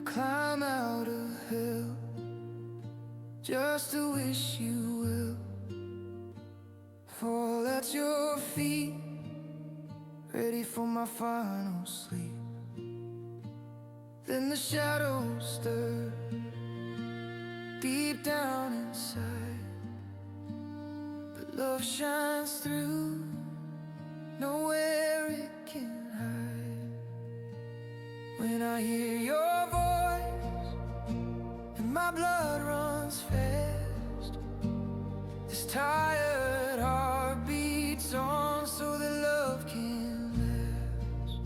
climb out a hill just to wish you will fall at your feet, ready for my final sleep. Then the shadows stir deep down inside, but love shines through, nowhere it can hide. When I hear your voice and my blood runs fast, this tired heart beats on so that love can last.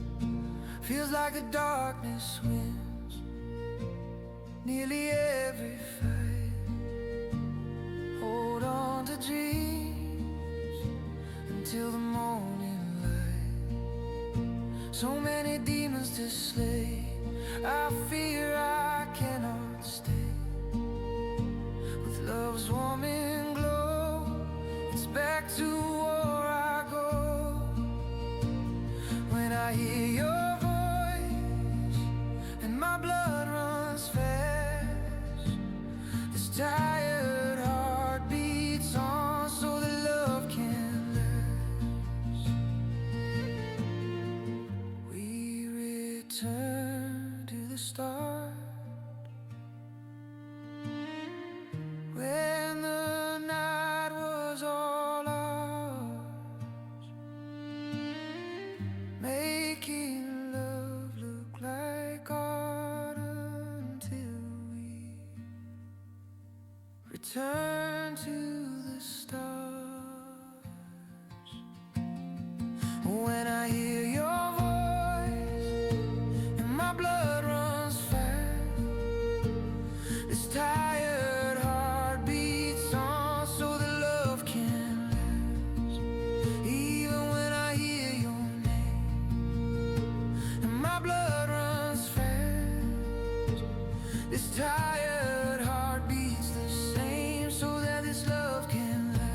Feels like the darkness wins nearly every fight. Hold on to dreams until the morning light. So many demons to slay, I fear I cannot stay. With love's warming glow, it's back to war I go. When I hear your voice and my blood runs fast, this tired heart beats on so that love can last. We return to the start, when the night was all ours, making love look like art until we return to the stars. When I hear your voice and my blood runs fast, this tired heart beats on so that love can last. Even when I hear your name and my blood runs fast, this tired heart beats the same so that this love can last.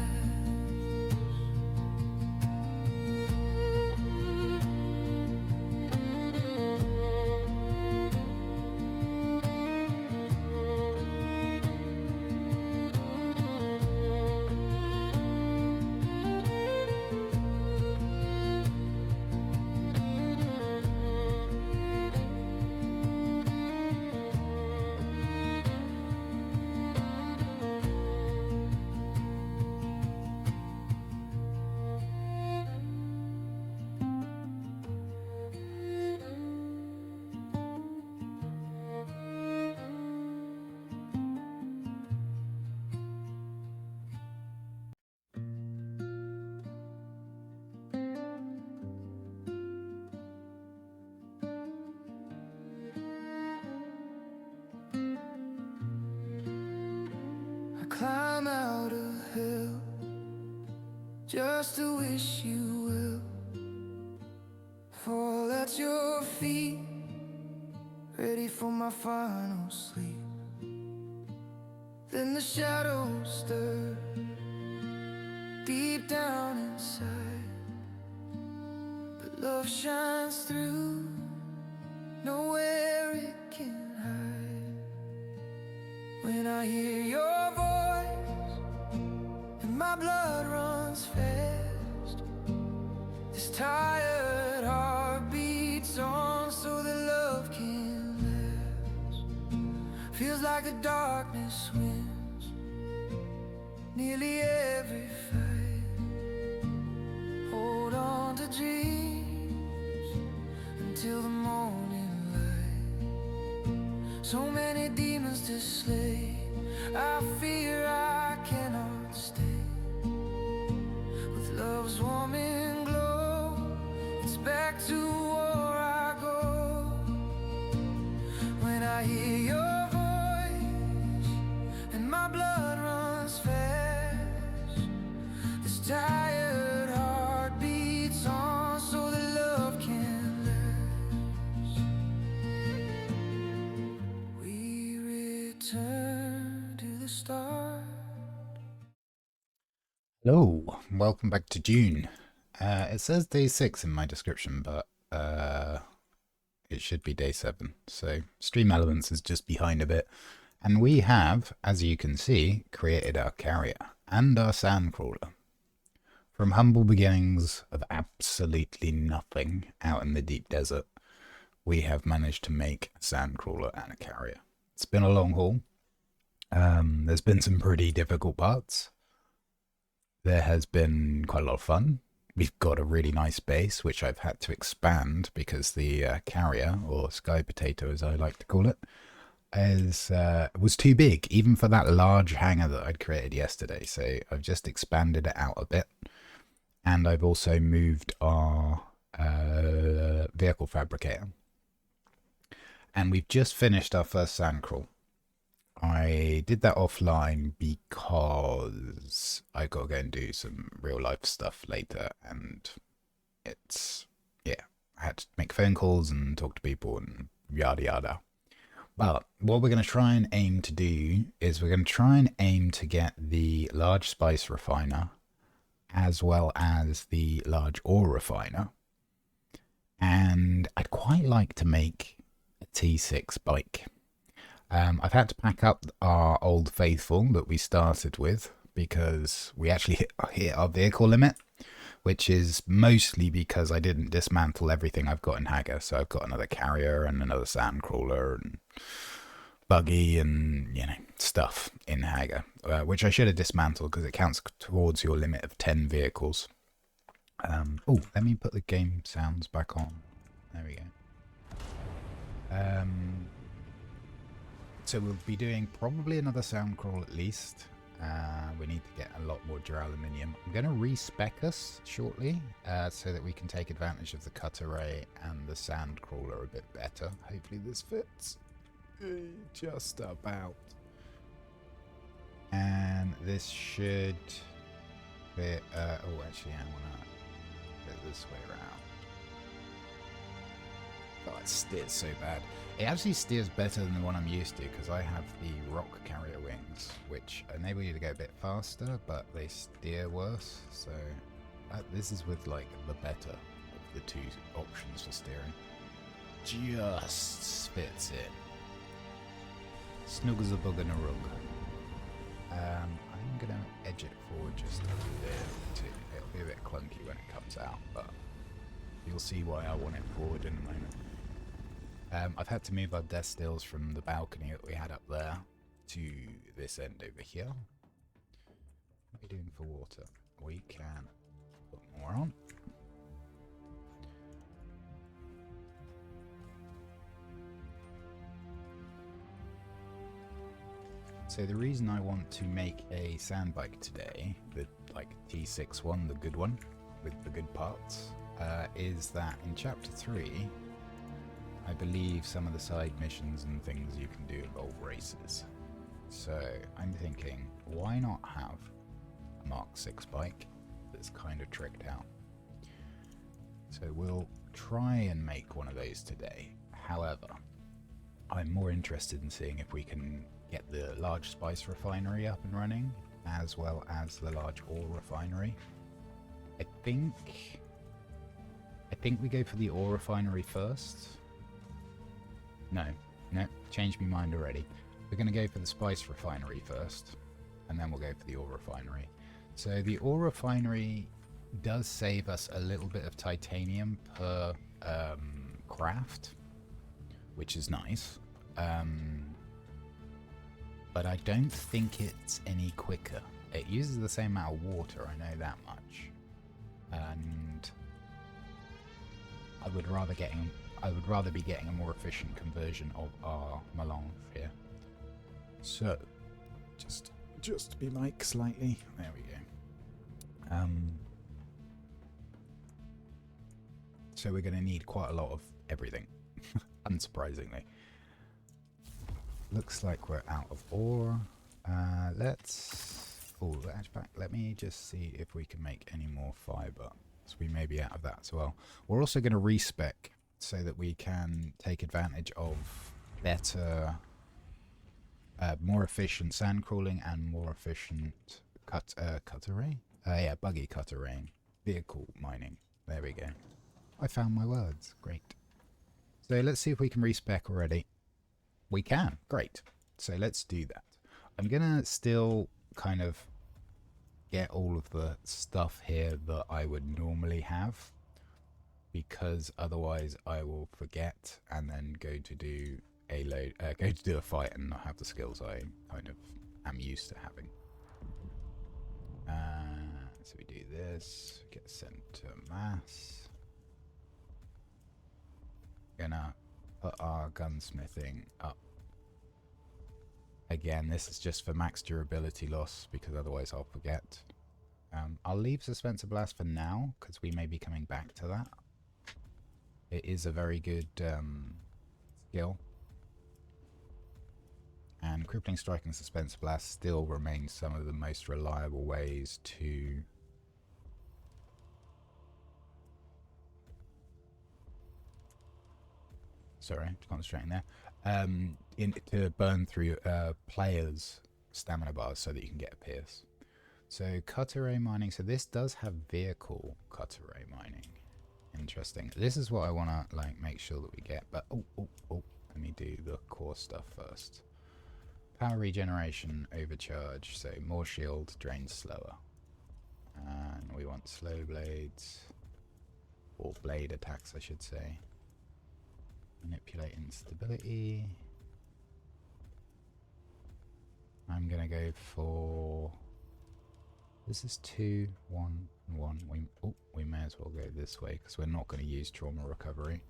I climb out a hill just to wish you will fall at your feet, ready for my final sleep. Then the shadows stir deep down inside, but love shines through, nowhere it can hide. When I hear your voice and my blood runs fast, this tired heart beats on so that love can last. Feels like the darkness wins nearly every fight. Hold on to dreams until the morning light. So many demons to slay, I fear I cannot stay. With love's warming glow, it's back to war I go. When I hear your voice and my blood runs fast, this tired heart beats on so that love can last. We return to the start. Hello, welcome back to Dune. It says day 6 in my description, but it should be day 7. So Stream Elements is just behind a bit. And we have, as you can see, created our carrier and our sandcrawler. From humble beginnings of absolutely nothing out in the deep desert, we have managed to make a sandcrawler and a carrier. It's been a long haul. There's been some pretty difficult parts. There has been quite a lot of fun. We've got a really nice base, which I've had to expand because the carrier, or sky potato as I like to call it, was too big, even for that large hangar that I'd created yesterday. So I've just expanded it out a bit. And I've also moved our vehicle fabricator. And we've just finished our first sand crawl. I did that offline because I got to go and do some real life stuff later, and it's, yeah, I had to make phone calls and talk to people and yada yada. But what we're going to try and aim to do is we're going to try and aim to get the large spice refiner as well as the large ore refiner. And I'd quite like to make a T6 bike. I've had to pack up our old faithful that we started with because we actually hit our vehicle limit, which is mostly because I didn't dismantle everything I've got in Hagar. So I've got another carrier and another sandcrawler and buggy and, you know, stuff in Hagar, which I should have dismantled because it counts towards your limit of 10 vehicles. Oh, let me put the game sounds back on. There we go. So we'll be doing probably another sound crawl at least. We need to get a lot more duraluminium. I'm going to respec us shortly so that we can take advantage of the cut array and the sand crawler a bit better. Hopefully this fits. Just about. And this should fit. Oh, actually, I want to put it this way around. Oh, it steers so bad. It actually steers better than the one I'm used to because I have the rock carrier wings, which enable you to go a bit faster, but they steer worse. So this is with like the better of the two options for steering. Just fits in. Snug as a bug in a rug. I'm gonna edge it forward just a bit. It'll be a bit clunky when it comes out, but you'll see why I want it forward in a moment. I've had to move our death stills from the balcony that we had up there to this end over here. What are we doing for water? We can put more on. So the reason I want to make a sand bike today, the like T6 one, the good one, with the good parts, is that in chapter 3, I believe some of the side missions and things you can do involve races. So I'm thinking, why not have a Mark 6 bike that's kind of tricked out? So we'll try and make one of those today. However, I'm more interested in seeing if we can get the large spice refinery up and running, as well as the large ore refinery. I think we go for the ore refinery first. No, changed my mind already. We're going to go for the spice refinery first, and then we'll go for the ore refinery. So the ore refinery does save us a little bit of titanium per craft, which is nice. But I don't think it's any quicker. It uses the same amount of water, I know that much. And I would rather be getting a more efficient conversion of our melange here. So, just be like slightly. There we go. So we're going to need quite a lot of everything, unsurprisingly. Looks like we're out of ore. Let me just see if we can make any more fiber. So we may be out of that as well. We're also going to respec so that we can take advantage of better, more efficient sand crawling and more efficient buggy cut array, vehicle mining. There we go. I found my words. Great. So let's see if we can respec already. We can. Great. So let's do that. I'm going to still kind of get all of the stuff here that I would normally have, because otherwise I will forget and then go to do a fight and not have the skills I kind of am used to having. So we do this, get sent to mass. Gonna put our gunsmithing up. Again, this is just for max durability loss, because otherwise I'll forget. I'll leave Suspenser Blast for now, because we may be coming back to that. It is a very good skill. And Crippling Strike and Suspenser Blast still remain some of the most reliable ways to... Sorry, concentrating there. To burn through players' stamina bars so that you can get a pierce. So cutter ray mining. So this does have vehicle cutter ray mining. Interesting. This is what I want to like make sure that we get. But let me do the core stuff first. Power regeneration, overcharge. So more shield, drains slower. And we want slow blades, or blade attacks, I should say. Manipulate instability. I'm gonna go for... This is 2, 1, 1. We may as well go this way because we're not going to use trauma recovery.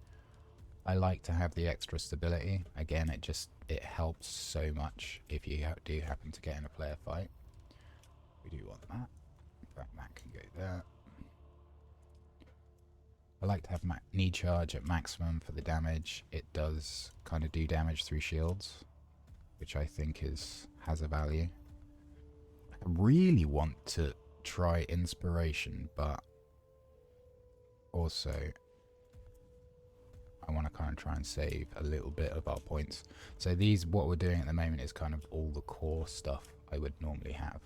I like to have the extra stability. Again, it helps so much if you do happen to get in a player fight. We do want that. In fact, that can go there. I like to have knee charge at maximum for the damage. It does kind of do damage through shields, which I think has a value. I really want to try inspiration, but also I want to kind of try and save a little bit of our points. So what we're doing at the moment is kind of all the core stuff I would normally have.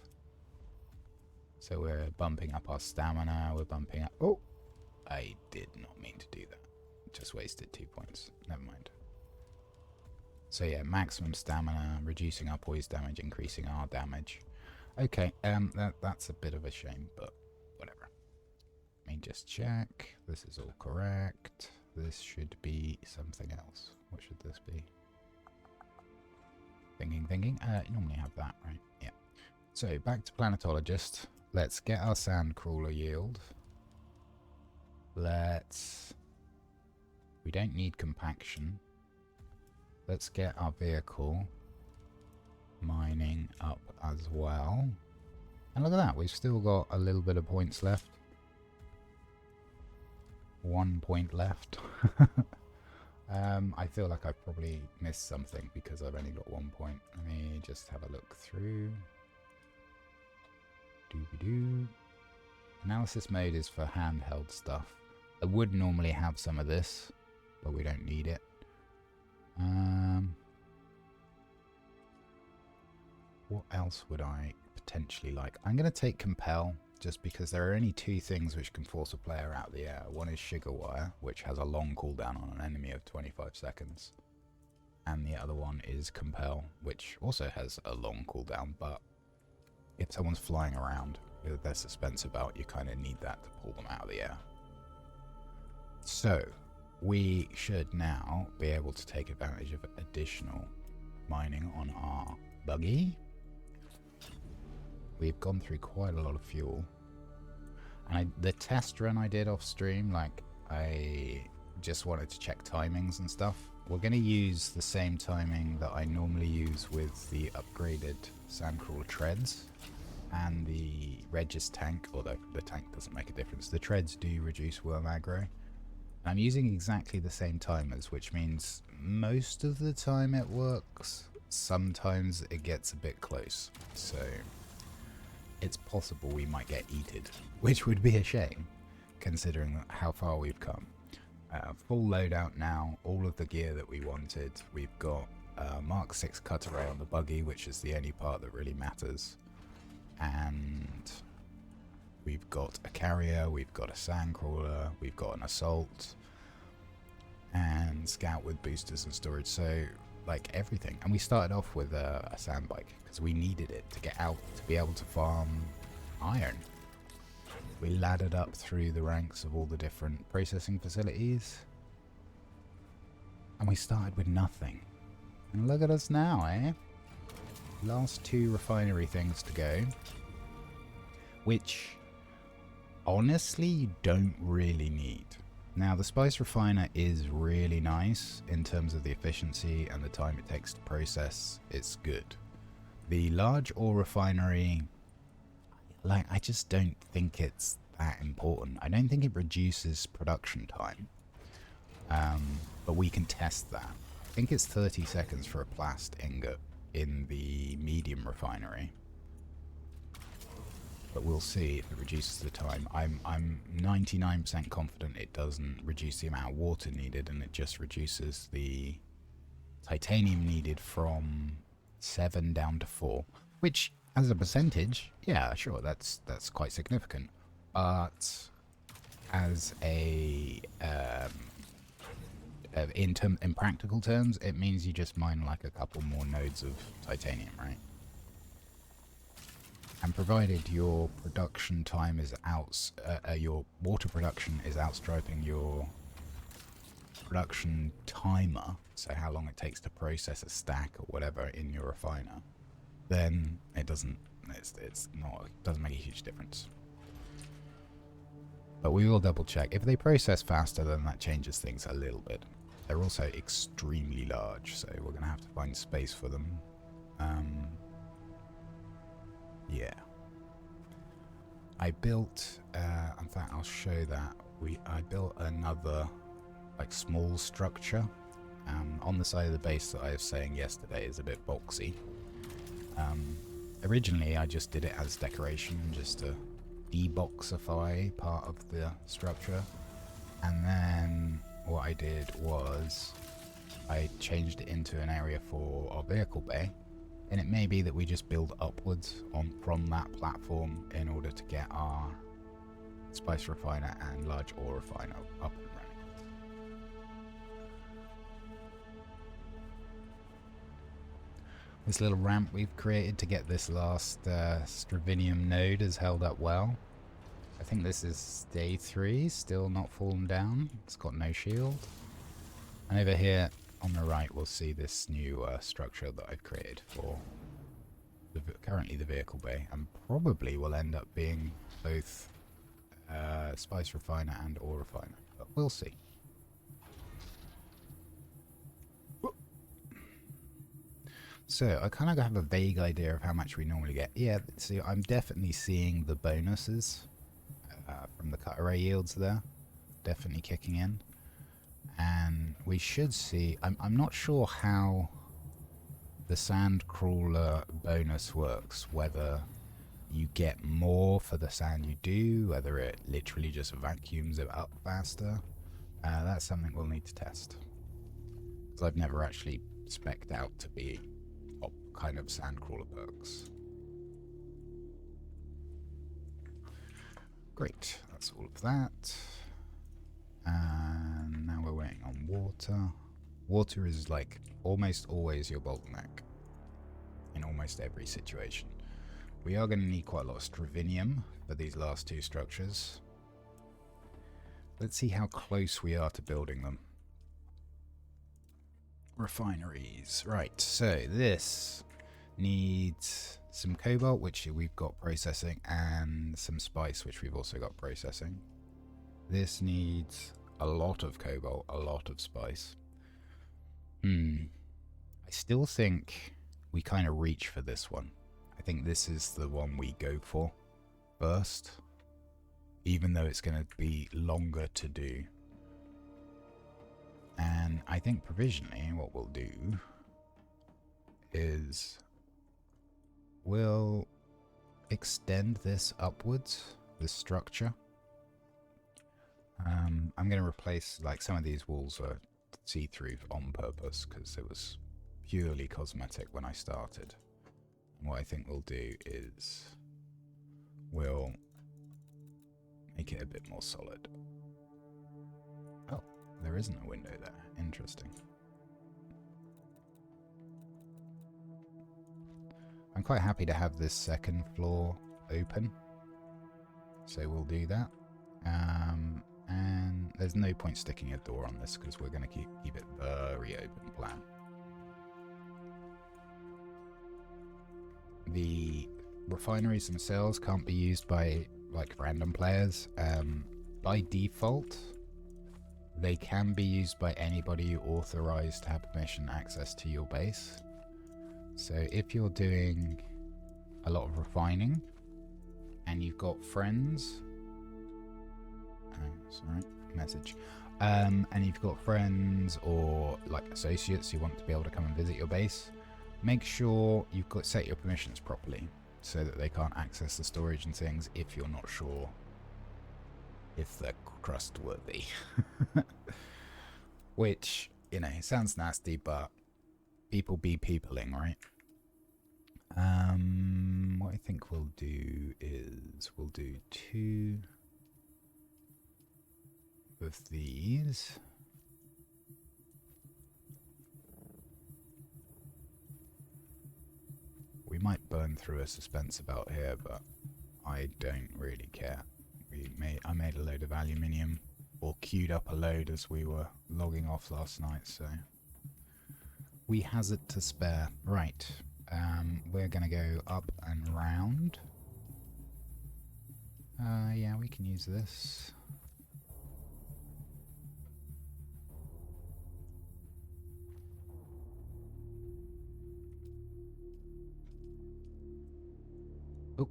So we're bumping up our stamina, we're bumping up... Oh! I did not mean to do that. Just wasted 2 points. Never mind. So yeah, maximum stamina, reducing our poise damage, increasing our damage. Okay, that's a bit of a shame, but whatever. Let me just check. This is all correct. This should be something else. What should this be? Thinking. You normally have that, right? Yeah. So back to Planetologist. Let's get our sand crawler yield. We don't need compaction. Let's get our vehicle mining up as well. And look at that, we've still got a little bit of points left. 1 point left. I feel like I've probably missed something because I've only got 1 point. Let me just have a look through. Doobie-doo. Analysis mode is for handheld stuff. I would normally have some of this, but we don't need it. What else would I potentially like? I'm going to take Compel, just because there are only 2 things which can force a player out of the air. One is Sugar Wire, which has a long cooldown on an enemy of 25 seconds. And the other one is Compel, which also has a long cooldown, but if someone's flying around with their suspenser belt, you kind of need that to pull them out of the air. So, we should now be able to take advantage of additional mining on our buggy. We've gone through quite a lot of fuel. And the test run I did off stream, like, I just wanted to check timings and stuff. We're going to use the same timing that I normally use with the upgraded Sandcrawler treads and the Regis tank, although the tank doesn't make a difference. The treads do reduce worm aggro. I'm using exactly the same timers, which means most of the time it works. Sometimes it gets a bit close, so it's possible we might get eated, which would be a shame, considering how far we've come. Full loadout now, all of the gear that we wanted. We've got Mark 6 cutter ray on the buggy, which is the only part that really matters. And we've got a carrier, we've got a sandcrawler, we've got an assault. and scout with boosters and storage, so like everything. And we started off with a sand bike because we needed it to get out to be able to farm iron. We laddered up through the ranks of all the different processing facilities, and we started with nothing. And look at us now, eh? Last 2 refinery things to go, which honestly you don't really need. Now, the spice refiner is really nice in terms of the efficiency and the time it takes to process. It's good. The large ore refinery, like, I just don't think it's that important. I don't think it reduces production time, but we can test that. I think it's 30 seconds for a plast ingot in the medium refinery, but we'll see if it reduces the time. I'm 99% confident it doesn't reduce the amount of water needed, and it just reduces the titanium needed from 7 down to 4, which as a percentage, yeah, sure, that's quite significant. But as a in practical terms, it means you just mine like a couple more nodes of titanium, right? And provided your production time is your water production is outstripping your production timer, so how long it takes to process a stack or whatever in your refiner, then it doesn't make a huge difference. But we will double check. If they process faster, then that changes things a little bit. They're also extremely large, so we're going to have to find space for them. Yeah. I built, in fact, I'll show that. I built another, like, small structure on the side of the base that I was saying yesterday is a bit boxy. Originally, I just did it as decoration, just to deboxify part of the structure. And then what I did was I changed it into an area for our vehicle bay, and it may be that we just build upwards from that platform in order to get our spice refiner and large ore refiner up and running. This little ramp we've created to get this last Stravinium node has held up well. I think this is day 3, still not fallen down. It's got no shield. And over here on the right, we'll see this new structure that I've created for currently the vehicle bay, and probably will end up being both spice refiner and ore refiner, but we'll see. So I kind of have a vague idea of how much we normally get. Yeah, see, I'm definitely seeing the bonuses from the cut array yields there, definitely kicking in. And we should see, I'm not sure how the sand crawler bonus works, whether you get more for the sand you do, whether it literally just vacuums it up faster. That's something we'll need to test, because I've never actually spec'd out to be top kind of sand crawler perks. Great, that's all of that. And now we're waiting on water. Water is like almost always your bottleneck in almost every situation. We are going to need quite a lot of Stravinium for these last 2 structures. Let's see how close we are to building them. Refineries. Right, so this needs some cobalt, which we've got processing, and some spice, which we've also got processing. This needs a lot of cobalt, a lot of spice. I still think we kind of reach for this one. I think this is the one we go for first, even though it's going to be longer to do. And I think provisionally what we'll do is we'll extend this upwards, this structure. I'm going to replace, like, some of these walls are see-through on purpose because it was purely cosmetic when I started. And what I think we'll do is we'll make it a bit more solid. Oh, There isn't a window there. Interesting. I'm quite happy to have this second floor open. So we'll do that. And there's no point sticking a door on this because we're going to keep it very open plan. The refineries themselves can't be used by like random players. By default, they can be used by anybody authorized to have permission access to your base. So if you're doing a lot of refining and you've got friends, sorry, message, and you've got friends or like associates who want to be able to come and visit your base, make sure you've got set your permissions properly so that they can't access the storage and things if you're not sure if they're trustworthy. Which, you know, sounds nasty, but people be peopling, right? What I think we'll do is we'll do 2 of these. We might burn through a suspense about here, but I don't really care. I made a load of aluminium, or queued up a load as we were logging off last night, so we has it to spare. Right, we're gonna go up and round. Yeah, we can use this. Oh,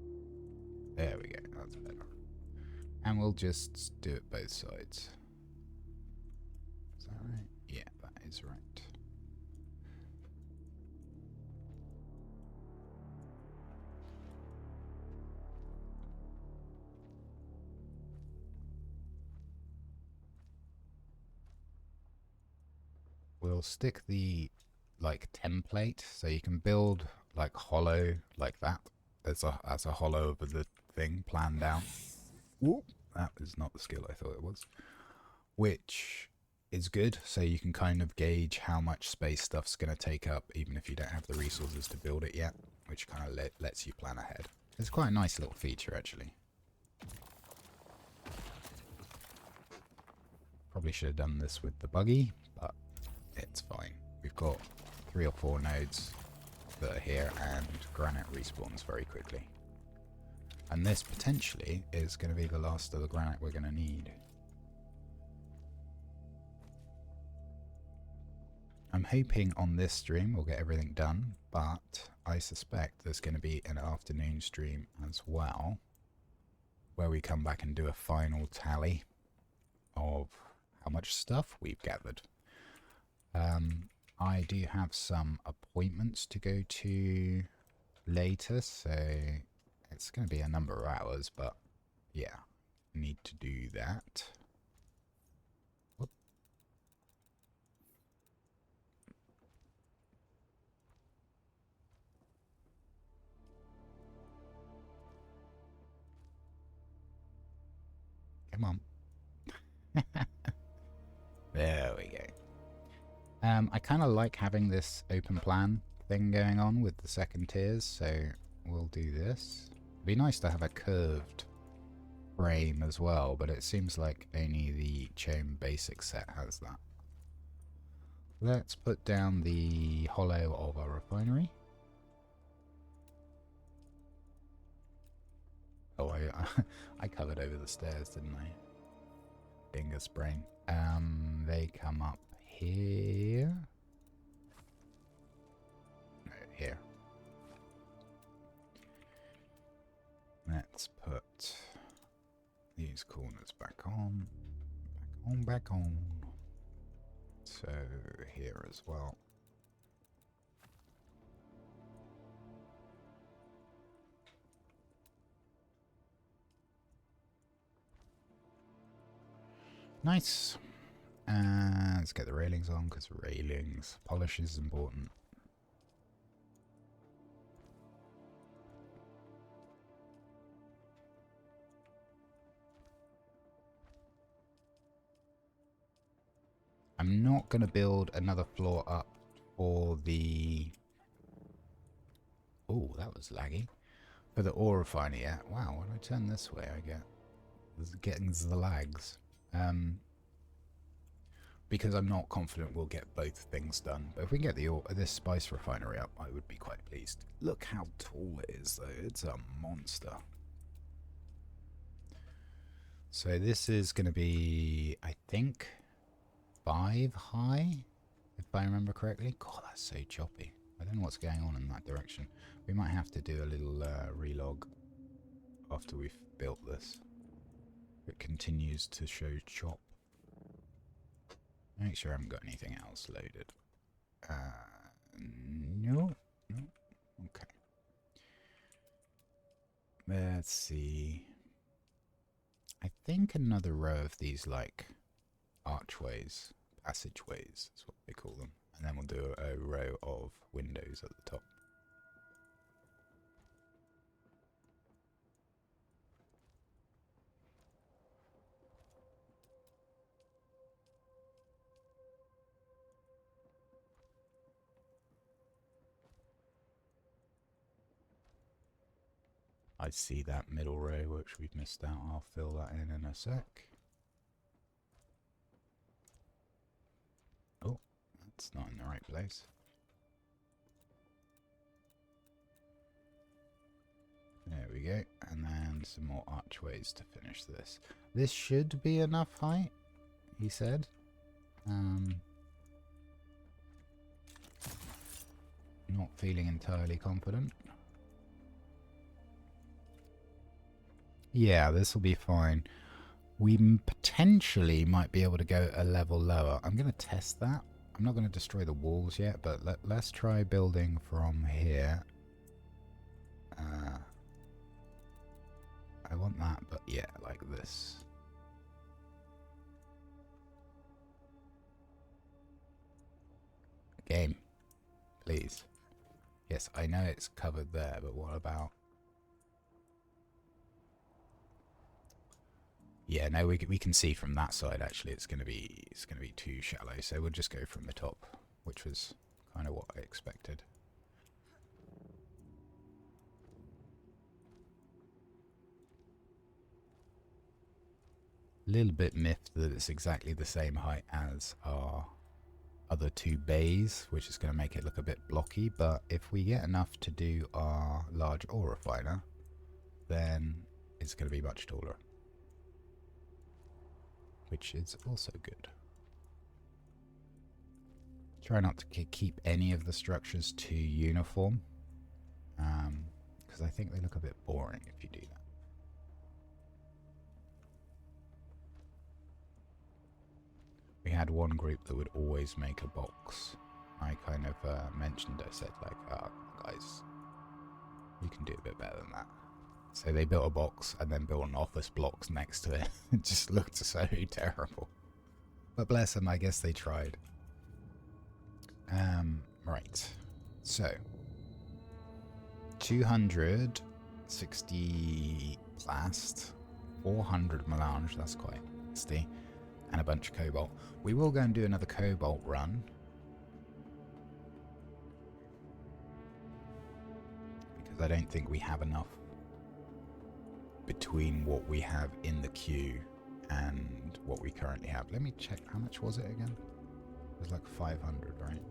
there we go, that's better. And we'll just do it both sides. Is that right? Yeah, that is right. We'll stick the like template so you can build like hollow like that as a hollow over the thing planned out. Ooh, that was not the skill I thought it was. Which is good, so you can kind of gauge how much space stuff's going to take up even if you don't have the resources to build it yet, which kind of lets you plan ahead. It's quite a nice little feature actually. Probably should have done this with the buggy, but it's fine. We've got 3 or 4 nodes that are here and granite respawns very quickly. And this potentially is going to be the last of the granite we're going to need. I'm hoping on this stream we'll get everything done, but I suspect there's going to be an afternoon stream as well, where we come back and do a final tally of how much stuff we've gathered. I do have some appointments to go to later, so it's going to be a number of hours, but yeah, need to do that. Whoop. Come on. There we go. I kind of like having this open plan thing going on with the second tiers, so we'll do this. It'd be nice to have a curved frame as well, but it seems like only the Chome basic set has that. Let's put down the hollow of our refinery. Oh, I covered over the stairs, didn't I? Dingus brain. They come up here. No, here. Let's put these corners back on. Back on, back on. So here as well. Nice. Let's get the railings on, because railings, polish is important. I'm not going to build another floor up for the... Oh, that was laggy. For the ore refiner yet. Wow, when I turn this way, I get... getting the lags. Because I'm not confident we'll get both things done. But if we can get the this spice refinery up, I would be quite pleased. Look how tall it is, though. It's a monster. So this is going to be, I think, 5 high, if I remember correctly. God, that's so choppy. I don't know what's going on in that direction. We might have to do a little relog after we've built this. It continues to show chop. Make sure I haven't got anything else loaded. No. No. Okay. Let's see. I think another row of these, like, archways, passageways, is what they call them. And then we'll do a row of windows at the top. I see that middle row which we've missed out. I'll fill that in a sec. Oh, that's not in the right place. There we go. And then some more archways to finish this. This should be enough height, he said. Not feeling entirely confident. Yeah, this will be fine. We potentially might be able to go a level lower. I'm going to test that. I'm not going to destroy the walls yet, but let's try building from here. I want that, but yeah, like this. Game, please. Yes, I know it's covered there, but what about... Yeah, no, we can see from that side actually it's going to be too shallow, so we'll just go from the top, which was kind of what I expected. A little bit miffed that it's exactly the same height as our other two bays, which is going to make it look a bit blocky, but if we get enough to do our large ore refiner, then it's going to be much taller. Which is also good. Try not to keep any of the structures too uniform, because I think they look a bit boring if you do that. We had one group that would always make a box. I kind of mentioned, I said like, oh, guys, you can do a bit better than that. So they built a box and then built an office blocks next to it. It just looked so terrible. But bless them, I guess they tried. Right. So 260 plast, 400 melange, that's quite nasty, and a bunch of cobalt. We will go and do another cobalt run. Because I don't think we have enough between what we have in the queue and what we currently have. Let me check, how much was it again? It was like 500, right?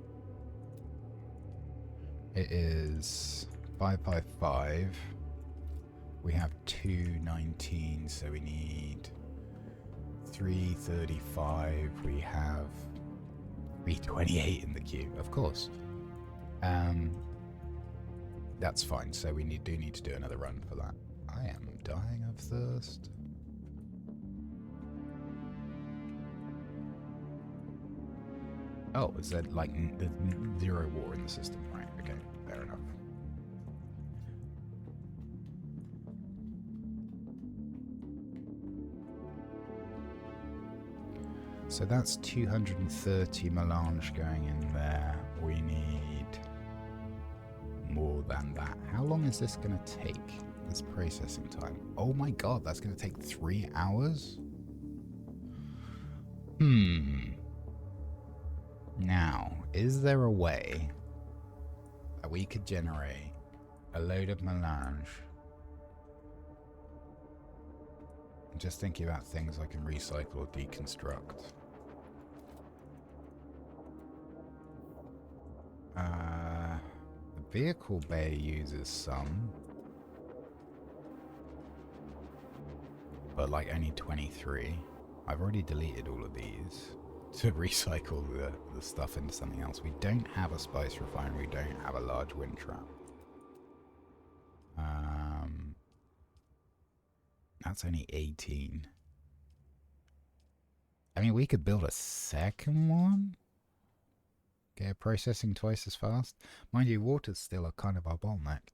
It is 555. We have 219, so we need 335. We have 328 in the queue, of course. That's fine, so we do need to do another run for that. I am dying of thirst. Oh, is that like zero water in the system? Right, okay, fair enough. So that's 230 melange going in there. We need more than that. How long is this going to take? This processing time. Oh my god, that's going to take 3 hours? Now, is there a way that we could generate a load of melange? I'm just thinking about things I can recycle or deconstruct. The vehicle bay uses some, but like only 23. I've already deleted all of these to recycle the stuff into something else. We don't have a spice refinery, we don't have a large wind trap. That's only 18. I mean, we could build a second one. Get processing twice as fast. Mind you, water's still a kind of our bottleneck.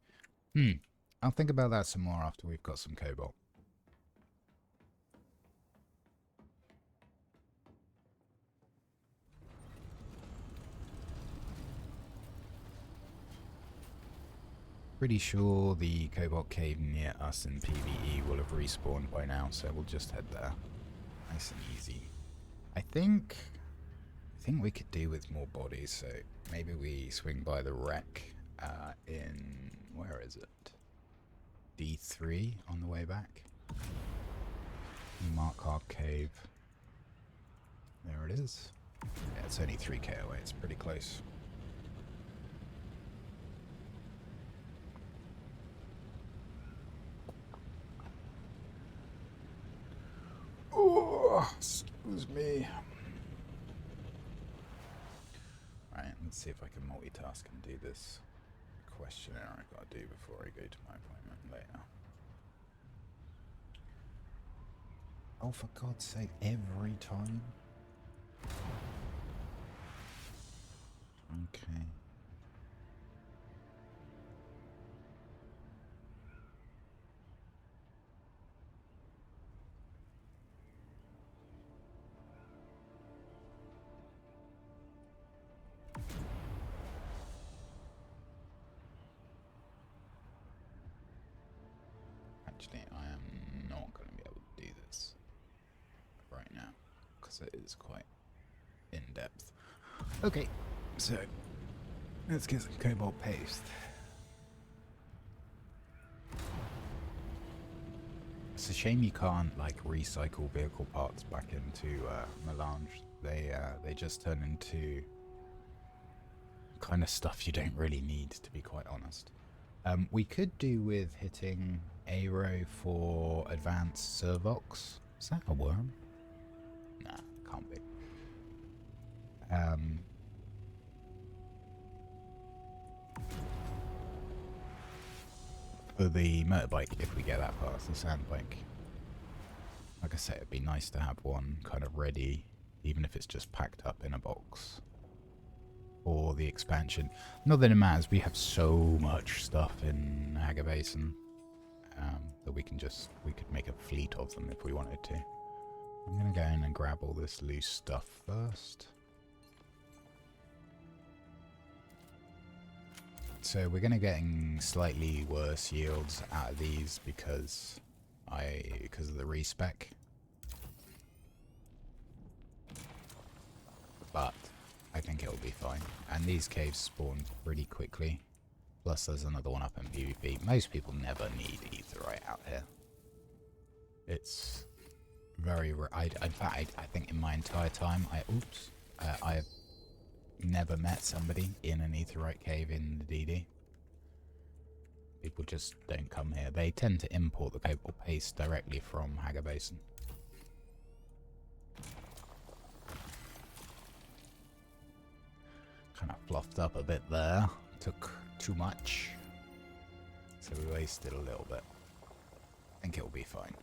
I'll think about that some more after we've got some cobalt. Pretty sure the cobalt cave near us in PvE will have respawned by now, so we'll just head there. Nice and easy. I think we could do with more bodies, so maybe we swing by the wreck in, where is it? D3 on the way back. Mark our cave. There it is. Yeah, it's only 3k away, it's pretty close. Oh, excuse me. Right, let's see if I can multitask and do this questionnaire I gotta do before I go to my appointment later. Oh, for God's sake, every time? Okay. Actually, I am not going to be able to do this right now because it is quite in-depth. Okay, so let's get some cobalt paste. It's a shame you can't like recycle vehicle parts back into melange. They just turn into kind of stuff you don't really need, to be quite honest. We could do with hitting Aero for advanced Servox. Is that a worm? Nah, can't be. For the motorbike, if we get that past the sand bike, like I say, it'd be nice to have one kind of ready, even if it's just packed up in a box. Or the expansion. Not that it matters, we have so much stuff in Haga Basin that we could make a fleet of them if we wanted to. I'm gonna go in and grab all this loose stuff first. So we're gonna getting slightly worse yields out of these because of the respec. But I think it'll be fine. And these caves spawn pretty quickly. Plus there's another one up in PvP. Most people never need aetheryte out here. It's very rare. In fact, I think in my entire time, I have never met somebody in an aetheryte cave in the DD. People just don't come here. They tend to import the cobalt paste directly from Haga Basin. Kind of fluffed up a bit there. Took too much. So we wasted a little bit. I think it'll be fine.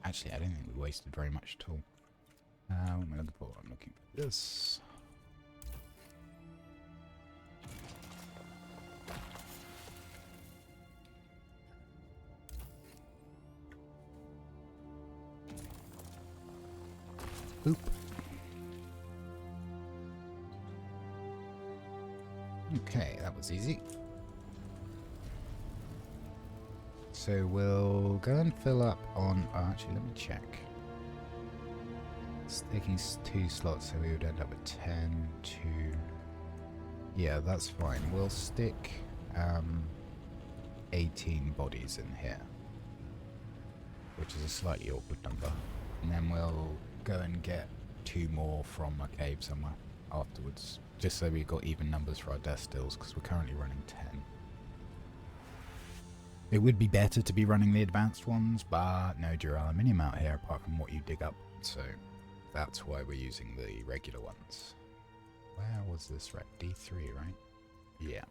Actually, I don't think we wasted very much at all. What am I looking for? I'm looking for this. Boop. Okay, that was easy. So we'll go and fill up on... Oh, actually, let me check. It's taking 2 slots, so we would end up with 10, 2... Yeah, that's fine. We'll stick 18 bodies in here, which is a slightly awkward number. And then we'll go and get 2 more from a cave somewhere afterwards, just so we've got even numbers for our death stills, because we're currently running 10. It would be better to be running the advanced ones, but no duraluminum out here apart from what you dig up, so that's why we're using the regular ones. Where was this wreck? D3, right? Yeah.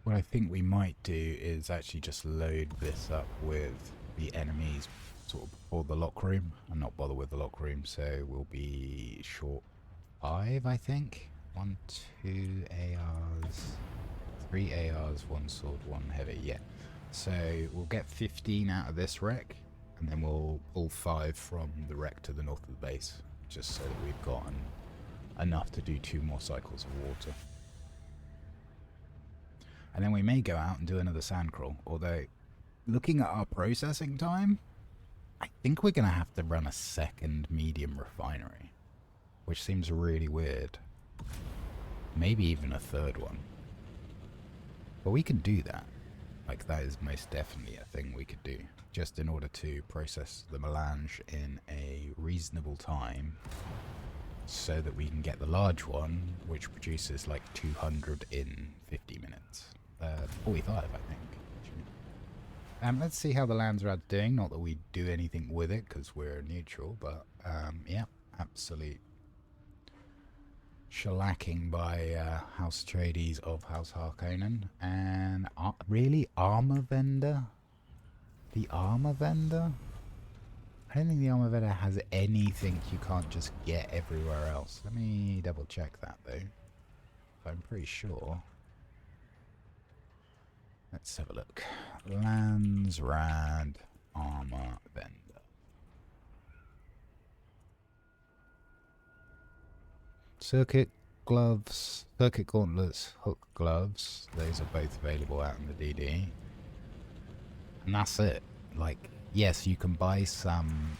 What I think we might do is actually just load this up with the enemies sort of before the lock room and not bother with the lock room, so we'll be short 5, I think. 1, 2 ARs, 3 ARs, 1 sword, 1 heavy, yeah. So we'll get 15 out of this wreck, and then we'll pull 5 from the wreck to the north of the base, just so that we've got enough to do 2 more cycles of water. And then we may go out and do another sand crawl, although looking at our processing time, I think we're going to have to run a second medium refinery, which seems really weird. Maybe even a third one. But we can do that. Like, that is most definitely a thing we could do, just in order to process the melange in a reasonable time, so that we can get the large one, which produces like 200 in 50 minutes. 45, I think. Let's see how the Landsrad's doing. Not that we do anything with it, because we're neutral, but yeah, absolute shellacking by House Atreides of House Harkonnen. And really, Armor Vendor? The Armor Vendor? I don't think the Armor Vendor has anything you can't just get everywhere else. Let me double check that though. I'm pretty sure. Let's have a look. Landsrad Armor Vendor. Circuit gloves, circuit gauntlets, hook gloves. Those are both available out in the DD. And that's it. Like, yes, you can buy some,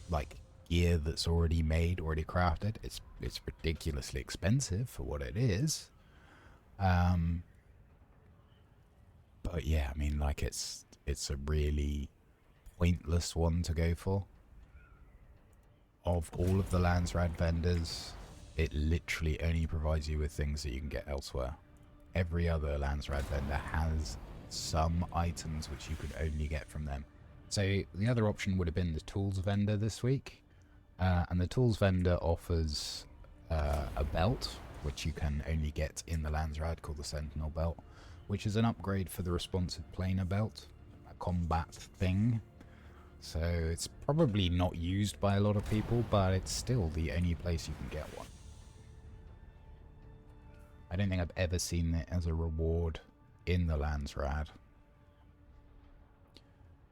like, gear that's already made, already crafted. It's ridiculously expensive for what it is. But yeah, I mean, like, it's a really pointless one to go for. Of all of the Landsrad vendors, it literally only provides you with things that you can get elsewhere. Every other Landsrad vendor has some items which you could only get from them. So the other option would have been the tools vendor this week. And the tools vendor offers a belt, which you can only get in the Landsrad, called the Sentinel belt, which is an upgrade for the responsive planar belt, a combat thing. So it's probably not used by a lot of people, but it's still the only place you can get one. I don't think I've ever seen it as a reward in the Landsrad.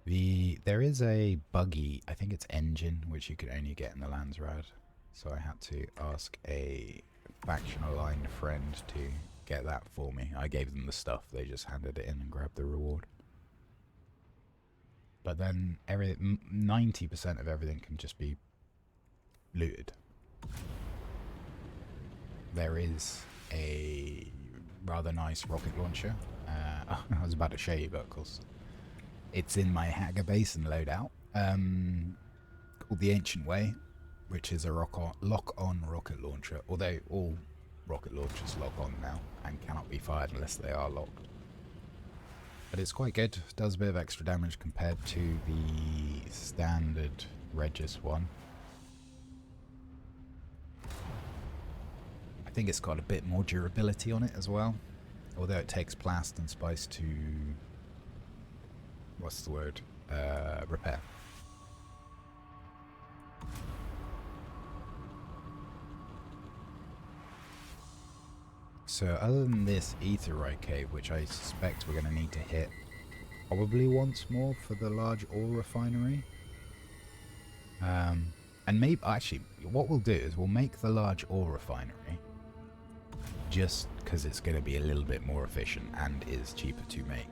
There is a buggy, I think it's engine, which you can only get in the Landsrad. So I had to ask a faction-aligned friend to get that for me. I gave them the stuff, they just handed it in and grabbed the reward. But then 90% of everything can just be looted. There is a rather nice rocket launcher. I was about to show you, but of course it's in my Haga Basin loadout. Called the Ancient Way, which is a lock-on rocket launcher, although all rocket launchers lock on now and cannot be fired unless they are locked. But it's quite good, does a bit of extra damage compared to the standard Regis one. I think it's got a bit more durability on it as well, although it takes Plast and Spice to, what's the word, repair. So other than this Aetheryte cave, which I suspect we're going to need to hit probably once more for the large ore refinery. And maybe, actually, what we'll do is we'll make the large ore refinery just because it's going to be a little bit more efficient and is cheaper to make.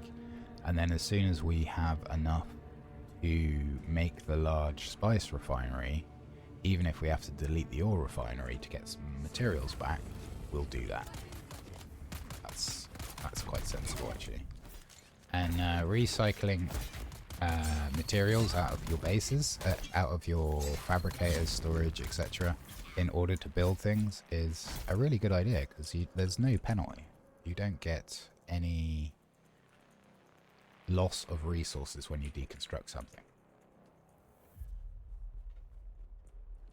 And then as soon as we have enough to make the large spice refinery, even if we have to delete the ore refinery to get some materials back, we'll do that. That's quite sensible, actually. And recycling materials out of your bases, out of your fabricators, storage, etc., in order to build things is a really good idea, because there's no penalty. You don't get any loss of resources when you deconstruct something,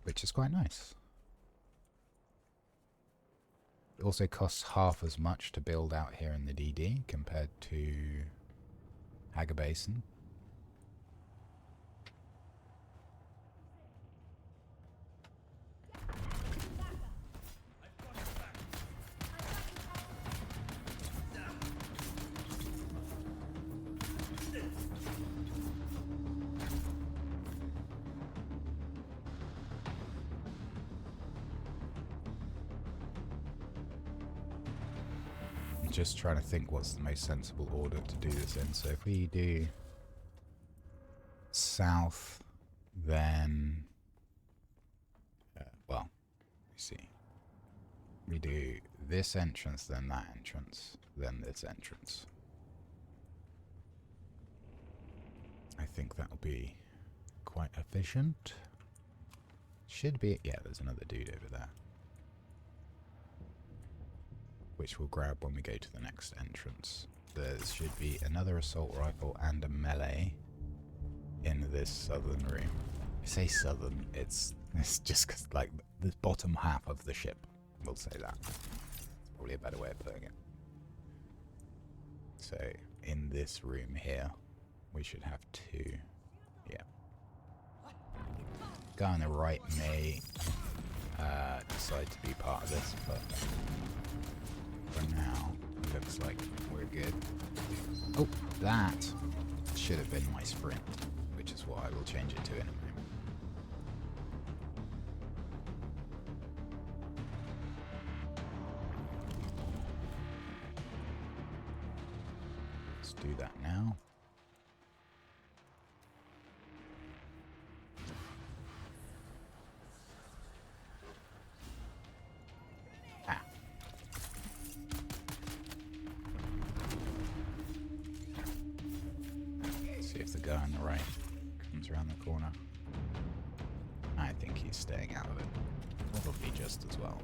which is quite nice. It also costs half as much to build out here in the DD compared to Haga Basin. Just trying to think what's the most sensible order to do this in. So if we do south, then well, let me see. We do this entrance, then that entrance, then this entrance. I think that'll be quite efficient. Should be, yeah, there's another dude over there, which we'll grab when we go to the next entrance. There should be another assault rifle and a melee in this southern room. I say southern, it's just cause, like, the bottom half of the ship. We'll say that. It's probably a better way of putting it. So, in this room here, we should have two. Yeah. Guy on the right may decide to be part of this, but for now, it looks like we're good. Oh, that should have been my sprint, which is what I will change it to in a moment. Let's do that now. See if the guy on the right comes around the corner. I think he's staying out of it. Probably just as well.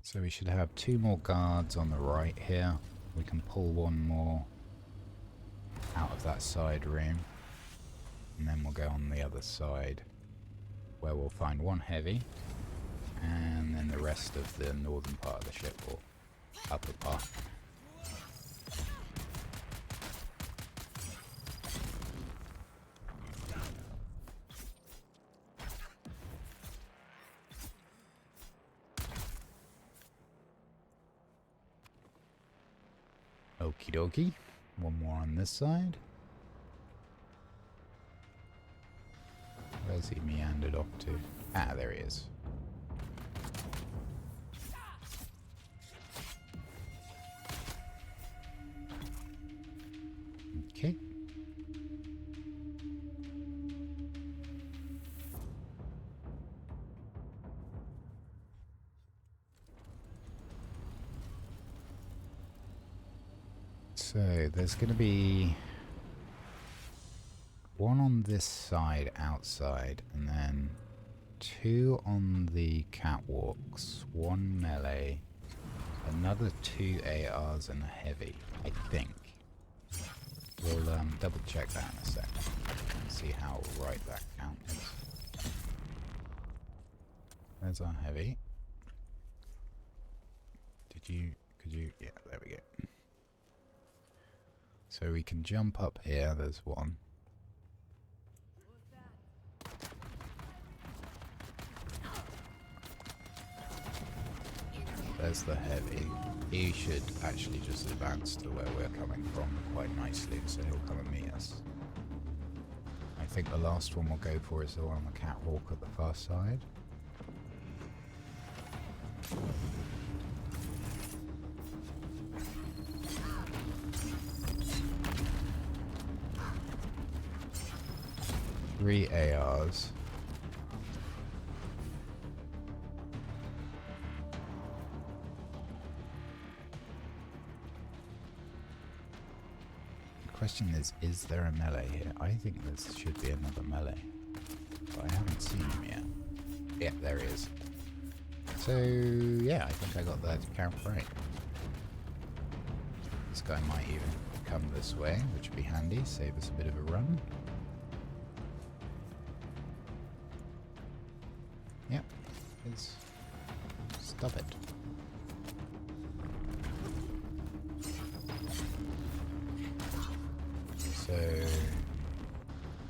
So we should have two more guards on the right here. We can pull one more out of that side room. And then we'll go on the other side, where we'll find one heavy. And then the rest of the northern part of the ship, or upper part. Okie dokie. One more on this side. Where's he meandered off to? Ah, there he is. Okay. So there's going to be one on this side outside, and then two on the catwalks, one melee, another two ARs and a heavy, I think. We'll double check that in a second and see how right that count is. There's our heavy. Could you? Yeah, there we go. So we can jump up here, there's one. There's the heavy. He should actually just advance to where we're coming from quite nicely, so he'll come and meet us. I think the last one we'll go for is the one on the catwalk at the far side. Three ARs. The question is there a melee here? I think there should be another melee, but I haven't seen him yet. Yeah, there he is. So, yeah, I think I got that count right. This guy might even come this way, which would be handy, save us a bit of a run. Yep, stop it. So,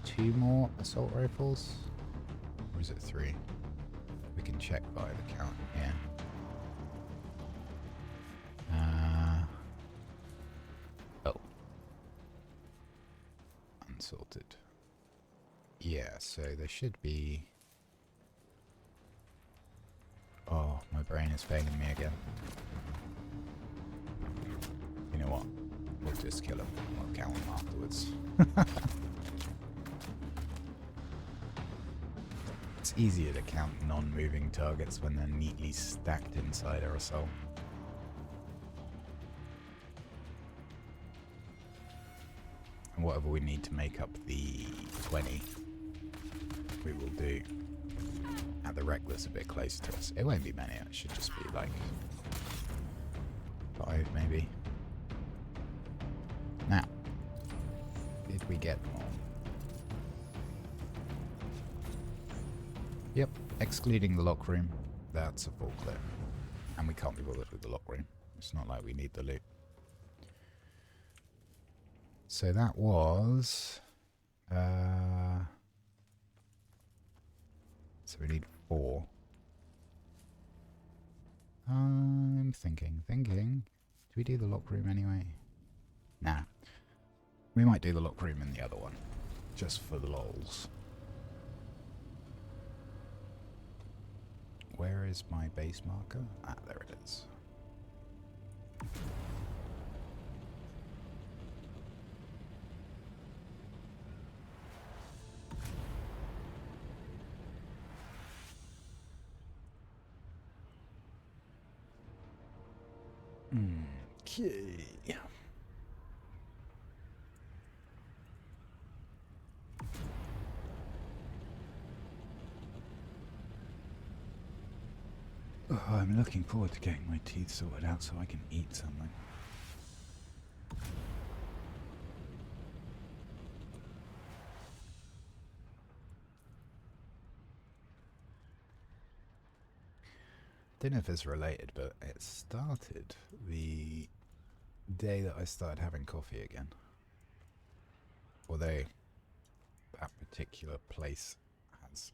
two more assault rifles? Or is it three? We can check by the count here. Oh. Unsorted. Yeah, so there should be... Oh, my brain is failing me again. You know what? We'll just kill him. We'll count him afterwards. It's easier to count non-moving targets when they're neatly stacked inside our assault. And whatever we need to make up the 20, we will do. At the reckless a bit closer to us. It won't be many, it should just be like 5 maybe. Now, did we get more? Yep, excluding the lock room, that's a full clip. And we can't be bothered with the lock room. It's not like we need the loot. So that was... so we need 4. I'm thinking. Do we do the lock room anyway? Nah. We might do the lock room in the other one. Just for the lols. Where is my base marker? Ah, there it is. Okay. Oh, I'm looking forward to getting my teeth sorted out so I can eat something. Don't know if it's related, but it started the day that I started having coffee again. Although that particular place has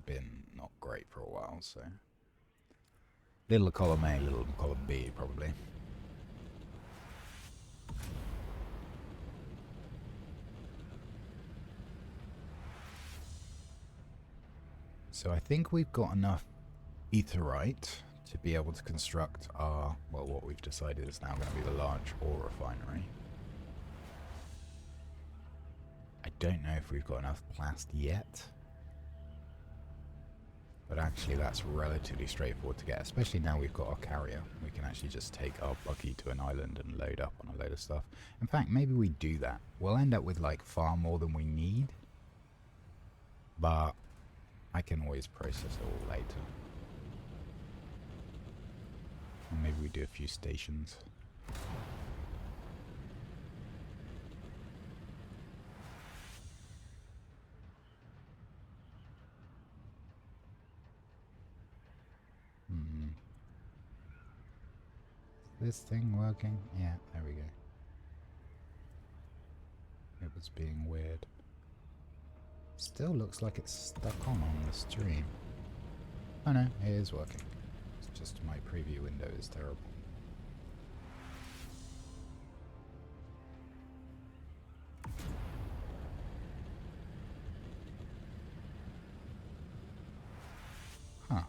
been not great for a while, so... Little column A, little column B, probably. So I think we've got enough etherite to be able to construct our, well, what we've decided is now going to be the large ore refinery. I don't know if we've got enough plast yet. But actually that's relatively straightforward to get, especially now we've got our carrier. We can actually just take our buggy to an island and load up on a load of stuff. In fact, maybe we do that. We'll end up with like far more than we need, but I can always process it all later. And maybe we do a few stations. This thing working? Yeah, there we go. It was being weird. Still looks like it's stuck on the stream. Oh no, it is working. It's just my preview window is terrible. Huh.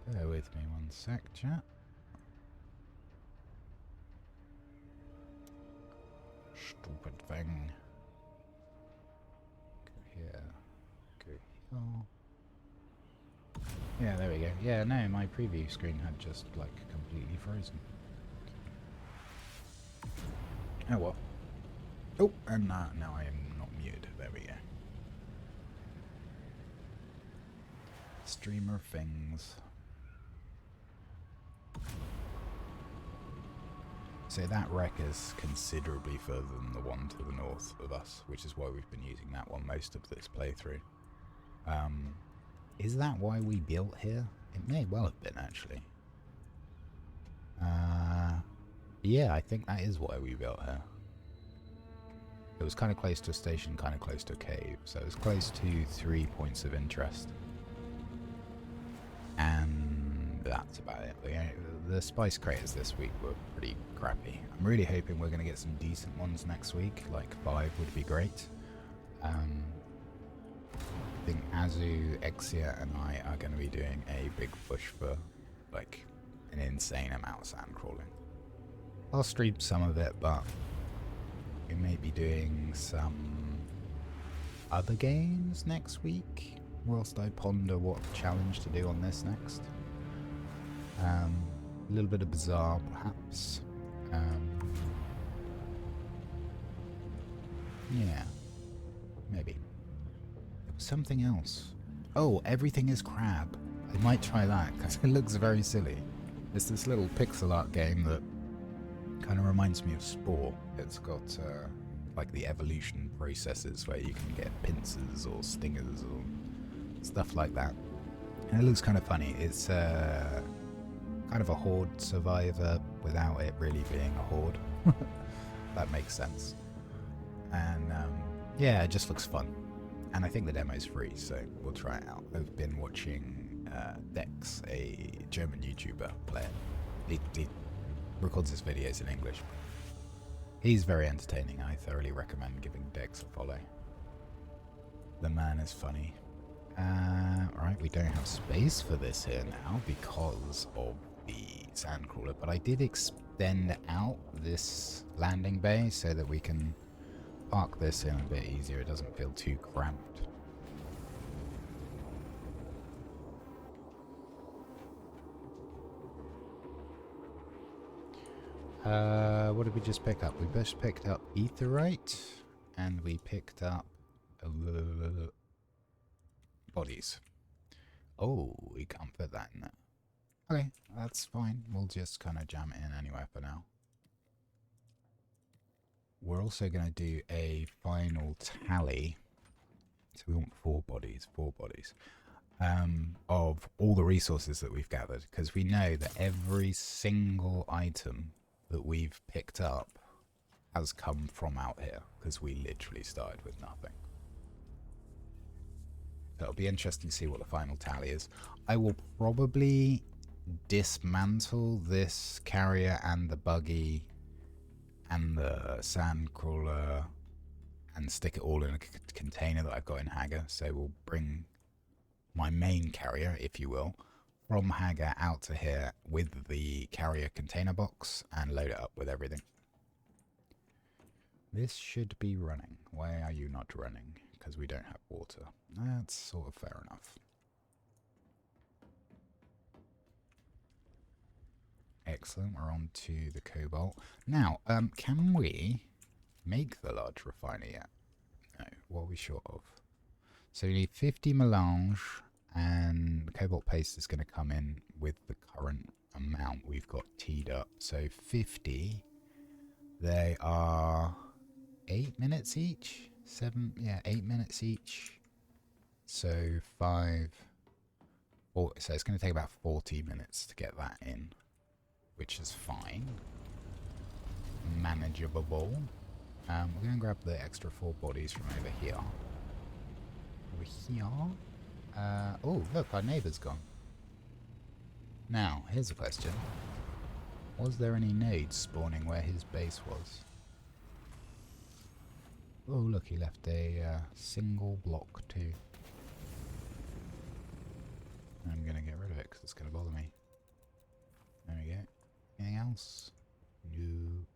Bear with me one sec, chat. Stupid thing. Go here. Go here. Yeah, there we go. Yeah, no, my preview screen had just, like, completely frozen. Oh, well. Oh, and now I am not muted. There we go. Streamer things. So that wreck is considerably further than the one to the north of us, which is why we've been using that one most of this playthrough. Is that why we built here? It may well have been, actually. Yeah, I think that is why we built here. It was kind of close to a station, kind of close to a cave, so it was close to 3 points of interest. And that's about it. The spice craters this week were pretty crappy. I'm really hoping we're going to get some decent ones next week, like 5 would be great. I think Azu, Exia and I are going to be doing a big push for like an insane amount of sand crawling. I'll stream some of it, but we may be doing some other games next week whilst I ponder what challenge to do on this next. A little bit of Bazaar perhaps. Yeah, maybe. Something else. Oh, everything is crab. I might try that because it looks very silly. It's this little pixel art game that kind of reminds me of Spore. It's got like the evolution processes where you can get pincers or stingers or stuff like that. And it looks kind of funny. It's kind of a horde survivor without it really being a horde. That makes sense. And yeah, it just looks fun. And I think the demo's free, so we'll try it out. I've been watching Dex, a German YouTuber, play it. He records his videos in English. He's very entertaining. I thoroughly recommend giving Dex a follow. The man is funny. Right, we don't have space for this here now because of the sandcrawler, but I did extend out this landing bay so that we can park this in a bit easier. It doesn't feel too cramped. What did we just pick up? We just picked up Aetheryte and we picked up bodies. Oh, we can't put that in there. Okay, that's fine. We'll just kind of jam it in anyway for now. We're also going to do a final tally. So we want 4 bodies, of all the resources that we've gathered. Because we know that every single item that we've picked up has come from out here. Because we literally started with nothing. So it'll be interesting to see what the final tally is. I will probably dismantle this carrier and the buggy and the sand crawler and stick it all in a container that I've got in Hagar. So we'll bring my main carrier, if you will, from Hagar out to here with the carrier container box and load it up with everything. This should be running. Why are you not running? Because we don't have water. That's sort of fair enough. Excellent, we're on to the cobalt. Now, can we make the large refiner yet? No, what are we short of? So we need 50 melange, and cobalt paste is going to come in with the current amount we've got teed up. So 50, they are 8 minutes each? 8 minutes each. So 5, so it's going to take about 40 minutes to get that in, which is fine. Manageable. We're going to grab the extra 4 bodies from over here. Over here. Oh, look, our neighbour's gone. Now, here's a question. Was there any nodes spawning where his base was? Oh, look, he left a single block too. I'm going to get rid of it because it's going to bother me. There we go. Anything else? No.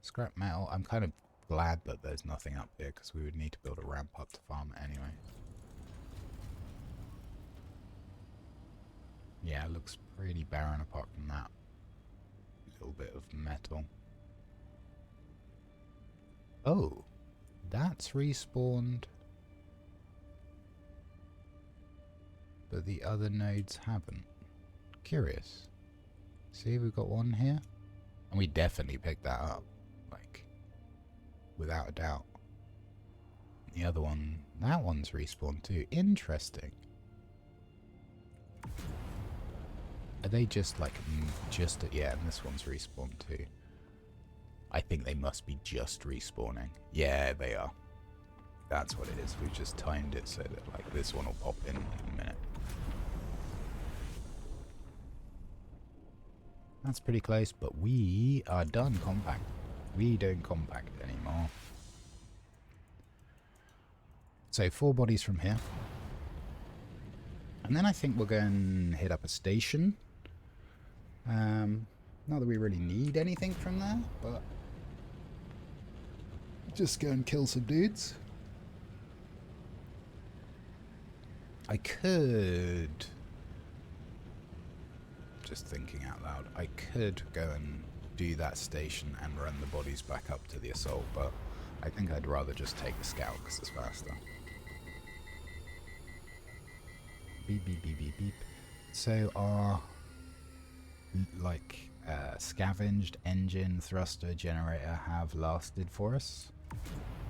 Scrap metal. I'm kind of glad that there's nothing up here because we would need to build a ramp up to farm it anyway. Yeah, it looks pretty barren apart from that little bit of metal. Oh, that's respawned. But the other nodes haven't. Curious. See, we've got one here. And we definitely picked that up. Like, without a doubt. The other one, that one's respawned too. Interesting. Are they just like, yeah, and this one's respawned too. I think they must be just respawning. Yeah, they are. That's what it is. We've just timed it so that like this one will pop in a minute. That's pretty close, but we are done compact. We don't compact anymore. So 4 bodies from here. And then I think we'll go and hit up a station. Not that we really need anything from there, but just go and kill some dudes. I could, just thinking out loud, I could go and do that station and run the bodies back up to the assault, but I think I'd rather just take the scout because it's faster. Beep, beep, beep, beep, beep. So our, like, scavenged engine thruster generator have lasted for us,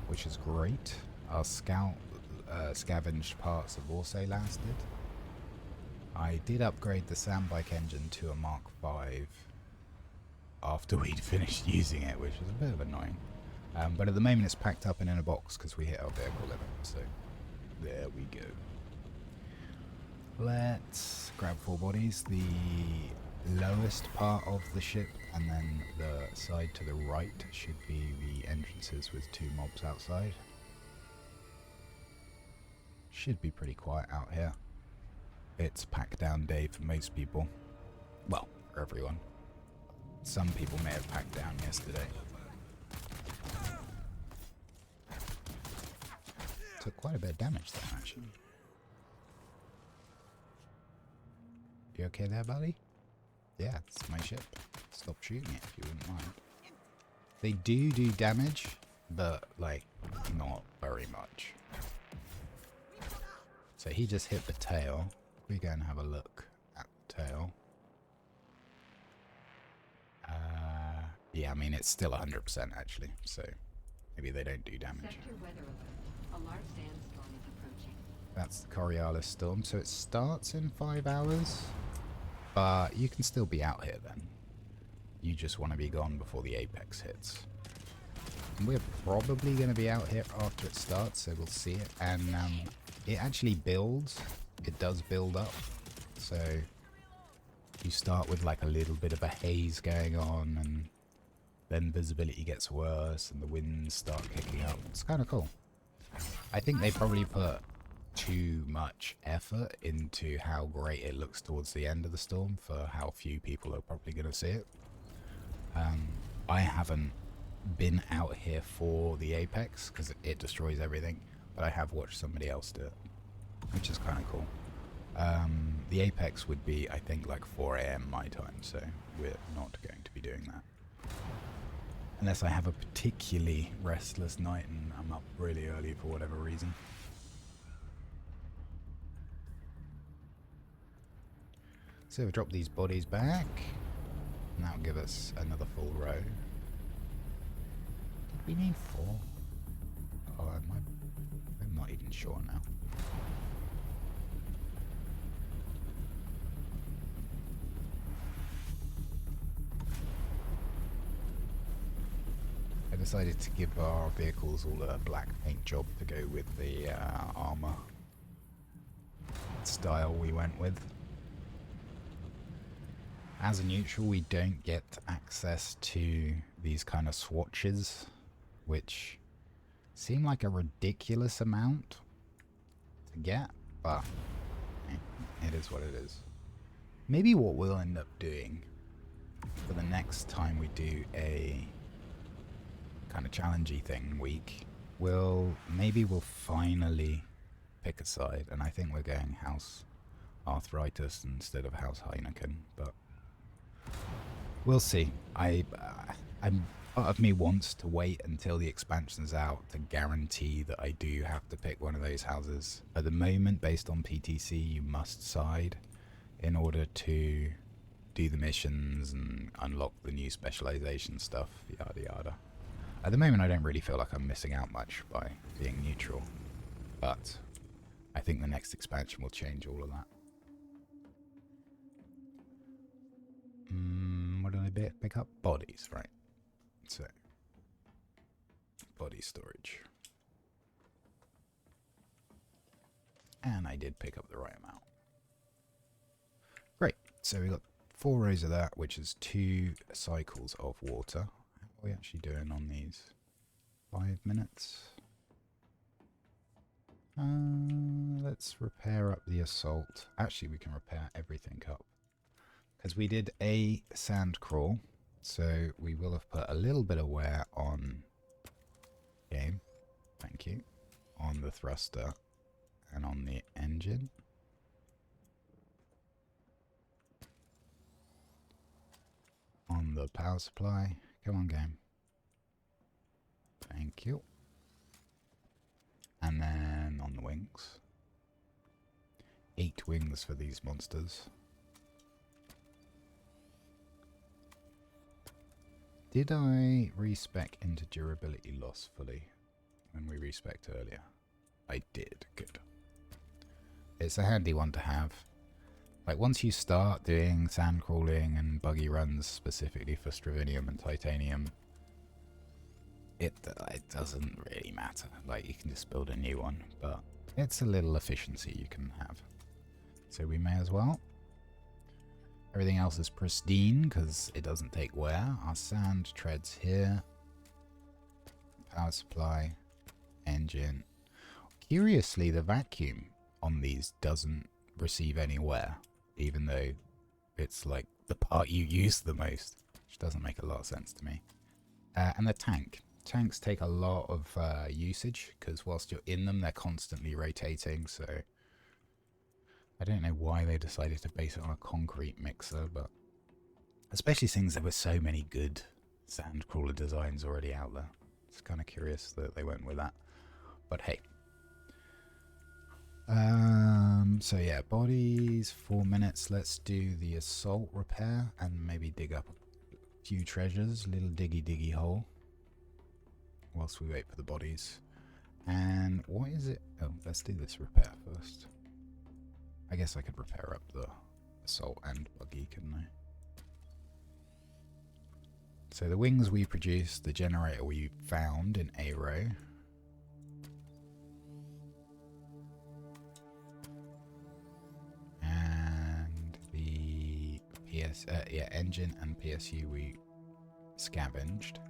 which is great. Our scout scavenged parts have also lasted. I did upgrade the sandbike engine to a Mark V after we'd finished using it, which was a bit of annoying. But at the moment it's packed up and in a box because we hit our vehicle limit, so there we go. Let's grab 4 bodies, the lowest part of the ship, and then the side to the right should be the entrances with 2 mobs outside. Should be pretty quiet out here. It's pack down day for most people. Well, for everyone. Some people may have packed down yesterday. Took quite a bit of damage there, actually. You okay there, buddy? Yeah, it's my ship. Stop shooting it if you wouldn't mind. They do damage, but, like, not very much. So he just hit the tail. We go and have a look at the tail. Yeah, I mean, it's still 100% actually, so maybe they don't do damage. Sector weather alert. A large sandstorm is approaching. That's the Coriolis storm, so it starts in 5 hours, but you can still be out here then. You just want to be gone before the apex hits. And we're probably going to be out here after it starts, so we'll see it. And it actually builds. It does build up. So you start with like a little bit of a haze going on, and then visibility gets worse and the winds start kicking up. It's kind of cool. I think they probably put too much effort into how great it looks towards the end of the storm for how few people are probably going to see it. I haven't been out here for the apex because it destroys everything, but I have watched somebody else do it, which is kind of cool. the apex would be, I think, like 4 AM my time, so we're not going to be doing that. Unless I have a particularly restless night and I'm up really early for whatever reason. So we'll drop these bodies back, and that'll give us another full row. Did we need 4? Oh, I'm not even sure now. I decided to give our vehicles all a black paint job to go with the armor style we went with. As a neutral, we don't get access to these kind of swatches, which seem like a ridiculous amount to get, but it is what it is. Maybe what we'll end up doing for the next time we do a kind of challengey thing week, maybe we'll finally pick a side, and I think we're going House Arthritis instead of House Heineken, but we'll see. Part of me wants to wait until the expansion's out to guarantee that I do have to pick one of those houses. At the moment, based on PTC, you must side in order to do the missions and unlock the new specialization stuff, yada yada. At the moment, I don't really feel like I'm missing out much by being neutral, but I think the next expansion will change all of that. What did I pick up? Bodies, right. So, body storage. And I did pick up the right amount. Great. So we got 4 rows of that, which is 2 cycles of water. How are we actually doing on these? 5 minutes? Let's repair up the assault. Actually, we can repair everything up, because we did a sand crawl, so we will have put a little bit of wear on game. Thank you. On the thruster and on the engine. On the power supply. Come on, game. Thank you. And then on the wings. 8 wings for these monsters. Did I respec into durability loss fully when we respec'd earlier? I did. Good. It's a handy one to have. Like, once you start doing sand crawling and buggy runs specifically for Stravinium and Titanium, it doesn't really matter. Like, you can just build a new one, but it's a little efficiency you can have. So we may as well. Everything else is pristine because it doesn't take wear. Our sand treads here. Power supply. Engine. Curiously, the vacuum on these doesn't receive any wear, even though it's like the part you use the most, which doesn't make a lot of sense to me. And the tank. Tanks take a lot of usage because whilst you're in them, they're constantly rotating, so I don't know why they decided to base it on a concrete mixer, but especially since there were so many good sand crawler designs already out there. It's kind of curious that they went with that, but hey. So yeah, bodies, 4 minutes. Let's do the assault repair and maybe dig up a few treasures, little diggy hole, whilst we wait for the bodies. And what is it? Oh, let's do this repair first. I guess I could repair up the assault and buggy, couldn't I? So the wings we produced, the generator we found in A row. And the engine and PSU we scavenged.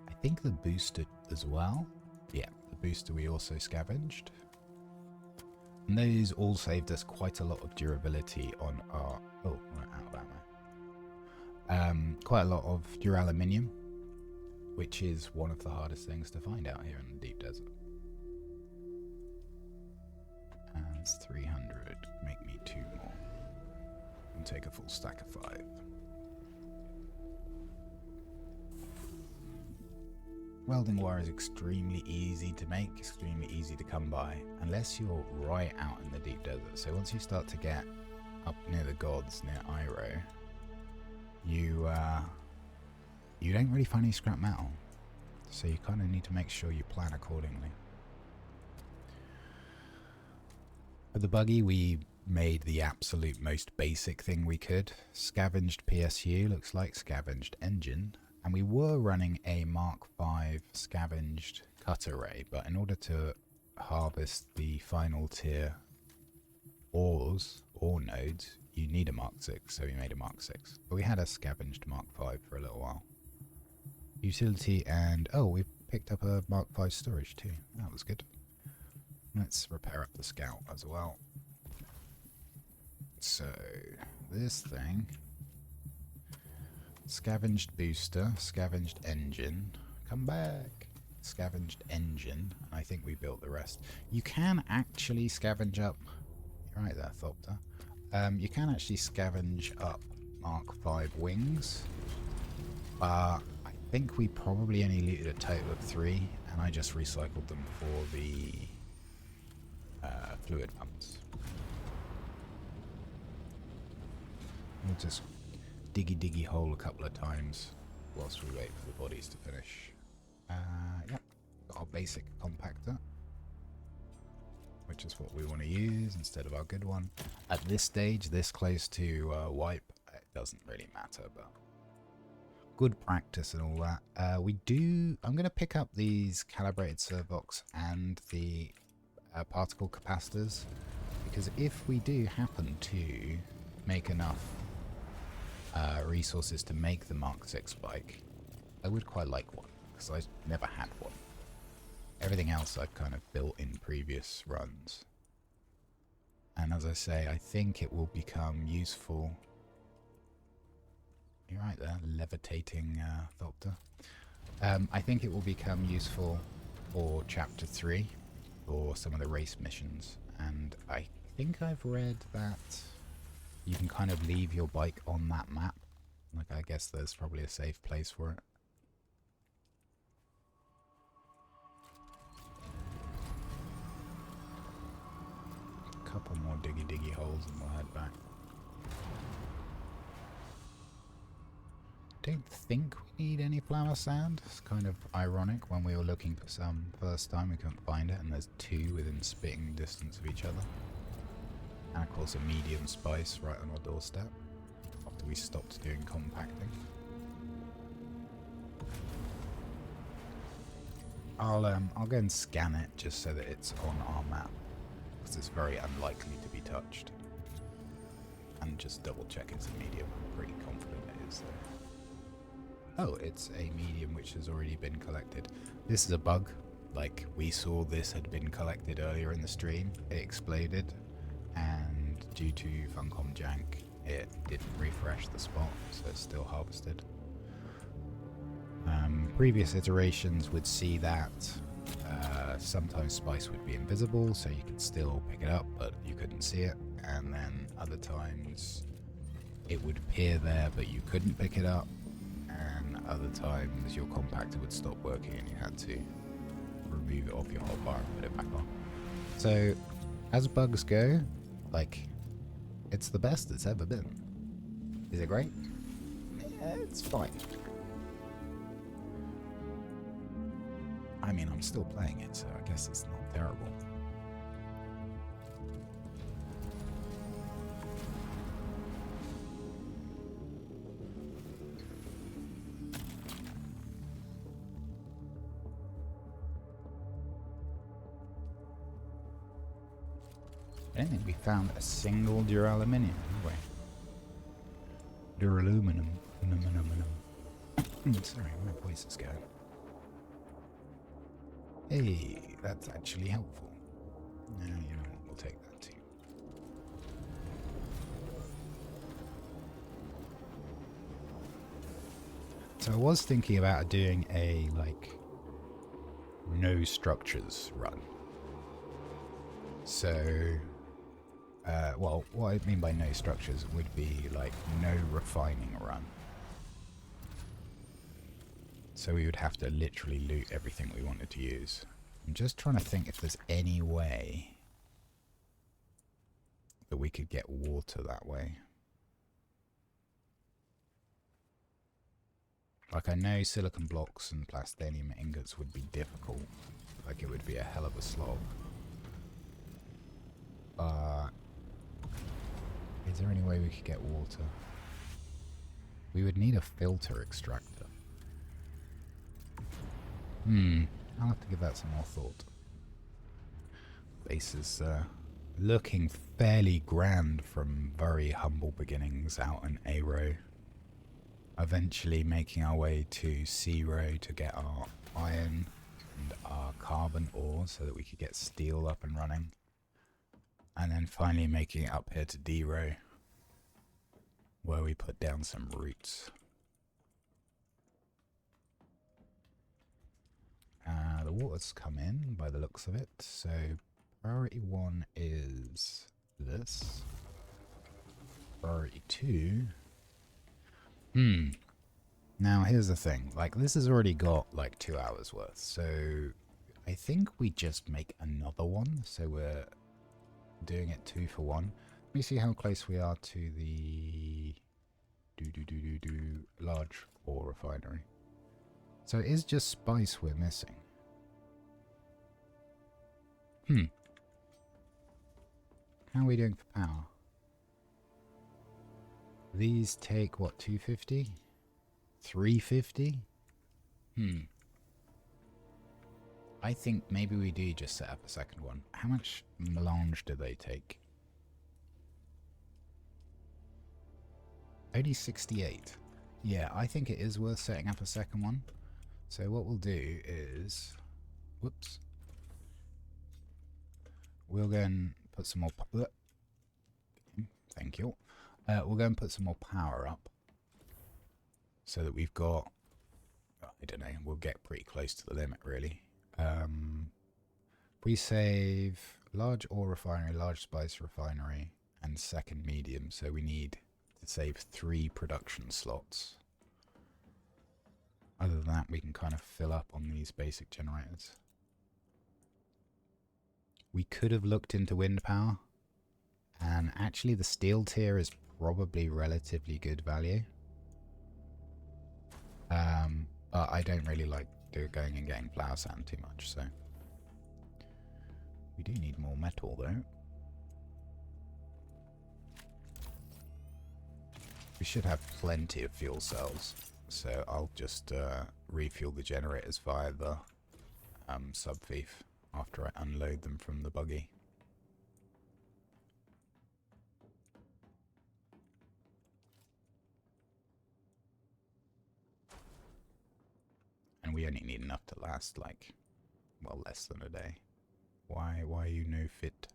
I think the booster as well. Yeah, the booster we also scavenged. And those all saved us quite a lot of durability on our... Oh, we're out of ammo. Quite a lot of duraluminium, which is one of the hardest things to find out here in the deep desert. And it's 300. Make me 2 more. take a full stack of 5. Welding wire is extremely easy to make, extremely easy to come by, unless you're right out in the deep desert. So once you start to get up near the gods, near Iroh, you don't really find any scrap metal. So you kind of need to make sure you plan accordingly. For the buggy, we made the absolute most basic thing we could. Scavenged PSU, looks like scavenged engine. And we were running a Mark V scavenged cut array, but in order to harvest the final tier ore nodes, you need a Mark 6, so we made a Mark 6. But we had a scavenged Mark V for a little while. Utility and... oh, we picked up a Mark V storage too. That was good. Let's repair up the scout as well. So, this thing... scavenged booster, scavenged engine, come back, scavenged engine, and I think we built the rest. You can actually scavenge up, you're right there, Thopter. You can actually scavenge up Mark V wings, I think we probably only looted a total of 3, and I just recycled them for the fluid pumps. We'll just diggy hole a couple of times whilst we wait for the bodies to finish. Yep, got our basic compactor, which is what we want to use instead of our good one. At this stage, this close to wipe, it doesn't really matter, but good practice and all that. I'm going to pick up these calibrated servox and the particle capacitors, because if we do happen to make enough resources to make the Mark 6 bike, I would quite like one, because I never had one. Everything else I've kind of built in previous runs. And as I say, I think it will become useful. You're right there, levitating Thopter. I think it will become useful for Chapter 3, for some of the race missions. And I think I've read that you can kind of leave your bike on that map. Like, I guess there's probably a safe place for it. A couple more diggy holes and we'll head back. Don't think we need any flower sand. It's kind of ironic. When we were looking for some first time, we couldn't find it, and there's 2 within spitting distance of each other. And of course a medium spice right on our doorstep after we stopped doing compacting. I'll go and scan it just so that it's on our map, because it's very unlikely to be touched. And just double check it's a medium. I'm pretty confident it is though. Oh, it's a medium which has already been collected. This is a bug. Like, we saw this had been collected earlier in the stream. It exploded, and due to Funcom jank, it didn't refresh the spot, so it's still harvested. Previous iterations would see that sometimes spice would be invisible, so you could still pick it up, but you couldn't see it, and then other times it would appear there, but you couldn't pick it up, and other times your compactor would stop working and you had to remove it off your hotbar and put it back on. So, as bugs go, like, it's the best it's ever been. Is it great? Yeah, it's fine. I mean, I'm still playing it, so I guess it's not terrible. I don't think we found a single duraluminum, have we? Duraluminum. Sorry, my voice is going. Hey, that's actually helpful. No, you know what, we'll take that too. So I was thinking about doing a, like, no structures run. So, well, what I mean by no structures would be like no refining run. So we would have to literally loot everything we wanted to use. I'm just trying to think if there's any way that we could get water that way. Like, I know silicon blocks and plastinium ingots would be difficult. Like, it would be a hell of a slog. But is there any way we could get water? We would need a filter extractor. I'll have to give that some more thought. Base is looking fairly grand from very humble beginnings out in A row. Eventually making our way to C row to get our iron and our carbon ore so that we could get steel up and running. And then finally making it up here to D row, where we put down some roots. The water's come in by the looks of it, so priority 1 is this. Priority 2. Now here's the thing, like this has already got like 2 hours worth, so I think we just make another one, so we're doing it 2 for 1. Let me see how close we are to the large ore refinery. So it is just spice we're missing. How are we doing for power? These take, what, 250? 350? I think maybe we do just set up a second one. How much melange do they take? Only 68. Yeah, I think it is worth setting up a second one. So what we'll do is... Whoops. We'll go and put some more... Thank you. We'll go and put some more power up. So that we've got... I don't know, we'll get pretty close to the limit, really. We save large ore refinery, large spice refinery, and second medium. So we need to save 3 production slots. Other than that, we can kind of fill up on these basic generators. We could have looked into wind power. And actually the steel tier is probably relatively good value. But I don't really like going and getting flower sand too much, so... We do need more metal, though. We should have plenty of fuel cells, so I'll just refuel the generators via the sub-thief after I unload them from the buggy. And we only need enough to last, like, well, less than a day. Why are you no fit?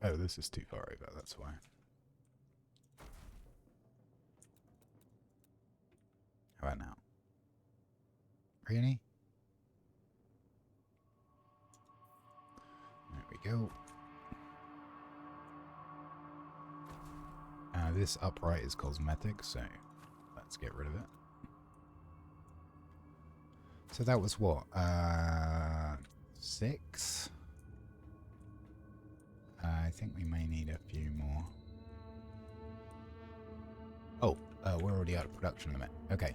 Oh, this is too far over, that's why. How about now? Really? There we go. This upright is cosmetic, so let's get rid of it. So that was what? 6? I think we may need a few more. Oh, we're already out of production limit. Okay.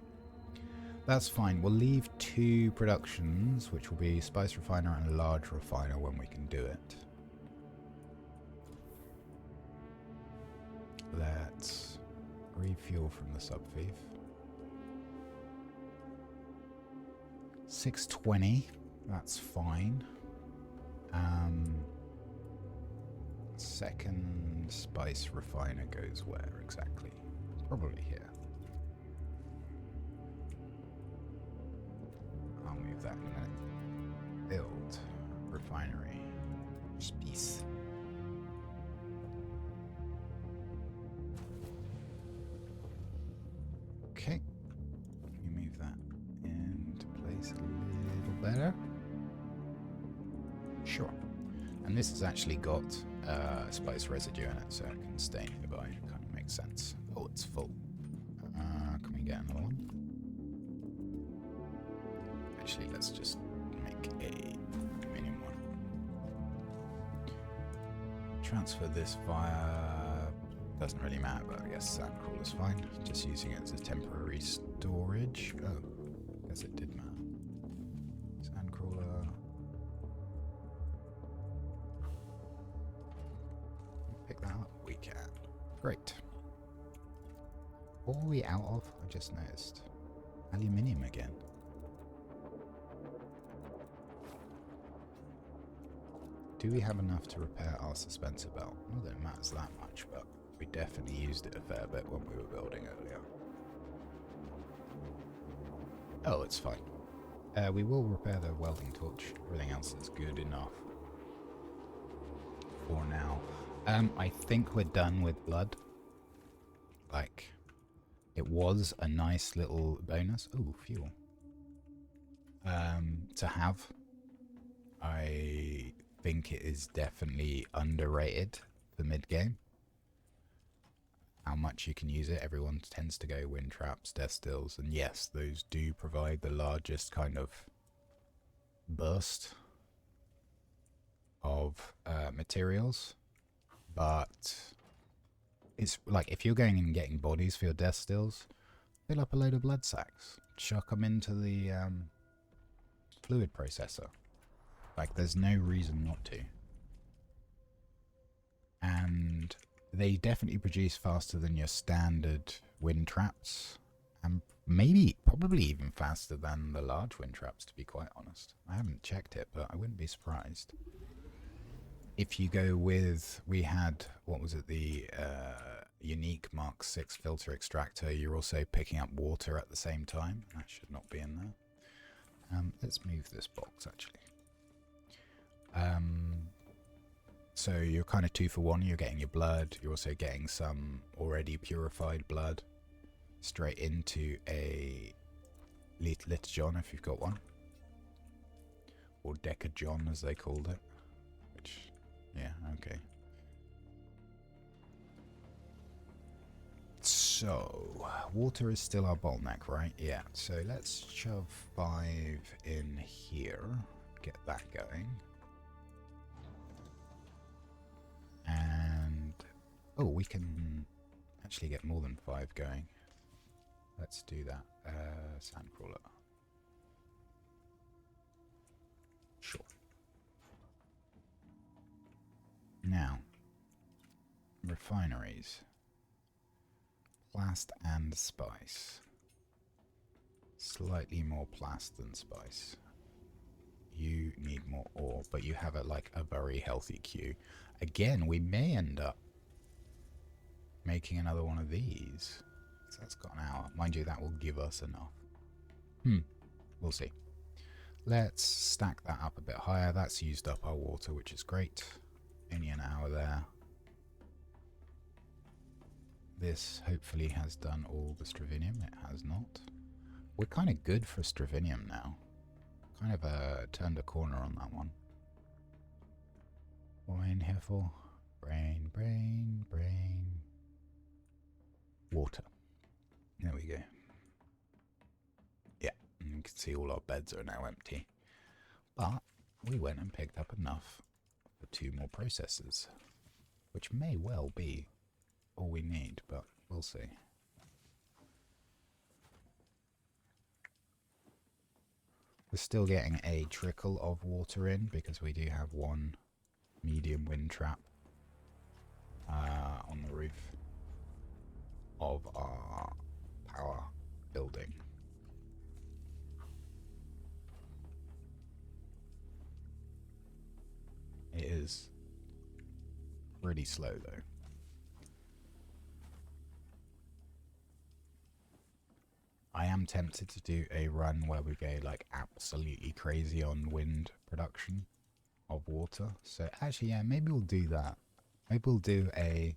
That's fine. We'll leave 2 productions, which will be spice refiner and a large refiner when we can do it. Let's refuel from the sub-thief. 620, that's fine. Second spice refiner goes where exactly? Probably here. I'll move that in a minute. Build refinery spice. Okay, let me move that into place a little better. Sure. And this has actually got spice residue in it, so it can stay nearby. It kind of makes sense. Oh, it's full. Can we get another one? Actually, let's just make a medium one. Transfer this via... doesn't really matter, but I guess Sandcrawler's fine. Just using it as a temporary storage. Oh, I guess it did matter. Sandcrawler. Pick that up? We can. Great. What are we out of? I just noticed. Aluminium again. Do we have enough to repair our suspensor belt? Not that it matters that much, but we definitely used it a fair bit when we were building earlier. Oh, it's fine. We will repair the welding torch. Everything else is good enough for now. I think we're done with blood. Like, it was a nice little bonus. Ooh, fuel. To have. I think it is definitely underrated for mid-game. How much you can use it. Everyone tends to go wind traps, death stills, and yes, those do provide the largest kind of burst of materials. But it's like, if you're going and getting bodies for your death stills, fill up a load of blood sacks, chuck them into the fluid processor. Like, there's no reason not to. And they definitely produce faster than your standard wind traps. And maybe, probably even faster than the large wind traps, to be quite honest. I haven't checked it, but I wouldn't be surprised. If you go with, we had, what was it, the unique Mark 6 filter extractor, you're also picking up water at the same time. That should not be in there. Let's move this box, actually. So you're kind of 2 for 1. You're getting your blood. You're also getting some already purified blood straight into a Liturgion if you've got one. Or Decajon as they called it. Which, yeah, okay. So, water is still our bottleneck, right? Yeah, so let's shove 5 in here. Get that going. And oh, we can actually get more than 5 going. Let's do that. Sandcrawler. Sure. Now, refineries. Plast and spice. Slightly more plast than spice. You need more ore, but you have like a very healthy queue. Again, we may end up making another one of these. So that's got an hour. Mind you, that will give us enough. We'll see. Let's stack that up a bit higher. That's used up our water, which is great. Only an hour there. This hopefully has done all the Stravinium. It has not. We're kind of good for Stravinium now. Kind of turned a corner on that one. What am I in here for? Brain, brain, brain. Water. There we go. Yeah, and you can see all our beds are now empty. But we went and picked up enough for 2 more processors, which may well be all we need, but we'll see. We're still getting a trickle of water in because we do have 1 medium wind trap on the roof of our power building. It is pretty slow though. I am tempted to do a run where we go like absolutely crazy on wind production of water. So actually, yeah, maybe we'll do that. Maybe we'll do a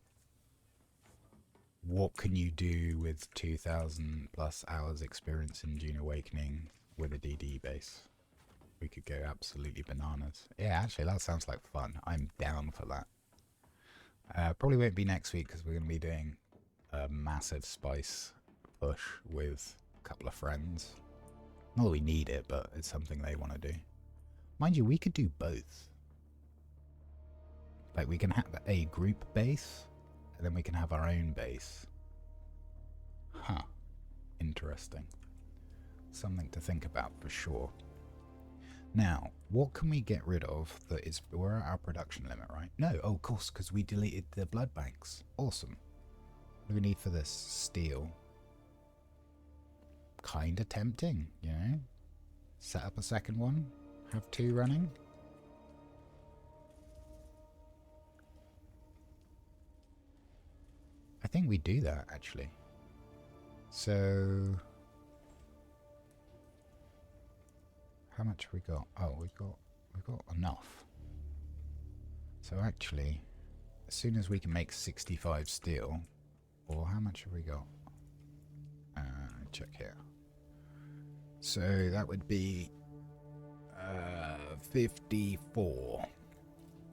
what can you do with 2,000 plus hours experience in Dune Awakening with a DD base. We could go absolutely bananas. Yeah, actually, that sounds like fun. I'm down for that. Probably won't be next week because we're going to be doing a massive spice push with a couple of friends. Not that we need it, but it's something they want to do. Mind you, we could do both. Like, we can have a group base, and then we can have our own base. Huh. Interesting. Something to think about for sure. Now, what can we get rid of that is... We're at our production limit, right? No, oh, of course, because we deleted the blood banks. Awesome. What do we need for this? Steel. Kinda tempting, you know? Set up a second one. Have 2 running. I think we do that, actually. So... How much have we got? Oh, we've got enough. So actually, as soon as we can make 65 steel, or how much have we got? Check here. So that would be 54.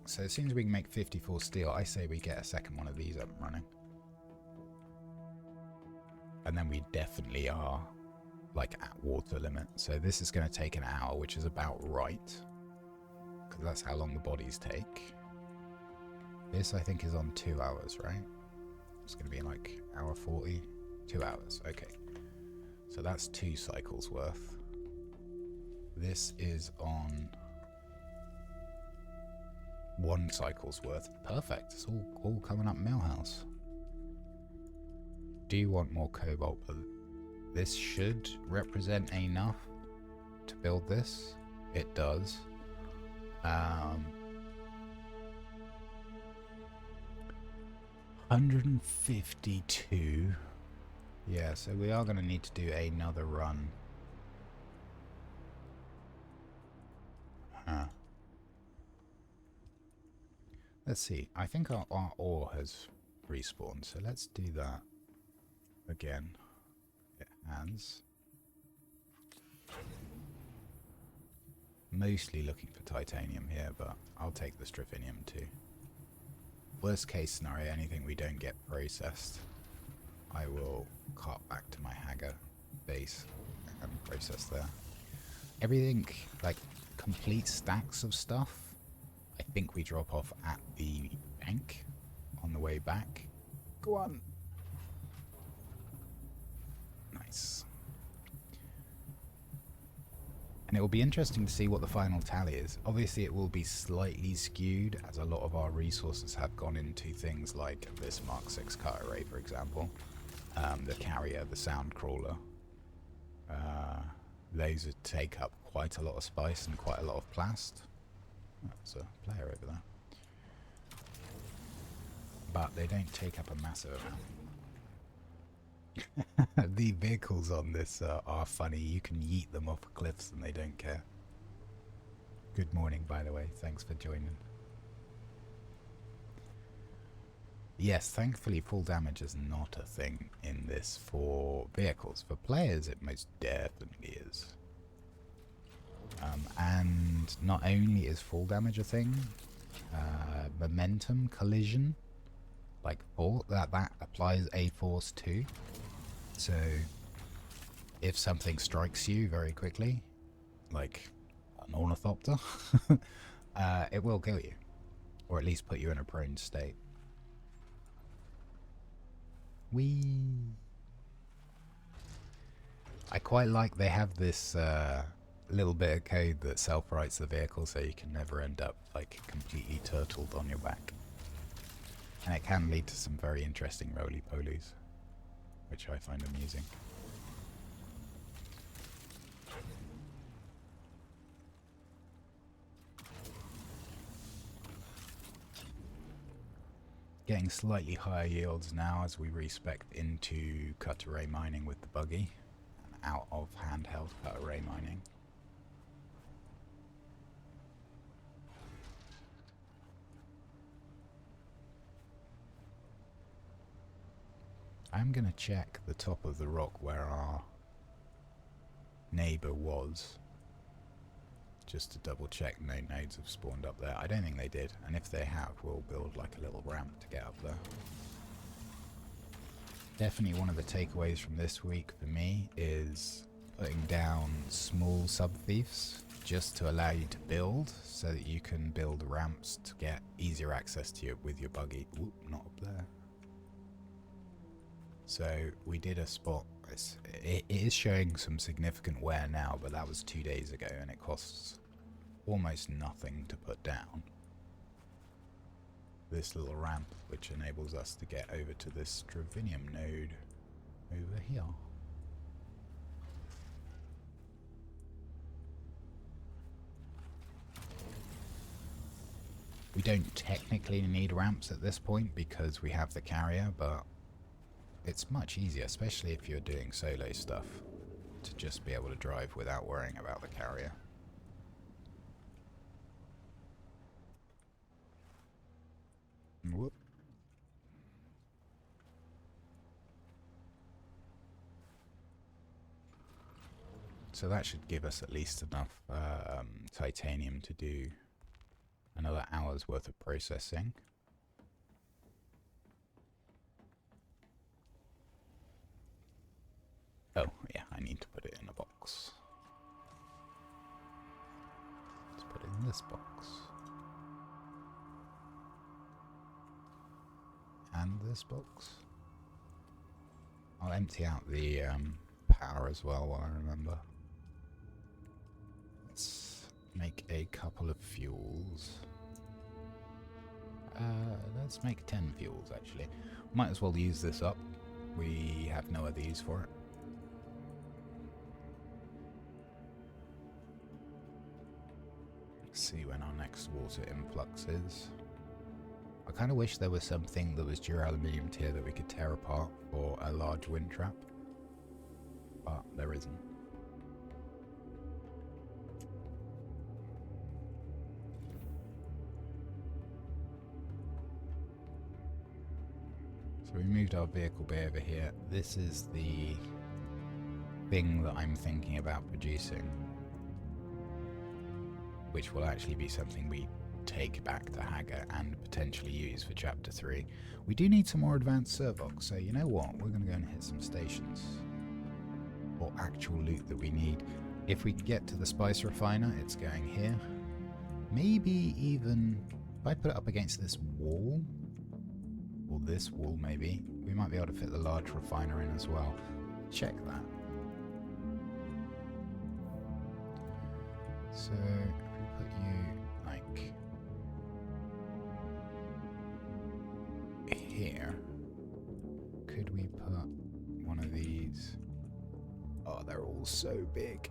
So as soon as we can make 54 steel, I say we get a second one of these up and running. And then we definitely are like at water limit. So this is going to take an hour, which is about right, because that's how long the bodies take. This I think is on 2 hours, right? It's going to be like hour 40, 2 hours. Okay, so that's 2 cycles worth. This is on 1 cycle's worth. Perfect. It's all coming up Millhouse. Do you want more cobalt? This should represent enough to build this. It does. 152. Yeah, so we are going to need to do another run. Huh. Let's see. I think our ore has respawned, so let's do that again. It has. Mostly looking for titanium here, but I'll take the stryphinium too. Worst case scenario, anything we don't get processed, I will cart back to my Haga base and process there. Everything, like complete stacks of stuff, I think we drop off at the bank on the way back. Go on! Nice. And it will be interesting to see what the final tally is. Obviously it will be slightly skewed, as a lot of our resources have gone into things like this Mark 6 cutter ray, for example. The carrier, the sound crawler. Those would take up quite a lot of spice and quite a lot of plast. Oh, there's a player over there. But they don't take up a massive amount. The vehicles on this are funny. You can yeet them off cliffs and they don't care. Good morning, by the way. Thanks for joining. Yes, thankfully full damage is not a thing in this for vehicles. For players, it most definitely is. And not only is full damage a thing, momentum, collision, like that applies a force too. So if something strikes you very quickly, like an ornithopter, it will kill you, or at least put you in a prone state. I quite like they have this little bit of code that self-rights the vehicle, so you can never end up like completely turtled on your back. And it can lead to some very interesting roly-polies, which I find amusing. Getting slightly higher yields now as we respec into cutter ray mining with the buggy, and out of handheld cutter ray mining. I'm going to check the top of the rock where our neighbour was, just to double check no nodes have spawned up there. I don't think they did, and if they have, we'll build like a little ramp to get up there. Definitely one of the takeaways from this week for me is putting down small sub-thieves just to allow you to build, so that you can build ramps to get easier access to you with your buggy. Ooh, not up there. So we did a spot. It is showing some significant wear now, but that was 2 days ago, and it costs almost nothing to put down this little ramp, which enables us to get over to this Stravinium node over here. We don't technically need ramps at this point because we have the carrier, but it's much easier, especially if you're doing solo stuff, to just be able to drive without worrying about the carrier. Whoop. So that should give us at least enough titanium to do another hour's worth of processing. Oh, yeah, I need to put it in a box. Let's put it in this box. And this box. I'll empty out the power as well while I remember. Let's make a couple of fuels. Let's make 10 fuels, actually. Might as well use this up. We have no other use for it. Let's see when our next water influx is. I kind of wish there was something that was duraluminium tier that we could tear apart for a large wind trap, but there isn't. So we moved our vehicle bay over here. This is the thing that I'm thinking about producing, which will actually be something we take back to Haggard and potentially use for Chapter 3. We do need some more advanced Servox, so you know what? We're going to go and hit some stations. Or actual loot that we need. If we get to the spice refiner, it's going here. Maybe even, if I put it up against this wall, or this wall maybe, we might be able to fit the large refiner in as well. Check that. So, if we put you, like, here, could we put one of these? Oh, they're all so big.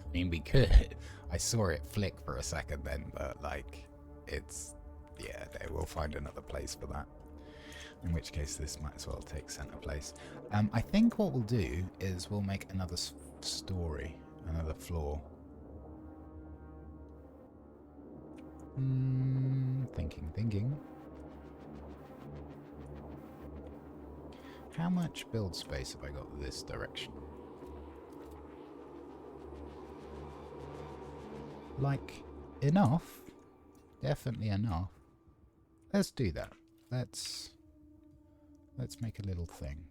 I mean, we could. I saw it flick for a second then, but like, it's, yeah, they will find another place for that. In which case, this might as well take center place. I think what we'll do is we'll make another story, another floor. Thinking. How much build space have I got this direction? Like, enough. Definitely enough. Let's do that. Let's make a little thing.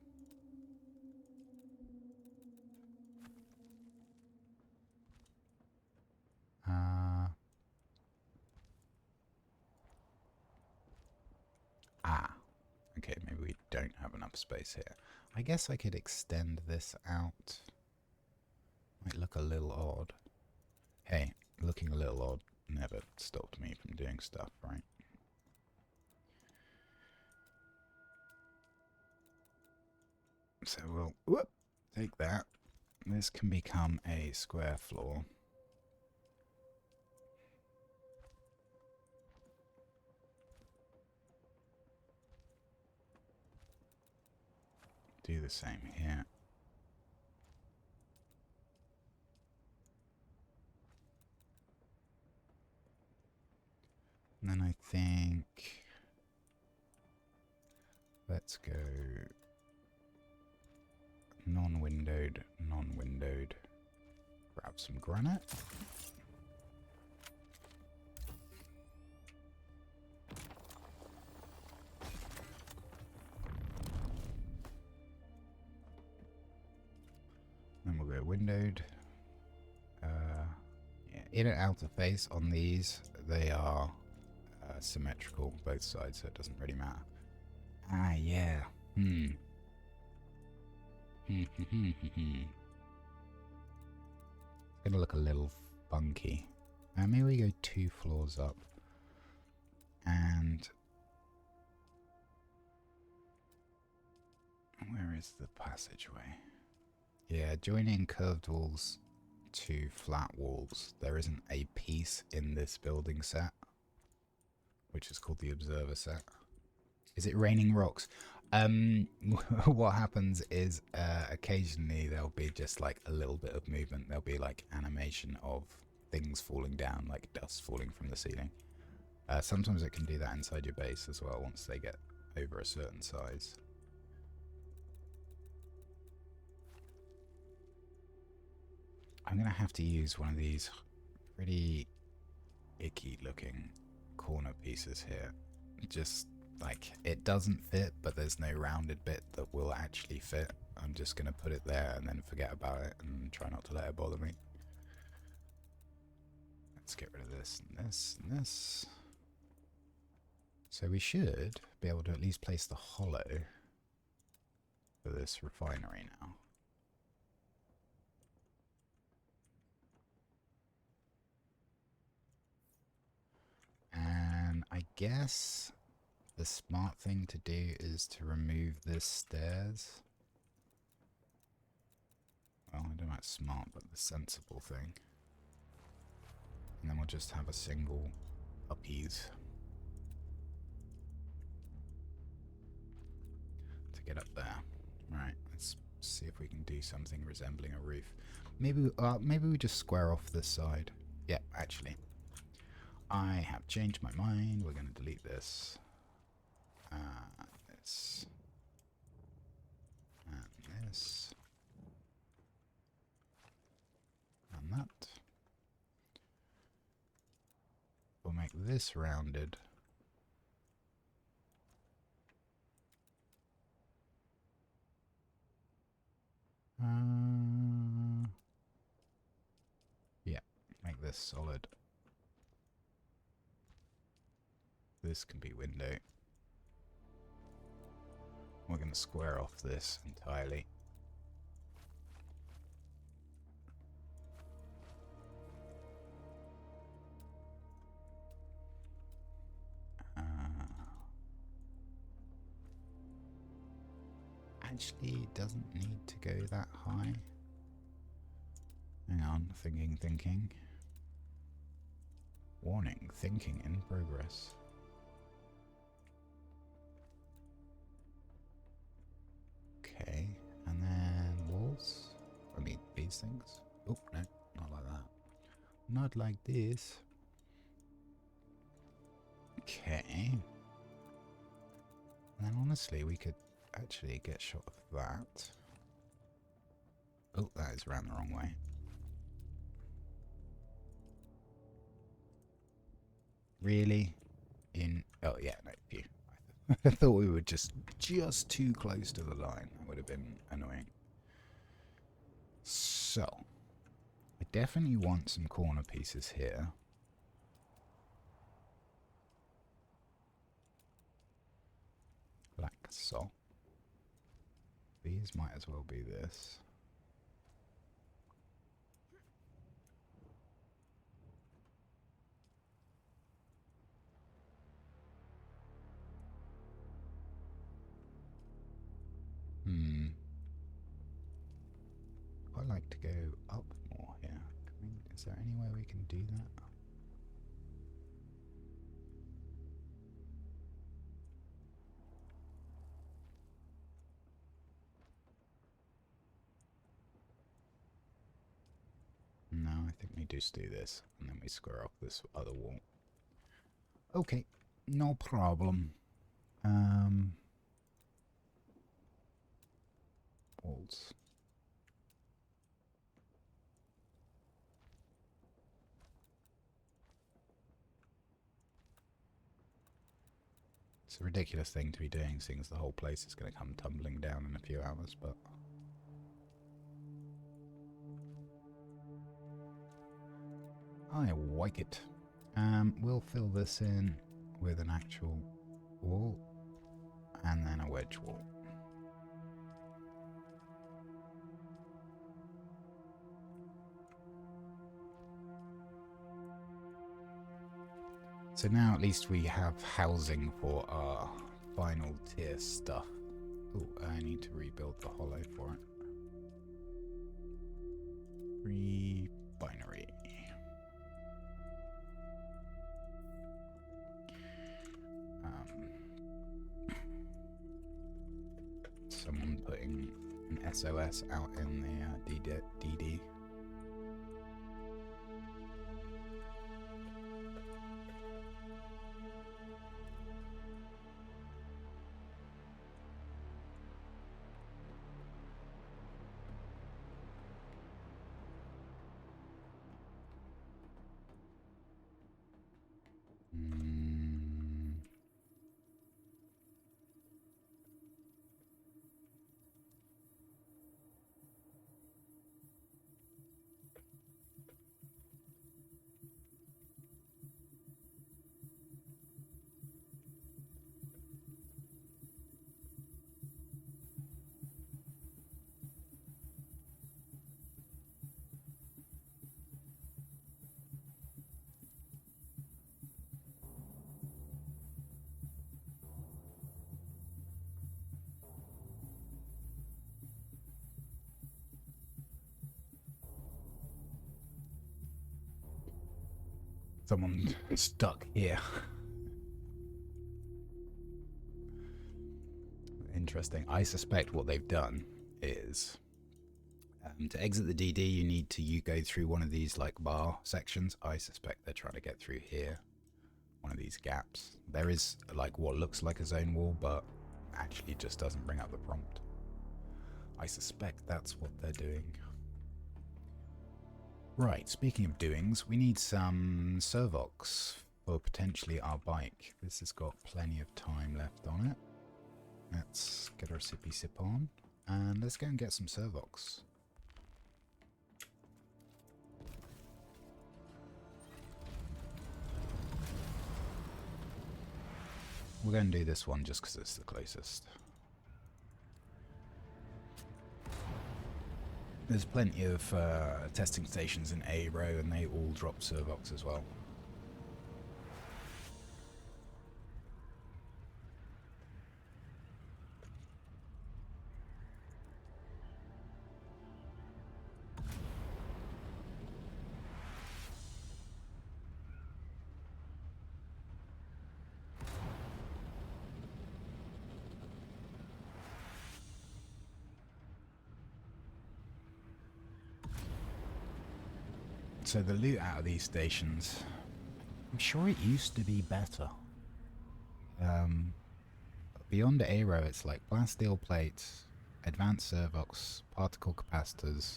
Okay, maybe we don't have enough space here. I guess I could extend this out. Might look a little odd. Hey, looking a little odd never stopped me from doing stuff, right? So we'll take that. This can become a square floor. Do the same here. And then I think let's go non-windowed. Grab some granite. Then we'll go windowed. Yeah, in and outer face on these, they are symmetrical both sides, so it doesn't really matter. Ah, yeah. It's gonna look a little funky. Maybe we go 2 floors up. And where is the passageway? Yeah, joining curved walls to flat walls. There isn't a piece in this building set, which is called the observer set. Is it raining rocks? What happens is occasionally there'll be just like a little bit of movement. There'll be like animation of things falling down, like dust falling from the ceiling. Sometimes it can do that inside your base as well once they get over a certain size. I'm going to have to use one of these pretty icky looking corner pieces here. Just like, it doesn't fit, but there's no rounded bit that will actually fit. I'm just going to put it there and then forget about it and try not to let it bother me. Let's get rid of this and this and this. So we should be able to at least place the hollow for this refinery now. And I guess the smart thing to do is to remove this stairs. Well, I don't know about smart, but the sensible thing. And then we'll just have a single uppies to get up there. Right, let's see if we can do something resembling a roof. Maybe we just square off this side. Yeah, actually, I have changed my mind. We're going to delete this. This. And this. And that. We'll make this rounded. Yeah, make this solid. This can be window. We're going to square off this entirely. Actually, it doesn't need to go that high. Hang on, thinking. Warning, thinking in progress. Okay, and then walls. I mean, these things. Oh, no, not like that. Not like this. Okay. And then honestly, we could actually get shot of that. Oh, that is round the wrong way. Really? Oh yeah, no, phew. I thought we were just too close to the line. That would have been annoying. So, I definitely want some corner pieces here. Like so. These might as well be this. I'd like to go up more here. Is there any way we can do that? No, I think we just do this, and then we square off this other wall. Okay, no problem. Walls. It's a ridiculous thing to be doing, seeing as the whole place is going to come tumbling down in a few hours, but... I like it. We'll fill this in with an actual wall, and then a wedge wall. So now at least we have housing for our final tier stuff. Oh, I need to rebuild the hollow for it. Binary. Someone putting an SOS out in the DD. Someone stuck here. Interesting. I suspect what they've done is to exit the DD you go through one of these like bar sections. I suspect they're trying to get through here. One of these gaps. There is like what looks like a zone wall, but actually just doesn't bring up the prompt. I suspect that's what they're doing. Right, speaking of doings, we need some Servox for potentially our bike. This has got plenty of time left on it. Let's get our sippy sip on, and let's go and get some Servox. We're going to do this one just because it's the closest. There's plenty of testing stations in A-Row, and they all drop Servox as well. So the loot out of these stations, I'm sure it used to be better. Beyond A-Row, it's like blast steel plates, advanced Servox, particle capacitors,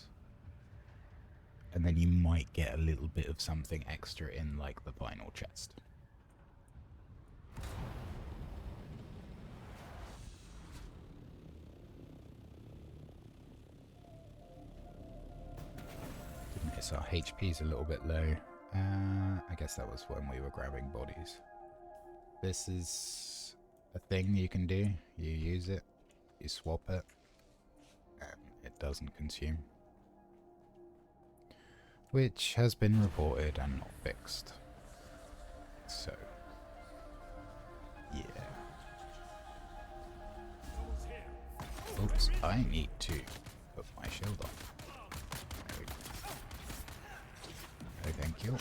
and then you might get a little bit of something extra in like the final chest. So our HP's a little bit low. I guess that was when we were grabbing bodies. This is a thing you can do. You use it, you swap it, and it doesn't consume. Which has been reported and not fixed. So, yeah. Oops, I need to put my shield on. There we go. Okay, thank you.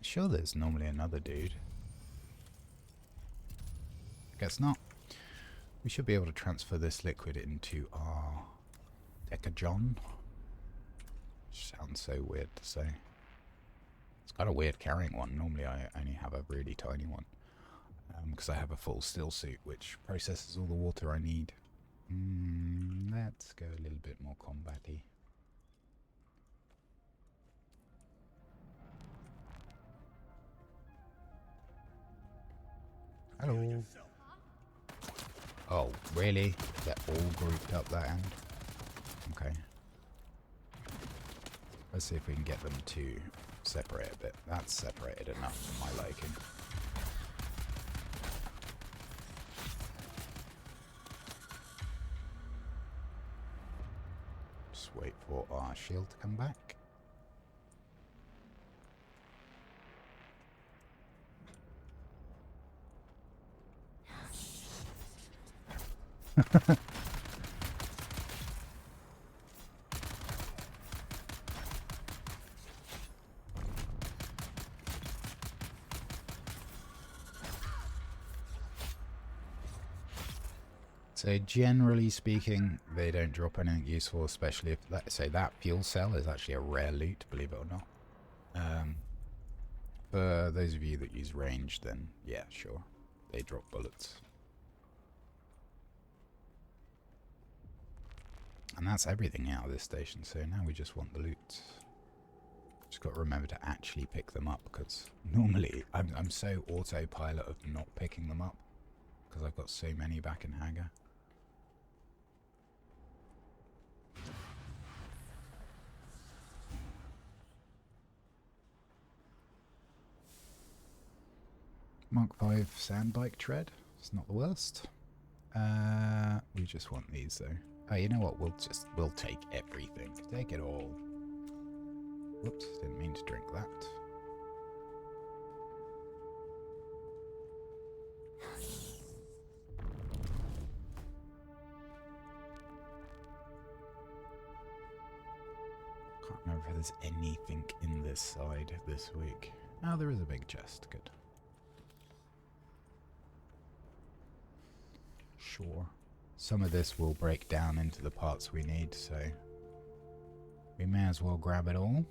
Sure, there's normally another dude. Guess not. We should be able to transfer this liquid into our Decajon. Sounds so weird to say. It's kind of weird carrying one. Normally I only have a really tiny one. Because I have a full still suit which processes all the water I need. Let's go a little bit more combat-y. Hello. Oh, really? They're all grouped up that end? Okay. Let's see if we can get them to separate a bit. That's separated enough for my liking. Just wait for our shield to come back. So generally speaking, they don't drop anything useful, especially if, let's say, that fuel cell is actually a rare loot, believe it or not. For those of you that use range, then yeah, sure, they drop bullets. And that's everything out of this station, so now we just want the loot. Just got to remember to actually pick them up, because normally I'm so autopilot of not picking them up, because I've got so many back in Haga. Mark 5 sandbike tread. It's not the worst. We just want these though. Oh, you know what? We'll take everything. Take it all. Whoops, didn't mean to drink that. Can't remember if there's anything in this side this week. Oh, there is a big chest. Good. Sure. Some of this will break down into the parts we need, so we may as well grab it all.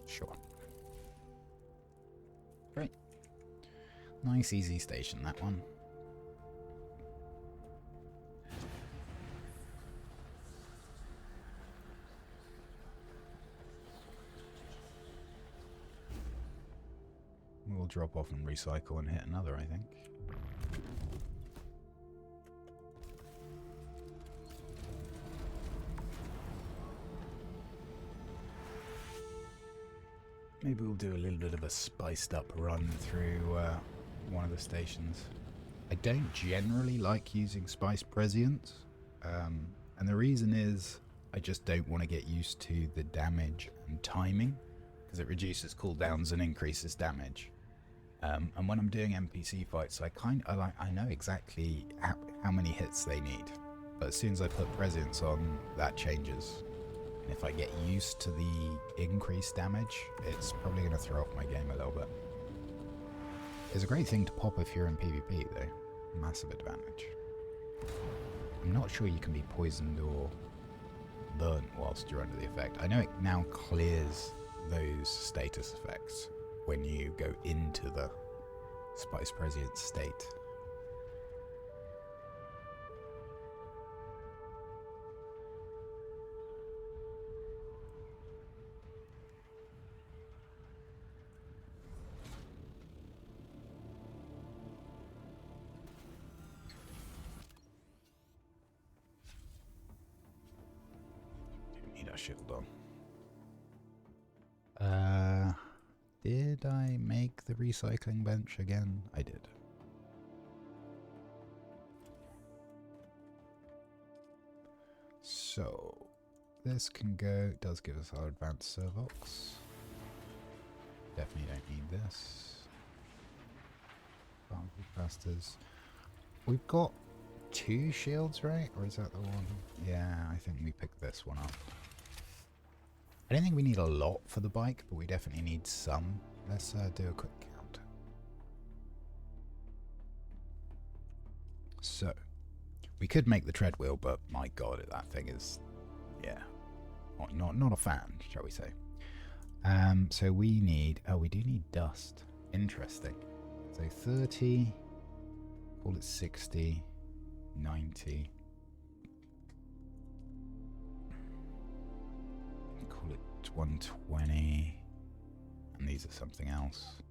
Sure. Great. Nice easy station, that one. We'll drop off and recycle and hit another, I think. Maybe we'll do a little bit of a spiced up run through one of the stations. I don't generally like using Spice Prescience, and the reason is I just don't want to get used to the damage and timing, because it reduces cooldowns and increases damage. And when I'm doing NPC fights, I know exactly how many hits they need, but as soon as I put Prescience on, that changes. And if I get used to the increased damage, it's probably going to throw off my game a little bit. It's a great thing to pop if you're in PvP though. Massive advantage. I'm not sure you can be poisoned or burnt whilst you're under the effect. I know it now clears those status effects when you go into the Spice Prescience state. Shield on. Did I make the recycling bench again? I did. So this can go, it does give us our advanced Servox. Definitely don't need this. Barbecue clusters. We've got 2 shields, right? Or is that the one? Yeah, I think we picked this one up. I don't think we need a lot for the bike, but we definitely need some. Let's do a quick count. So, we could make the tread wheel, but my god, that thing is, yeah, not a fan, shall we say. So we need, oh, we do need dust. Interesting. So 30, call it 60, 90. Call it 120. And these are something else.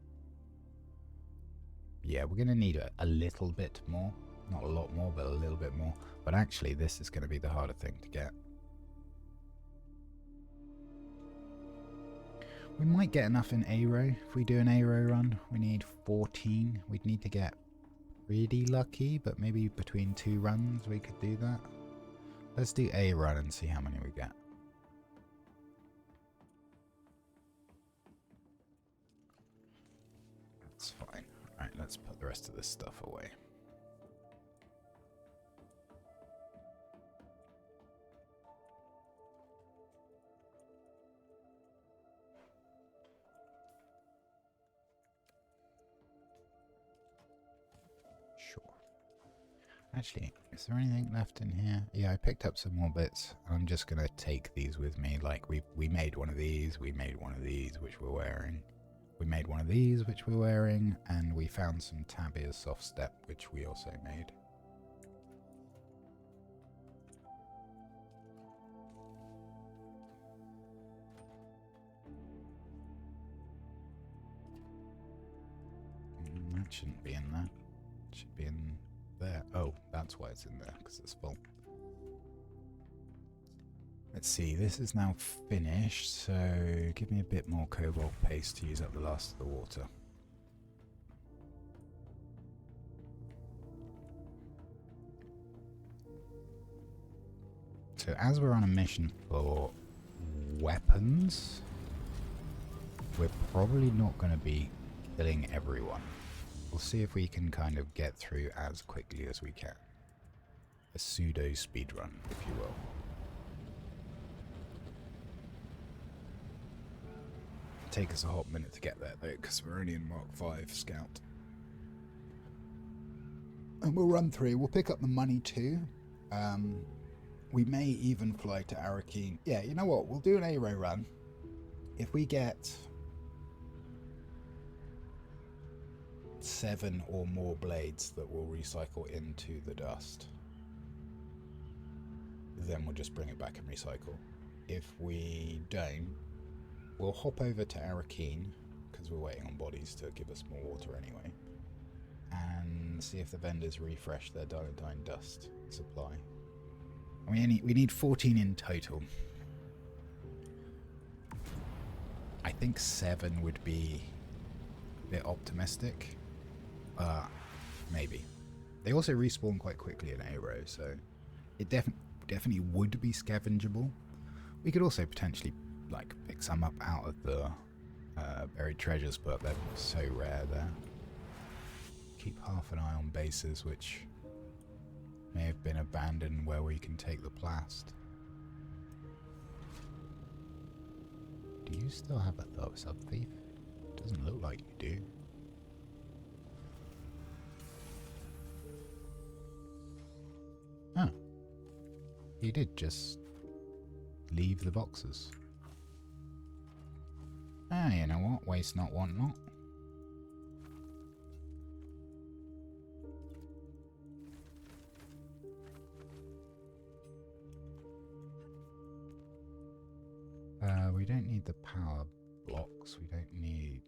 Yeah, we're going to need a little bit more. Not a lot more, but a little bit more. But actually, this is going to be the harder thing to get. We might get enough in Aero. If we do an Aero run, we need 14. We'd need to get really lucky, but maybe between 2 runs we could do that. Let's do a run and see how many we get. That's fine. Alright, let's put the rest of this stuff away. Sure. Actually, is there anything left in here? Yeah, I picked up some more bits. I'm just gonna take these with me. Like we made one of these, we made one of these, which we're wearing. We made one of these, which we're wearing, and we found some Tabia's soft step, which we also made. That shouldn't be in there. It should be in there. Oh, that's why it's in there, because it's full. Let's see, this is now finished, so give me a bit more cobalt paste to use up the last of the water. So as we're on a mission for weapons, we're probably not going to be killing everyone. We'll see if we can kind of get through as quickly as we can. A pseudo speedrun, if you will. Take us a hot minute to get there though, because we're only in Mark 5 Scout. And we'll run through, we'll pick up the money too. We may even fly to Arakeen. Yeah, you know what, we'll do an Aero run. If we get 7 or more blades that will recycle into the dust, then we'll just bring it back and recycle. If we don't, we'll hop over to Arakeen, because we're waiting on bodies to give us more water anyway, and see if the vendors refresh their Dinodyne dust supply. And we need 14 in total. I think 7 would be a bit optimistic. Maybe. They also respawn quite quickly in Aero, so it definitely would be scavengeable. We could also potentially like pick some up out of the buried treasures, but they're so rare there. Keep half an eye on bases which may have been abandoned where we can take the plast. Do you still have a sub-thief? Doesn't look like you do. Oh. You did just leave the boxes. Ah, you know what? Waste not, want not. We don't need the power blocks, we don't need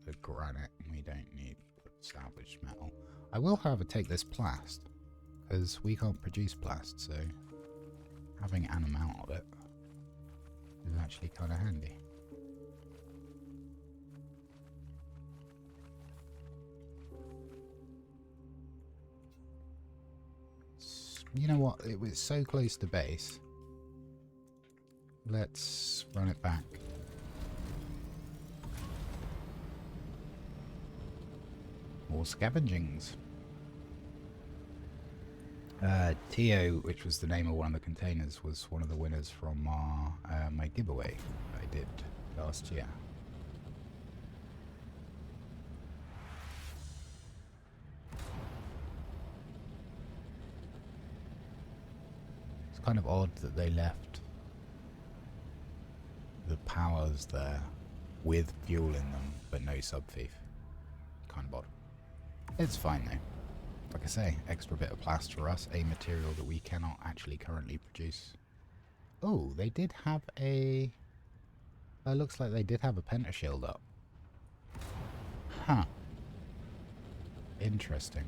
the granite, and we don't need salvaged metal. I will, however, take this plast, because we can't produce plast, so having an amount of it is actually kind of handy. You know what? It was so close to base. Let's run it back. More scavengings. Tio, which was the name of one of the containers, was one of the winners from my giveaway I did last year. It's kind of odd that they left the powers there with fuel in them, but no sub-thief. Kind of odd. It's fine though. Like I say, extra bit of plast for us, a material that we cannot actually currently produce. Oh, they did have a... looks like they did have a pentashield up. Huh. Interesting.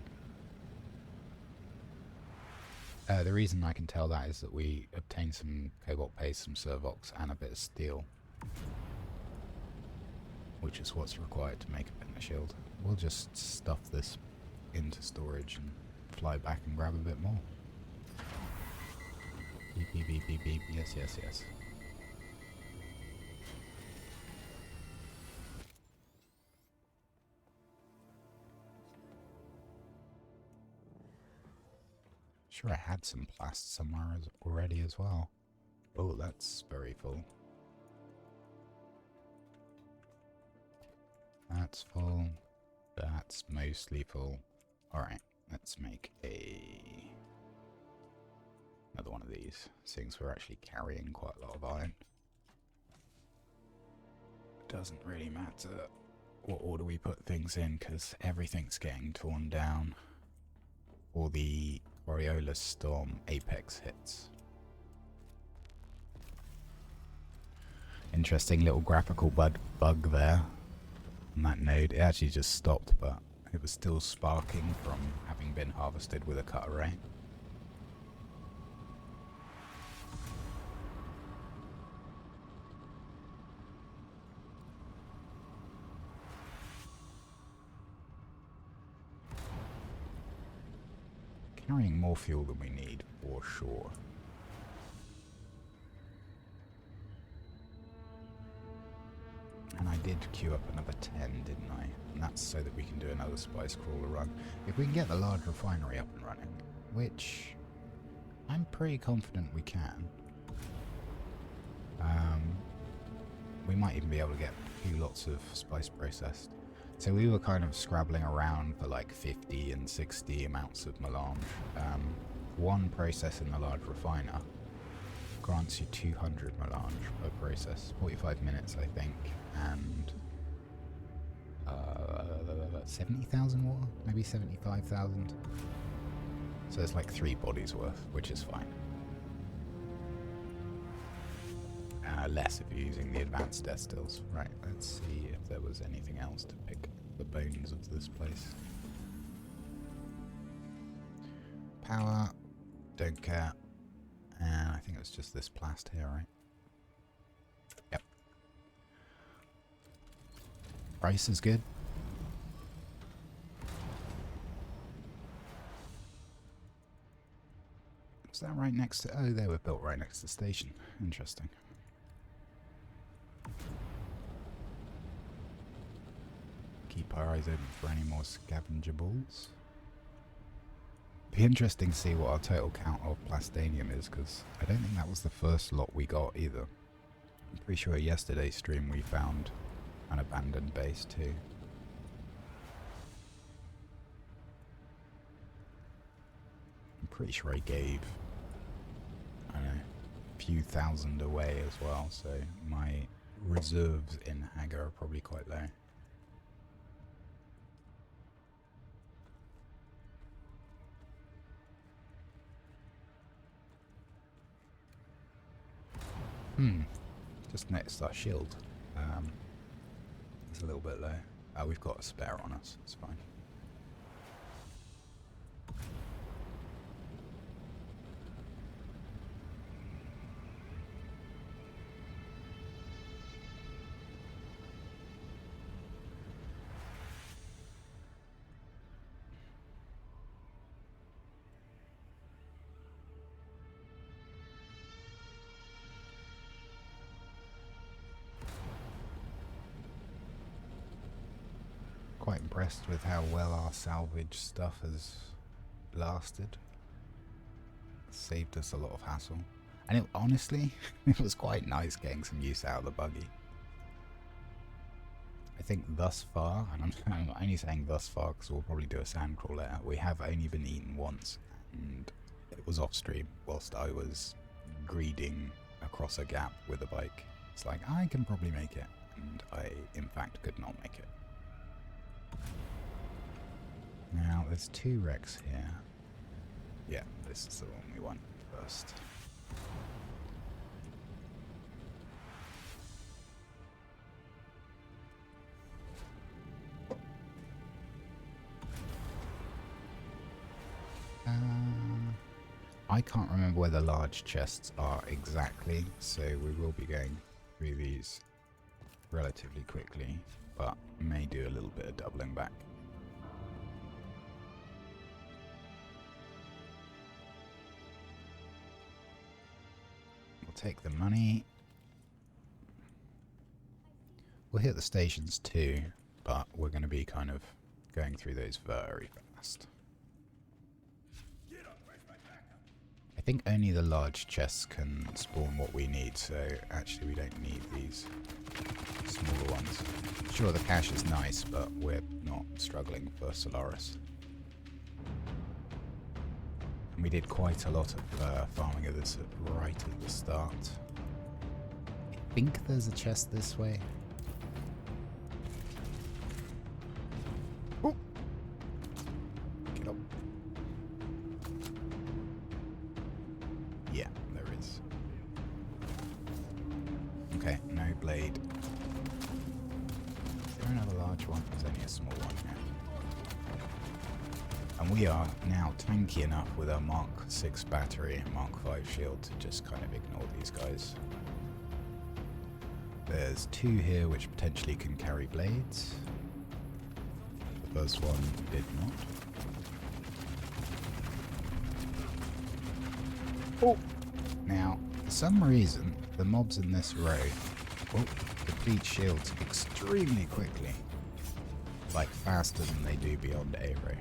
The reason I can tell that is that we obtained some cobalt paste, some servox, and a bit of steel. Which is what's required to make a pentashield. We'll just stuff this into storage and fly back and grab a bit more. Beep, beep, beep, beep, beep. Yes, yes, yes. Sure, I had some plast somewhere already as well. Oh, that's very full. That's full. That's mostly full. Alright, let's make another one of these, since we're actually carrying quite a lot of iron. It doesn't really matter what order we put things in, because everything's getting torn down for the Borealis Storm Apex hits. Interesting little graphical bug there on that node. It actually just stopped, but it was still sparking from having been harvested with a cut array. Carrying more fuel than we need, for sure. And I did queue up another 10, didn't I? And that's so that we can do another Spice Crawler run. If we can get the large refinery up and running, which I'm pretty confident we can. We might even be able to get a few lots of spice processed. So we were kind of scrabbling around for like 50 and 60 amounts of melange. One process in the large refiner grants you 200 melange per process, 45 minutes I think, and 70,000 water, maybe 75,000. So it's like 3 bodies worth, which is fine. Less if you're using the advanced death stills. Right, let's see if there was anything else to pick the bones of this place. Power, don't care. And I think it's just this plast here, right? Yep. Price is good. Was that right next to... Oh, they were built right next to the station. Interesting. Keep our eyes open for any more scavengeables. Be interesting to see what our total count of plastanium is, because I don't think that was the first lot we got either. I'm pretty sure yesterday's stream we found an abandoned base too. I'm pretty sure I gave, I don't know, a few thousand away as well, so my reserves in Hagar are probably quite low. Just noticed our shield. It's a little bit low. We've got a spare on us. It's fine. Quite impressed with how well our salvage stuff has lasted. Saved us a lot of hassle. And it, honestly, it was quite nice getting some use out of the buggy. I think thus far, and I'm only saying thus far because we'll probably do a sandcrawl later, we have only been eaten once, and it was off stream whilst I was greeding across a gap with a bike. It's like, I can probably make it, and I in fact could not make it. Now there's 2 wrecks here. Yeah, this is the one we want first. I can't remember where the large chests are exactly, so we will be going through these relatively quickly, but may do a little bit of doubling back. We'll take the money. We'll hit the stations too, but we're going to be kind of going through those very fast. I think only the large chests can spawn what we need, so actually we don't need these smaller ones. Sure, the cash is nice, but we're not struggling for Solaris. And we did quite a lot of farming of this right at the start. I think there's a chest this way. Oh! Get up. Yeah, there is. Okay, no blade. Is there another large one? There's only a small one here. And we are now tanky enough with our Mark 6 battery and Mark 5 shield to just kind of ignore these guys. There's 2 here which potentially can carry blades. The first one did not. Oh! Now, for some reason, the mobs in this row deplete shields extremely quickly. Like faster than they do beyond A row.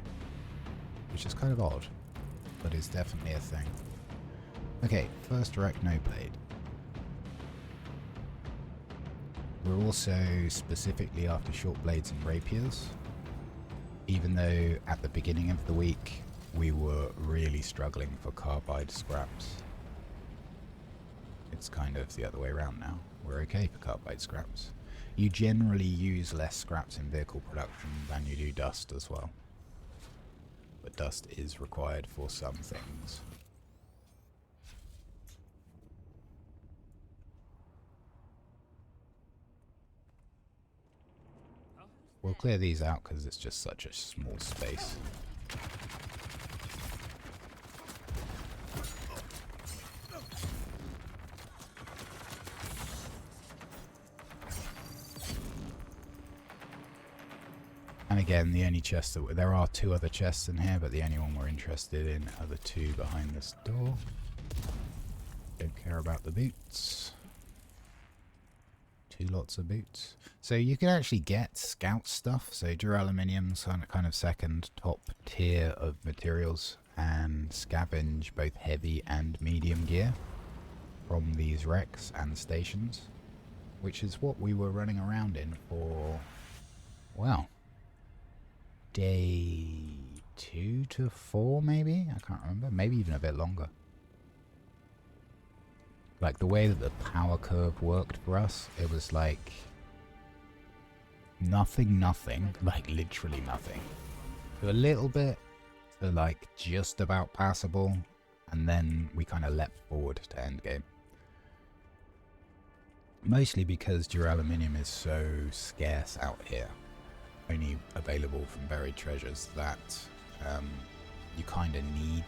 Which is kind of odd, but is definitely a thing. Okay, first wreck, no blade. We're also specifically after short blades and rapiers, even though at the beginning of the week we were really struggling for carbide scraps. It's kind of the other way around now. We're okay for carbide scraps. You generally use less scraps in vehicle production than you do dust as well. But dust is required for some things. We'll clear these out because it's just such a small space. And again, the only chest that there are 2 other chests in here, but the only one we're interested in are the 2 behind this door. Don't care about the boots. 2 lots of boots. So you can actually get scout stuff. So duraluminium's kind of second top tier of materials, and scavenge both heavy and medium gear from these wrecks and stations, which is what we were running around in for, well, day 2 to 4 maybe? I can't remember. Maybe even a bit longer. Like the way that the power curve worked for us, it was like nothing, like literally nothing. To a little bit, to like just about passable, and then we kind of leapt forward to endgame. Mostly because duraluminium is so scarce out here. Only available from buried treasures that you kind of need.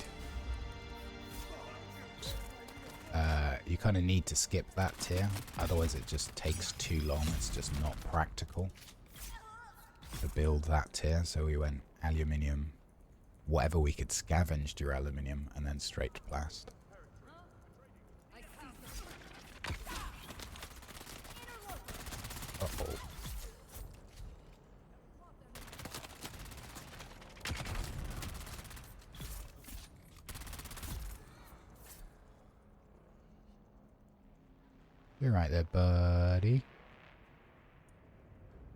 You kind of need to skip that tier, otherwise it just takes too long. It's just not practical to build that tier. So we went aluminium, whatever we could scavenge duraluminium, and then straight to blast. Uh-oh. You're right there, buddy.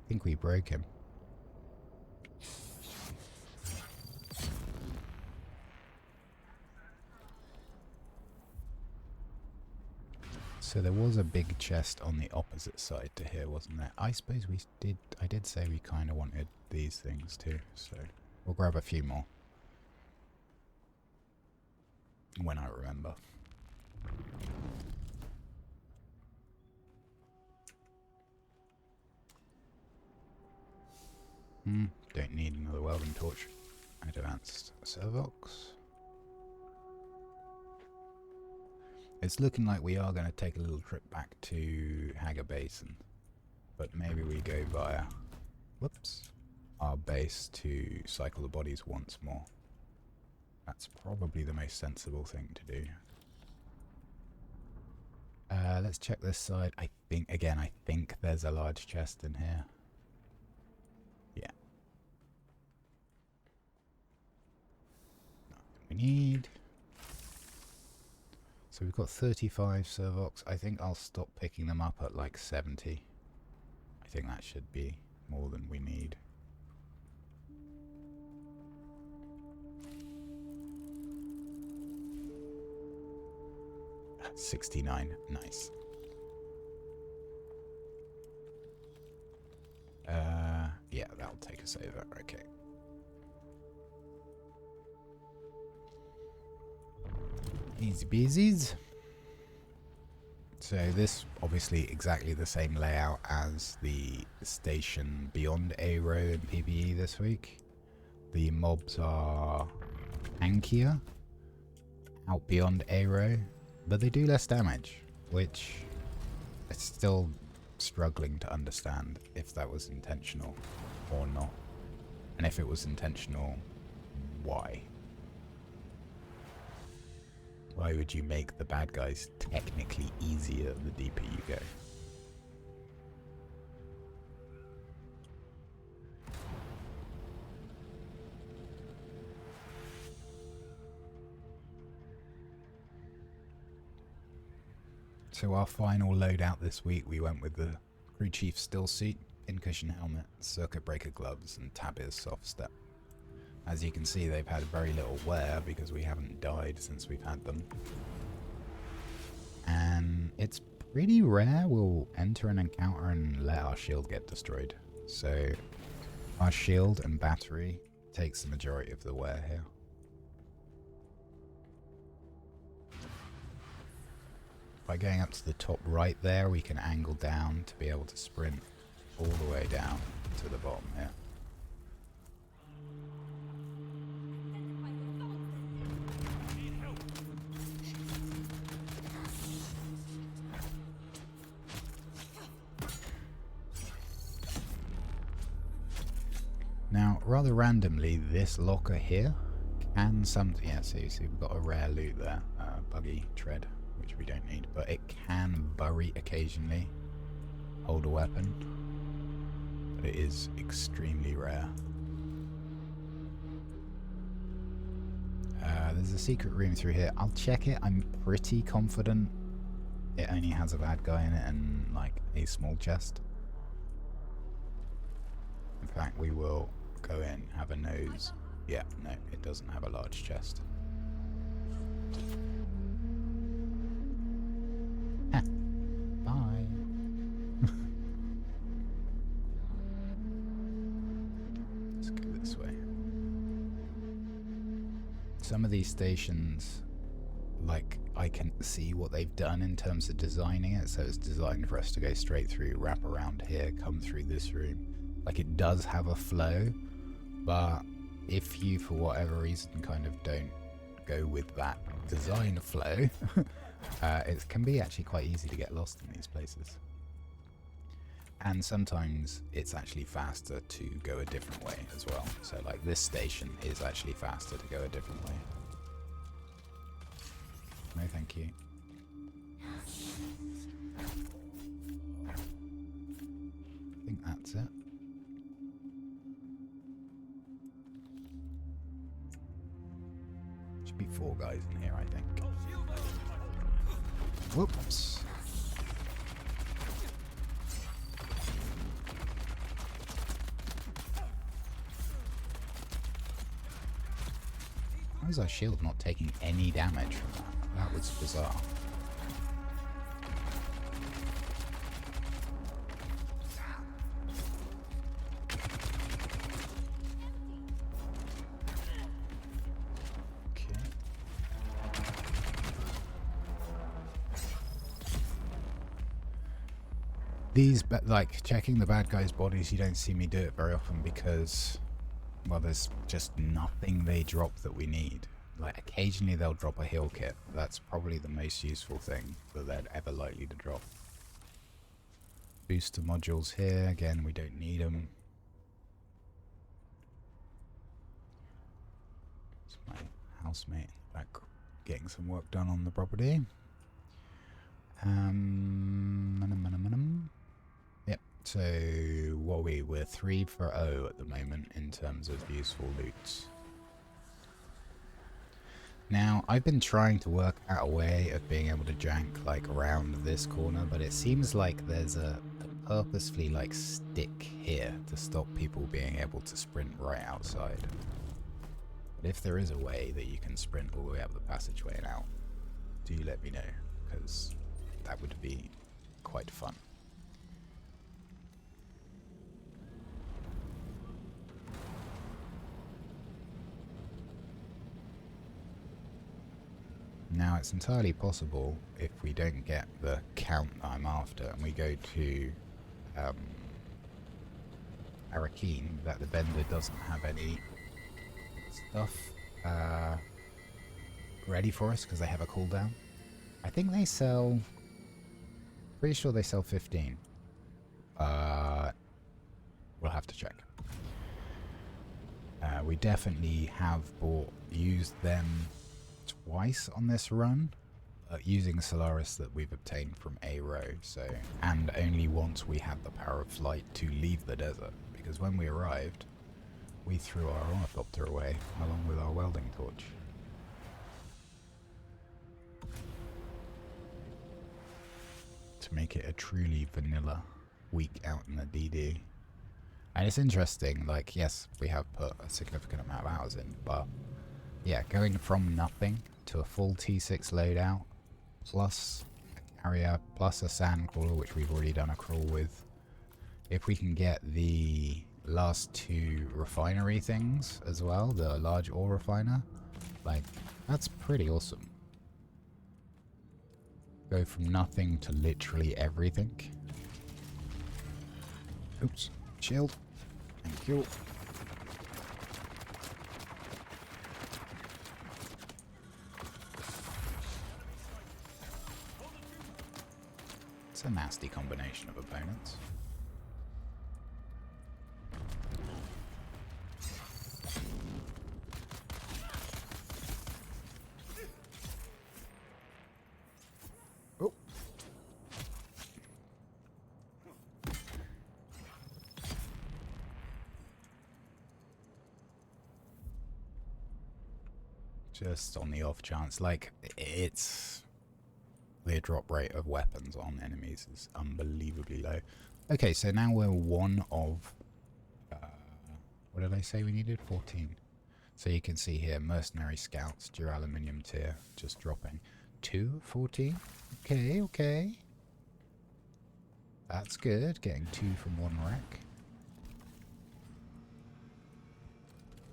I think we broke him. So there was a big chest on the opposite side to here, wasn't there? I suppose I did say we kind of wanted these things too, so we'll grab a few more. When I remember. Don't need another welding torch. Advanced Servox. It's looking like we are going to take a little trip back to Hager Basin. But maybe we go via, whoops, our base to cycle the bodies once more. That's probably the most sensible thing to do. Let's check this side. I think there's a large chest in here. Yeah. Nothing we need. So we've got 35 Servox. I think I'll stop picking them up at like 70. I think that should be more than we need. At 69. Nice. Yeah, that'll take us over. Okay. Easy peasies. So this obviously exactly the same layout as the station beyond Aero in PvE this week. The mobs are tankier out beyond Aero, but they do less damage, which I'm still struggling to understand if that was intentional or not. And if it was intentional, why? Why would you make the bad guys technically easier the deeper you go? So our final loadout this week, we went with the Crew Chief still suit, pincushion helmet, circuit breaker gloves, and Tabiz soft step. As you can see, they've had very little wear because we haven't died since we've had them. And it's pretty rare we'll enter an encounter and let our shield get destroyed. So our shield and battery takes the majority of the wear here. By going up to the top right there, we can angle down to be able to sprint all the way down to the bottom here. Now, rather randomly, this locker here can yeah, see, we've got a rare loot there, buggy tread, which we don't need, but it can bury occasionally, hold a weapon, but it is extremely rare. There's a secret room through here. I'll check it. I'm pretty confident it only has a bad guy in it and like a small chest. In fact, we will go in, have a nose. Yeah, no, it doesn't have a large chest. Bye. Let's go this way. Some of these stations, like, I can see what they've done in terms of designing it. So it's designed for us to go straight through, wrap around here, come through this room. Like, it does have a flow, but if you, for whatever reason, kind of don't go with that design flow, it can be actually quite easy to get lost in these places. And sometimes it's actually faster to go a different way as well. So, like, this station is actually faster to go a different way. No, thank you. I think that's it. Should be 4 guys in here, I think. Whoops. is our shield not taking any damage from that? That was bizarre. Okay. These, like, checking the bad guys' bodies, you don't see me do it very often because, well, there's just nothing they drop that we need. Like, occasionally they'll drop a heal kit. That's probably the most useful thing that they're ever likely to drop. Booster modules here. Again, we don't need them. It's my housemate back getting some work done on the property. Yep, so what are we? We're 3 for 0 at the moment in terms of useful loot. Now, I've been trying to work out a way of being able to jank, like, around this corner, but it seems like there's a purposefully, like, stick here to stop people being able to sprint right outside. But if there is a way that you can sprint all the way up the passageway and out, do let me know, because that would be quite fun. Now, it's entirely possible, if we don't get the count that I'm after, and we go to Arakeen, that the vendor doesn't have any stuff ready for us, because they have a cooldown. I think they sell... Pretty sure they sell 15. We'll have to check. We definitely have used them twice on this run, using Solaris that we've obtained from A-Row, so, and only once we had the power of flight to leave the desert, because when we arrived, we threw our ornithopter away along with our welding torch. To make it a truly vanilla week out in the DD. And it's interesting, like, yes, we have put a significant amount of hours in, but yeah, going from nothing to a full T6 loadout, plus a carrier, plus a sand crawler, which we've already done a crawl with. If we can get the last 2 refinery things as well, the large ore refiner, like, that's pretty awesome. Go from nothing to literally everything. Oops, shield. Thank you. It's a nasty combination of opponents. Oh. Just on the off chance, like, it's... The drop rate of weapons on enemies is unbelievably low. Okay, so now we're 1 of... what did I say we needed? 14. So you can see here, Mercenary Scouts, Duraluminium tier, just dropping. 2, 14. Okay, okay. That's good, getting 2 from 1 wreck.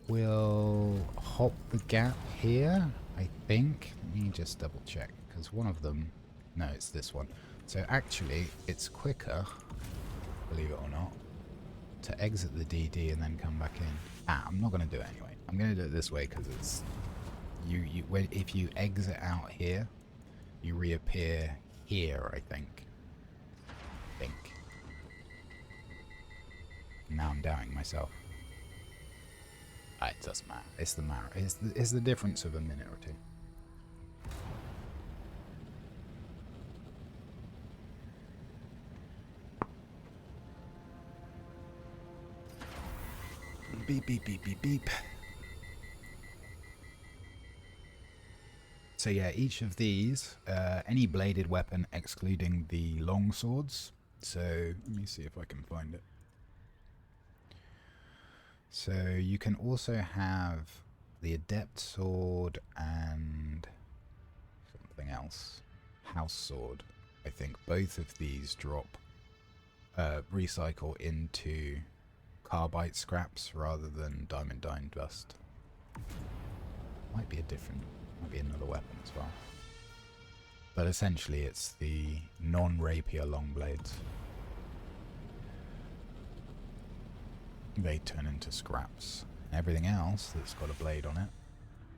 We'll hop the gap here, I think. Let me just double check, because one of them... No, it's this one. So actually, it's quicker, believe it or not, to exit the DD and then come back in. I'm not going to do it anyway. I'm going to do it this way because it's... if you exit out here, you reappear here, I think. Now I'm doubting myself. It doesn't matter. It's the matter. It's the difference of a minute or 2. Beep, beep, beep, beep, beep. So yeah, each of these, any bladed weapon excluding the long swords. So let me see if I can find it. So you can also have the Adept Sword and something else. House Sword. I think both of these drop recycle into carbide scraps rather than diamond dust. Might be another weapon as well. But essentially it's the non-rapier long blades. They turn into scraps. Everything else that's got a blade on it,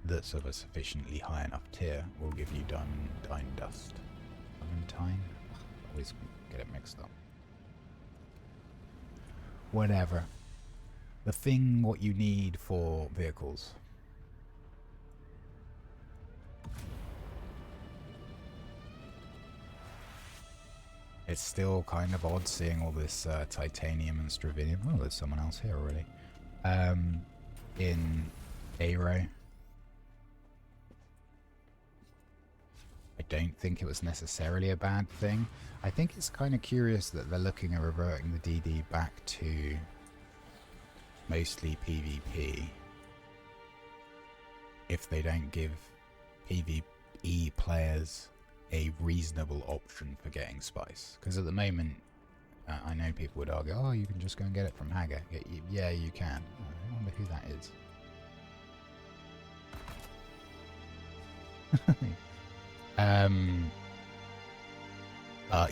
that's of a sufficiently high enough tier, will give you diamond dust. Diamantine? I always get it mixed up. Whatever. The thing what you need for vehicles. It's still kind of odd seeing all this titanium and stravinium. Oh, there's someone else here already. In Aero. I don't think it was necessarily a bad thing. I think it's kind of curious that they're looking at reverting the DD back to mostly PvP if they don't give PvE players a reasonable option for getting spice. Because at the moment, I know people would argue, oh, you can just go and get it from Haga. Yeah, you can. I wonder who that is.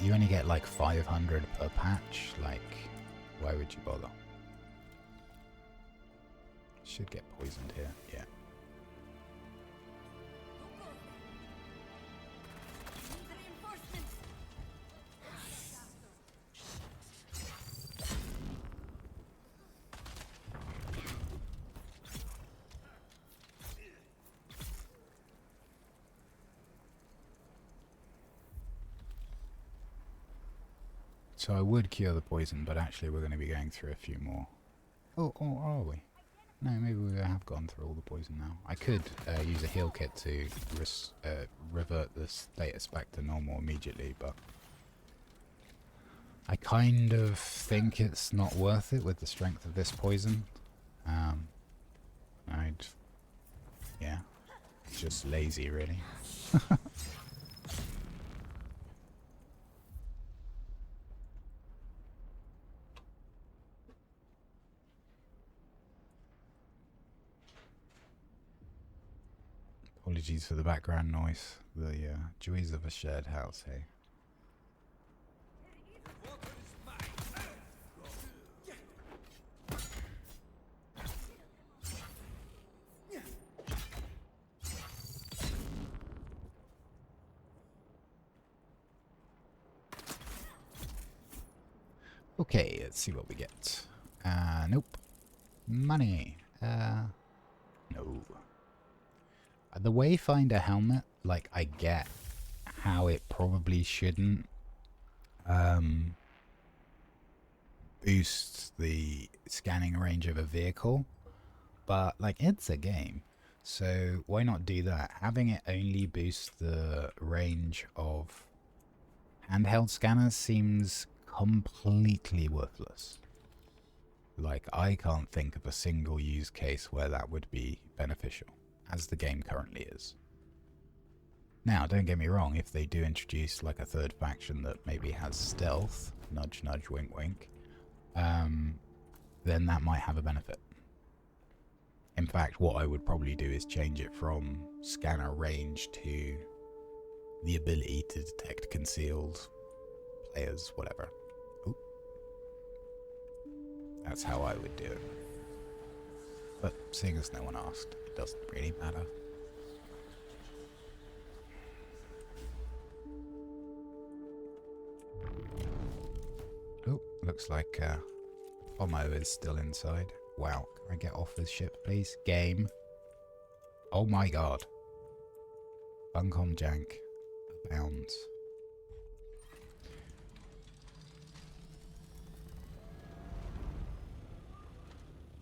You only get like 500 per patch. Like, why would you bother? Should get poisoned here. Yeah. So I would cure the poison, but actually we're going to be going through a few more. Oh, are we? No, maybe we have gone through all the poison now. I could use a heal kit to revert the status back to normal immediately, but I kind of think it's not worth it with the strength of this poison. Yeah, it's just lazy really. Apologies for the background noise. The joys of a shared house, hey? Okay, let's see what we get. Nope. Money. No. The Wayfinder helmet, like, I get how it probably shouldn't boost the scanning range of a vehicle, but, like, it's a game, so why not do that? Having it only boost the range of handheld scanners seems completely worthless. Like, I can't think of a single use case where that would be beneficial, as the game currently is. Now, don't get me wrong, if they do introduce like a third faction that maybe has stealth, nudge nudge wink wink, then that might have a benefit. In fact, what I would probably do is change it from scanner range to the ability to detect concealed players, whatever. Ooh. That's how I would do it. But seeing as no one asked, it doesn't really matter. Oh, looks like Tomo is still inside. Wow, can I get off this ship, please? Game. Oh my god. Funcom jank abounds.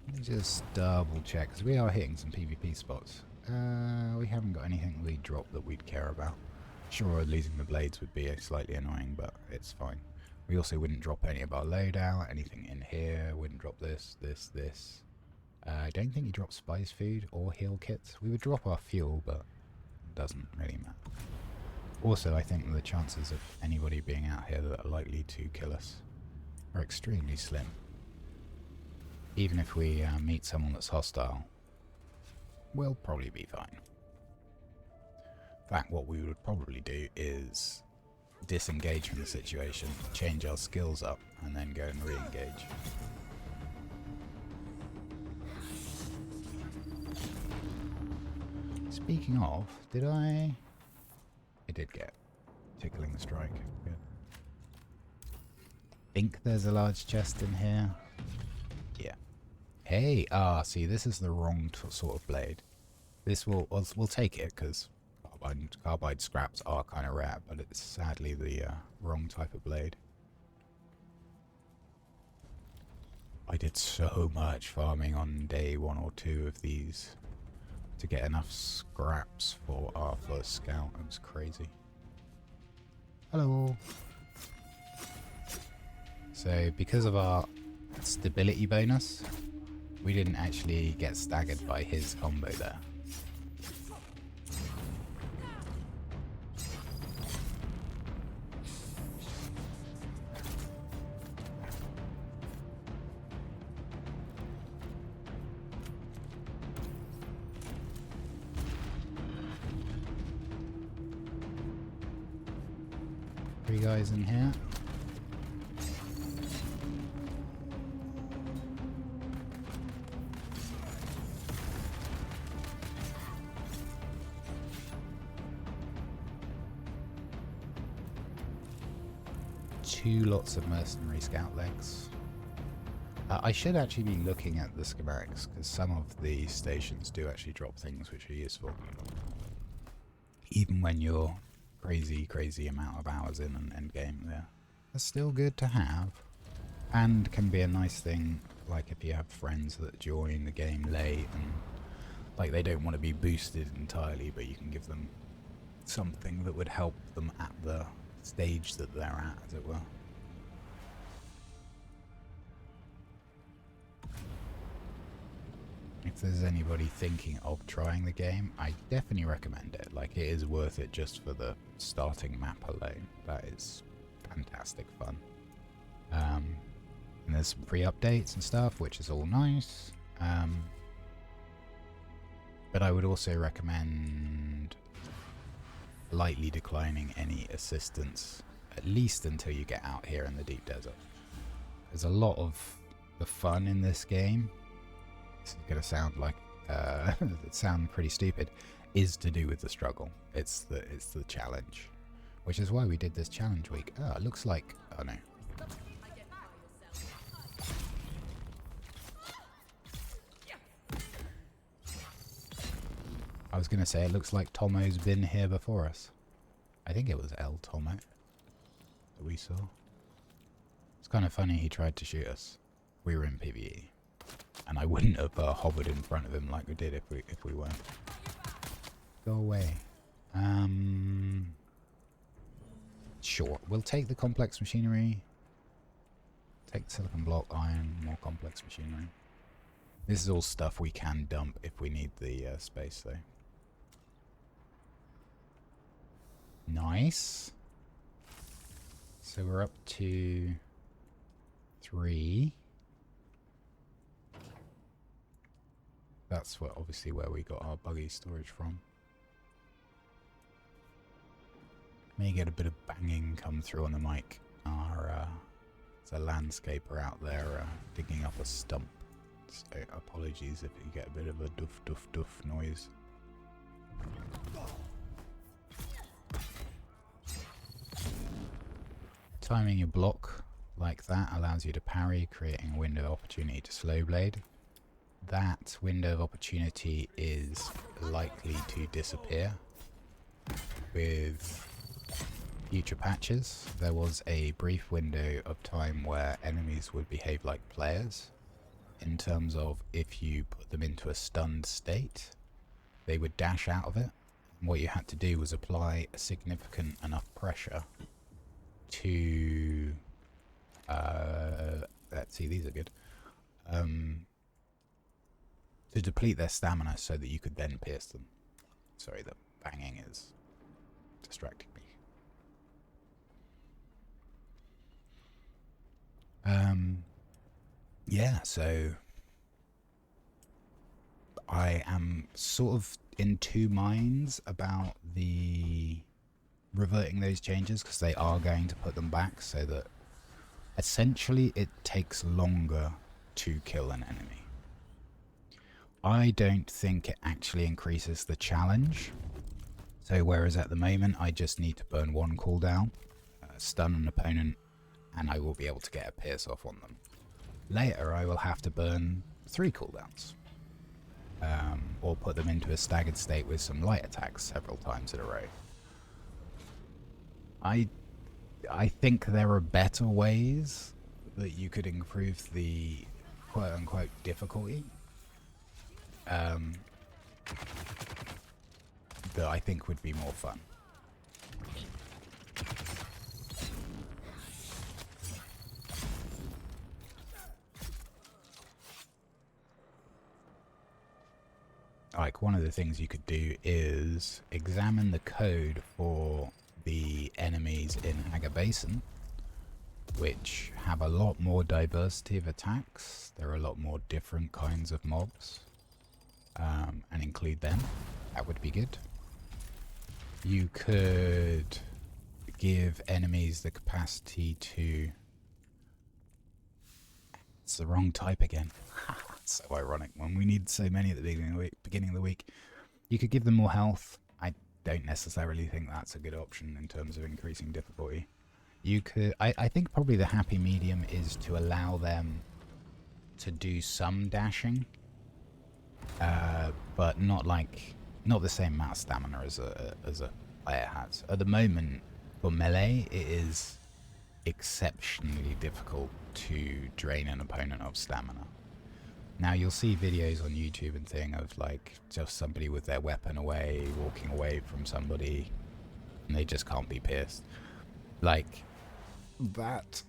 Let me just double check, because we are hitting some PvP spots. We haven't got anything we drop that we'd care about. Sure, losing the blades would be slightly annoying, but it's fine. We also wouldn't drop any of our loadout, anything in here, wouldn't drop this. I don't think he drops spice food or heal kits. We would drop our fuel, but it doesn't really matter. Also, I think the chances of anybody being out here that are likely to kill us are extremely slim. Even if we meet someone that's hostile, we'll probably be fine. In fact, what we would probably do is disengage from the situation, change our skills up, and then go and re-engage. Speaking of, did I did get tickling strike. Good. Think there's a large chest in here. Yeah. Hey, see, this is the wrong sort of blade. This we'll take it because carbide scraps are kind of rare, but it's sadly the wrong type of blade. I did so much farming on day 1 or 2 of these to get enough scraps for our first scout. It was crazy. Hello. So because of our stability bonus, we didn't actually get staggered by his combo there. Three guys in here. Two lots of mercenary scout legs. I should actually be looking at the schematics because some of the stations do actually drop things which are useful. Even when you're crazy amount of hours in an end game there. They're still good to have and can be a nice thing like if you have friends that join the game late and like they don't want to be boosted entirely, but you can give them something that would help them at the stage that they're at, as it were. If there's anybody thinking of trying the game, I definitely recommend it. Like, it is worth it just for the starting map alone. That is fantastic fun. And there's some free updates and stuff, which is all nice. But I would also recommend lightly declining any assistance, at least until you get out here in the deep desert. There's a lot of the fun in this game, this is going to sound like sound pretty stupid, is to do with the struggle. It's the challenge, which is why we did this challenge week. Oh, it looks like, oh no. I was going to say, it looks like Tomo's been here before us. I think it was El Tomo that we saw. It's kind of funny he tried to shoot us. We were in PvE. And I wouldn't have hovered in front of him like we did if we weren't. Go away. Sure, we'll take the complex machinery. Take the silicon block, iron, more complex machinery. This is all stuff we can dump if we need the space though. Nice. So we're up to 3. That's obviously where we got our buggy storage from. May get a bit of banging come through on the mic. There's a landscaper out there digging up a stump. So apologies if you get a bit of a doof doof doof noise. Timing your block like that allows you to parry, creating a window of opportunity to slow blade. That window of opportunity is likely to disappear with future patches. There was a brief window of time where enemies would behave like players, in terms of if you put them into a stunned state, they would dash out of it. And what you had to do was apply a significant enough pressure to let's see, these are good. to deplete their stamina so that you could then pierce them. Sorry, the banging is distracting me. Yeah, so I am sort of in two minds about the reverting those changes, because they are going to put them back so that essentially it takes longer to kill an enemy. I don't think it actually increases the challenge. So whereas at the moment I just need to burn one cooldown, stun an opponent, and I will be able to get a pierce off on them. Later I will have to burn 3 cooldowns. Or put them into a staggered state with some light attacks several times in a row. I think there are better ways that you could improve the quote-unquote difficulty. That I think would be more fun. Like, one of the things you could do is examine the code for the enemies in Haga Basin, which have a lot more diversity of attacks. There are a lot more different kinds of mobs, and include them. That would be good. You could give enemies the capacity to... It's the wrong type again. So ironic when we need so many at the beginning of the week. You could give them more health. I don't necessarily think that's a good option in terms of increasing difficulty. You could... I think probably the happy medium is to allow them to do some dashing, but not the same amount of stamina as a player has. At the moment, for melee, it is exceptionally difficult to drain an opponent of stamina. Now, you'll see videos on YouTube and thing of like just somebody with their weapon away, walking away from somebody, and they just can't be pierced. Like, that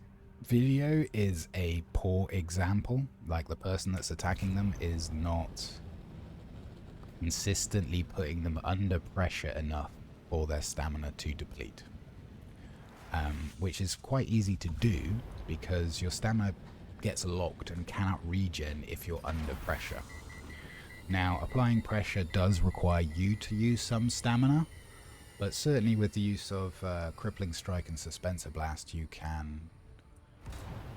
video is a poor example. Like, the person that's attacking them is not consistently putting them under pressure enough for their stamina to deplete. Which is quite easy to do because your stamina gets locked and cannot regen if you're under pressure. Now, applying pressure does require you to use some stamina, but certainly with the use of Crippling Strike and Suspensor Blast, you can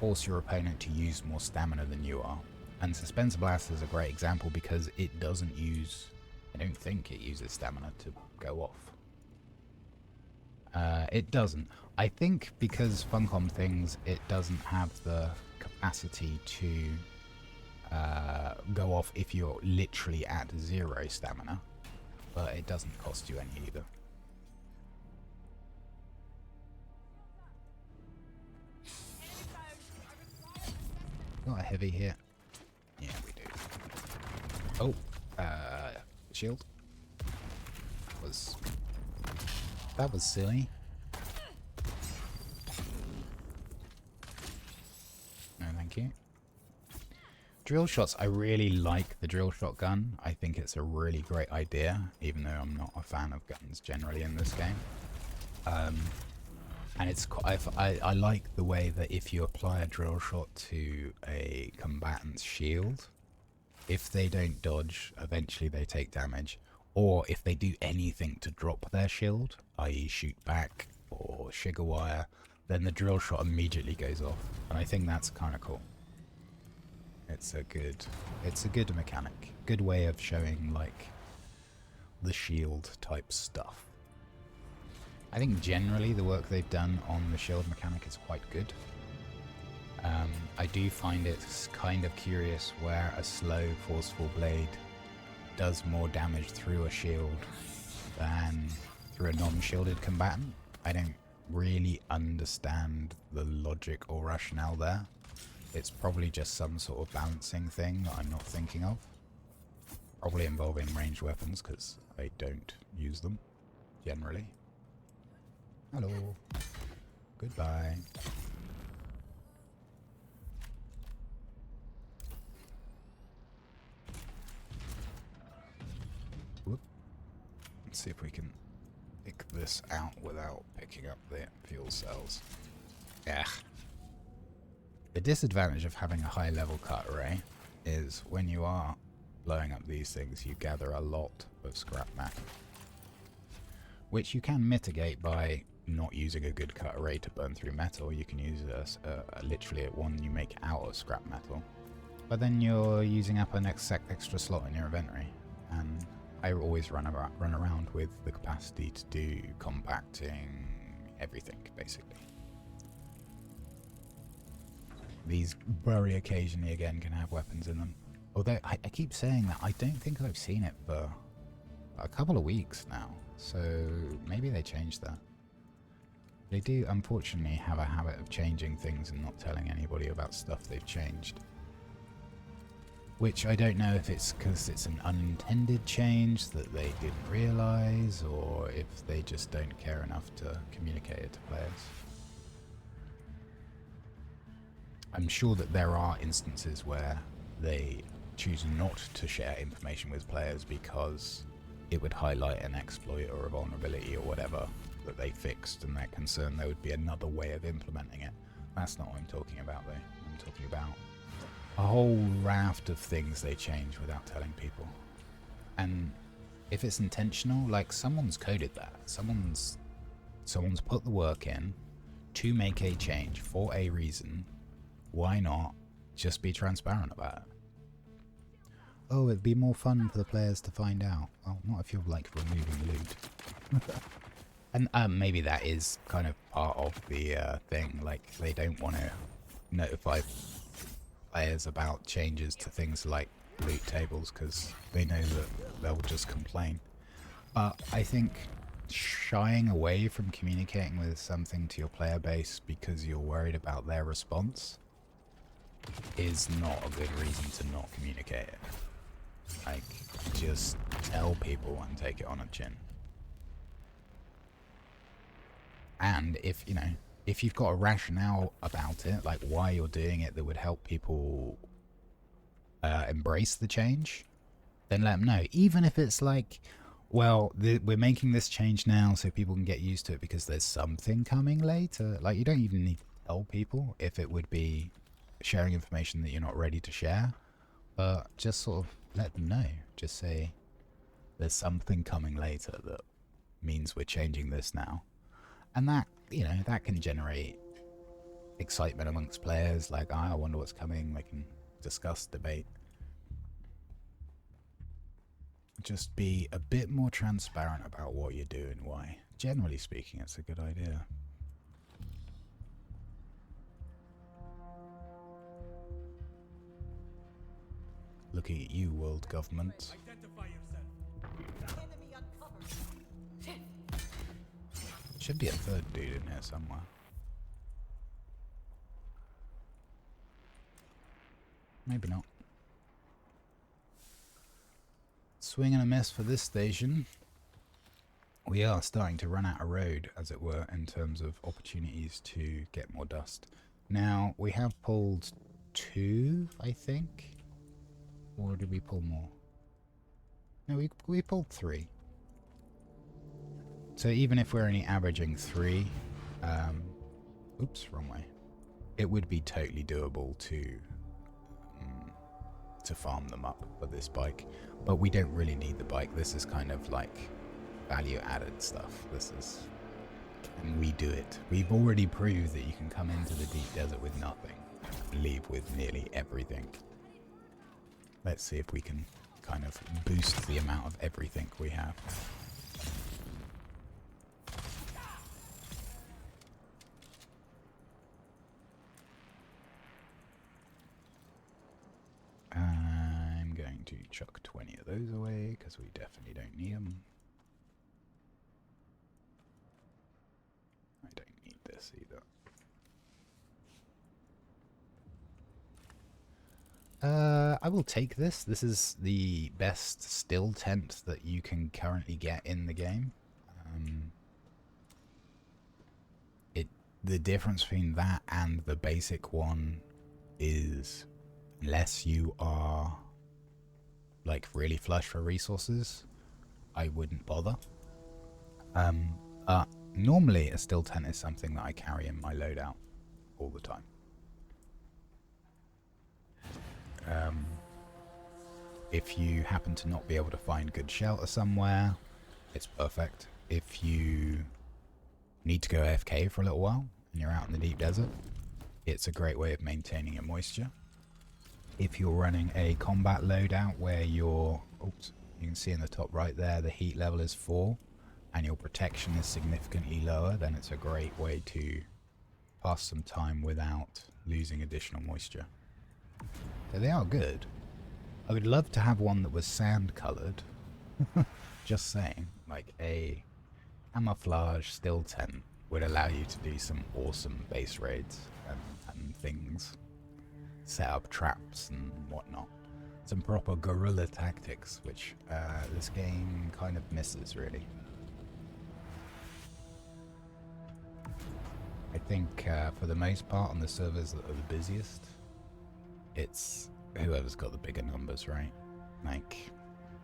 force your opponent to use more stamina than you are. And Suspensor Blast is a great example because it doesn't use... I don't think it uses stamina to go off. It doesn't. I think because Funcom things, it doesn't have the capacity to go off if you're literally at 0 stamina, but it doesn't cost you any either. Got a heavy here. Yeah, we do. Oh, shield. That was silly. No, thank you. Drill shots. I really like the drill shotgun. I think it's a really great idea, even though I'm not a fan of guns generally in this game. And it's I like the way that if you apply a drill shot to a combatant's shield, if they don't dodge, eventually they take damage. Or if they do anything to drop their shield, i.e. shoot back or sugar wire, then the drill shot immediately goes off. And I think that's kind of cool. It's a good mechanic. Good way of showing, like, the shield type stuff. I think generally the work they've done on the shield mechanic is quite good. I do find it kind of curious where a slow, forceful blade does more damage through a shield than through a non-shielded combatant. I don't really understand the logic or rationale there. It's probably just some sort of balancing thing that I'm not thinking of. Probably involving ranged weapons, because I don't use them, generally. Hello. Goodbye. see if we can pick this out without picking up the fuel cells. Yeah. The disadvantage of having a high level cut array is when you are blowing up these things, you gather a lot of scrap metal, which you can mitigate by not using a good cut array to burn through metal. You can use literally one you make out of scrap metal, but then you're using up an extra slot in your inventory, and I always run around with the capacity to do compacting everything, basically. These very occasionally, again, can have weapons in them. Although, I keep saying that, I don't think I've seen it for a couple of weeks now. So, maybe they changed that. They do, unfortunately, have a habit of changing things and not telling anybody about stuff they've changed. Which I don't know if it's because it's an unintended change that they didn't realise, or if they just don't care enough to communicate it to players. I'm sure that there are instances where they choose not to share information with players because it would highlight an exploit or a vulnerability or whatever that they fixed, and they're concerned there would be another way of implementing it. That's not what I'm talking about, though. I'm talking about a whole raft of things they change without telling people. And if it's intentional, like, someone's coded that. Someone's put the work in to make a change for a reason. Why not just be transparent about it? Oh, it'd be more fun for the players to find out. Well, not if you're, like, removing loot. And maybe that is kind of part of the thing. Like, they don't want to notify players about changes to things like loot tables because they know that they'll just complain. But I think shying away from communicating with something to your player base because you're worried about their response is not a good reason to not communicate it. Like, just tell people and take it on a chin. And if, you know, if you've got a rationale about it, like why you're doing it that would help people embrace the change, then let them know. Even if it's like, well, we're making this change now so people can get used to it because there's something coming later. Like, you don't even need to tell people if it would be sharing information that you're not ready to share, but just sort of let them know. Just say there's something coming later that means we're changing this now. And that, you know, that can generate excitement amongst players, like, I wonder what's coming. They can discuss, debate. Just be a bit more transparent about what you're doing, why. Generally speaking, it's a good idea. Looking at you, world government. Identify yourself. Enemy uncovered. Should be a third dude in here somewhere. Maybe not. Swing and a miss for this station. We are starting to run out of road, as it were, in terms of opportunities to get more dust. Now, we have pulled 2, I think. Or did we pull more? No, we pulled 3. So even if we're only averaging 3, oops, wrong way. It would be totally doable to farm them up with this bike, but we don't really need the bike. This is kind of like value added stuff. This is, can we do it? We've already proved that you can come into the deep desert with nothing and leave with nearly everything. Let's see if we can kind of boost the amount of everything we have. I'm going to chuck 20 of those away because we definitely don't need them. I don't need this either. I will take this. This is the best still tent that you can currently get in the game. The difference between that and the basic one is, unless you are like really flush for resources, I wouldn't bother. Normally a still tent is something that I carry in my loadout all the time. If you happen to not be able to find good shelter somewhere, it's perfect. If you need to go AFK for a little while and you're out in the deep desert, it's a great way of maintaining your moisture. If you're running a combat loadout where you're, oops, you can see in the top right there the heat level is 4 and your protection is significantly lower, then it's a great way to pass some time without losing additional moisture. So they are good. I would love to have one that was sand coloured. Just saying, like a camouflage still tent would allow you to do some awesome base raids and things. Set up traps and whatnot. Some proper guerrilla tactics, which this game kind of misses, really. I think for the most part on the servers that are the busiest, it's whoever's got the bigger numbers, right? Like,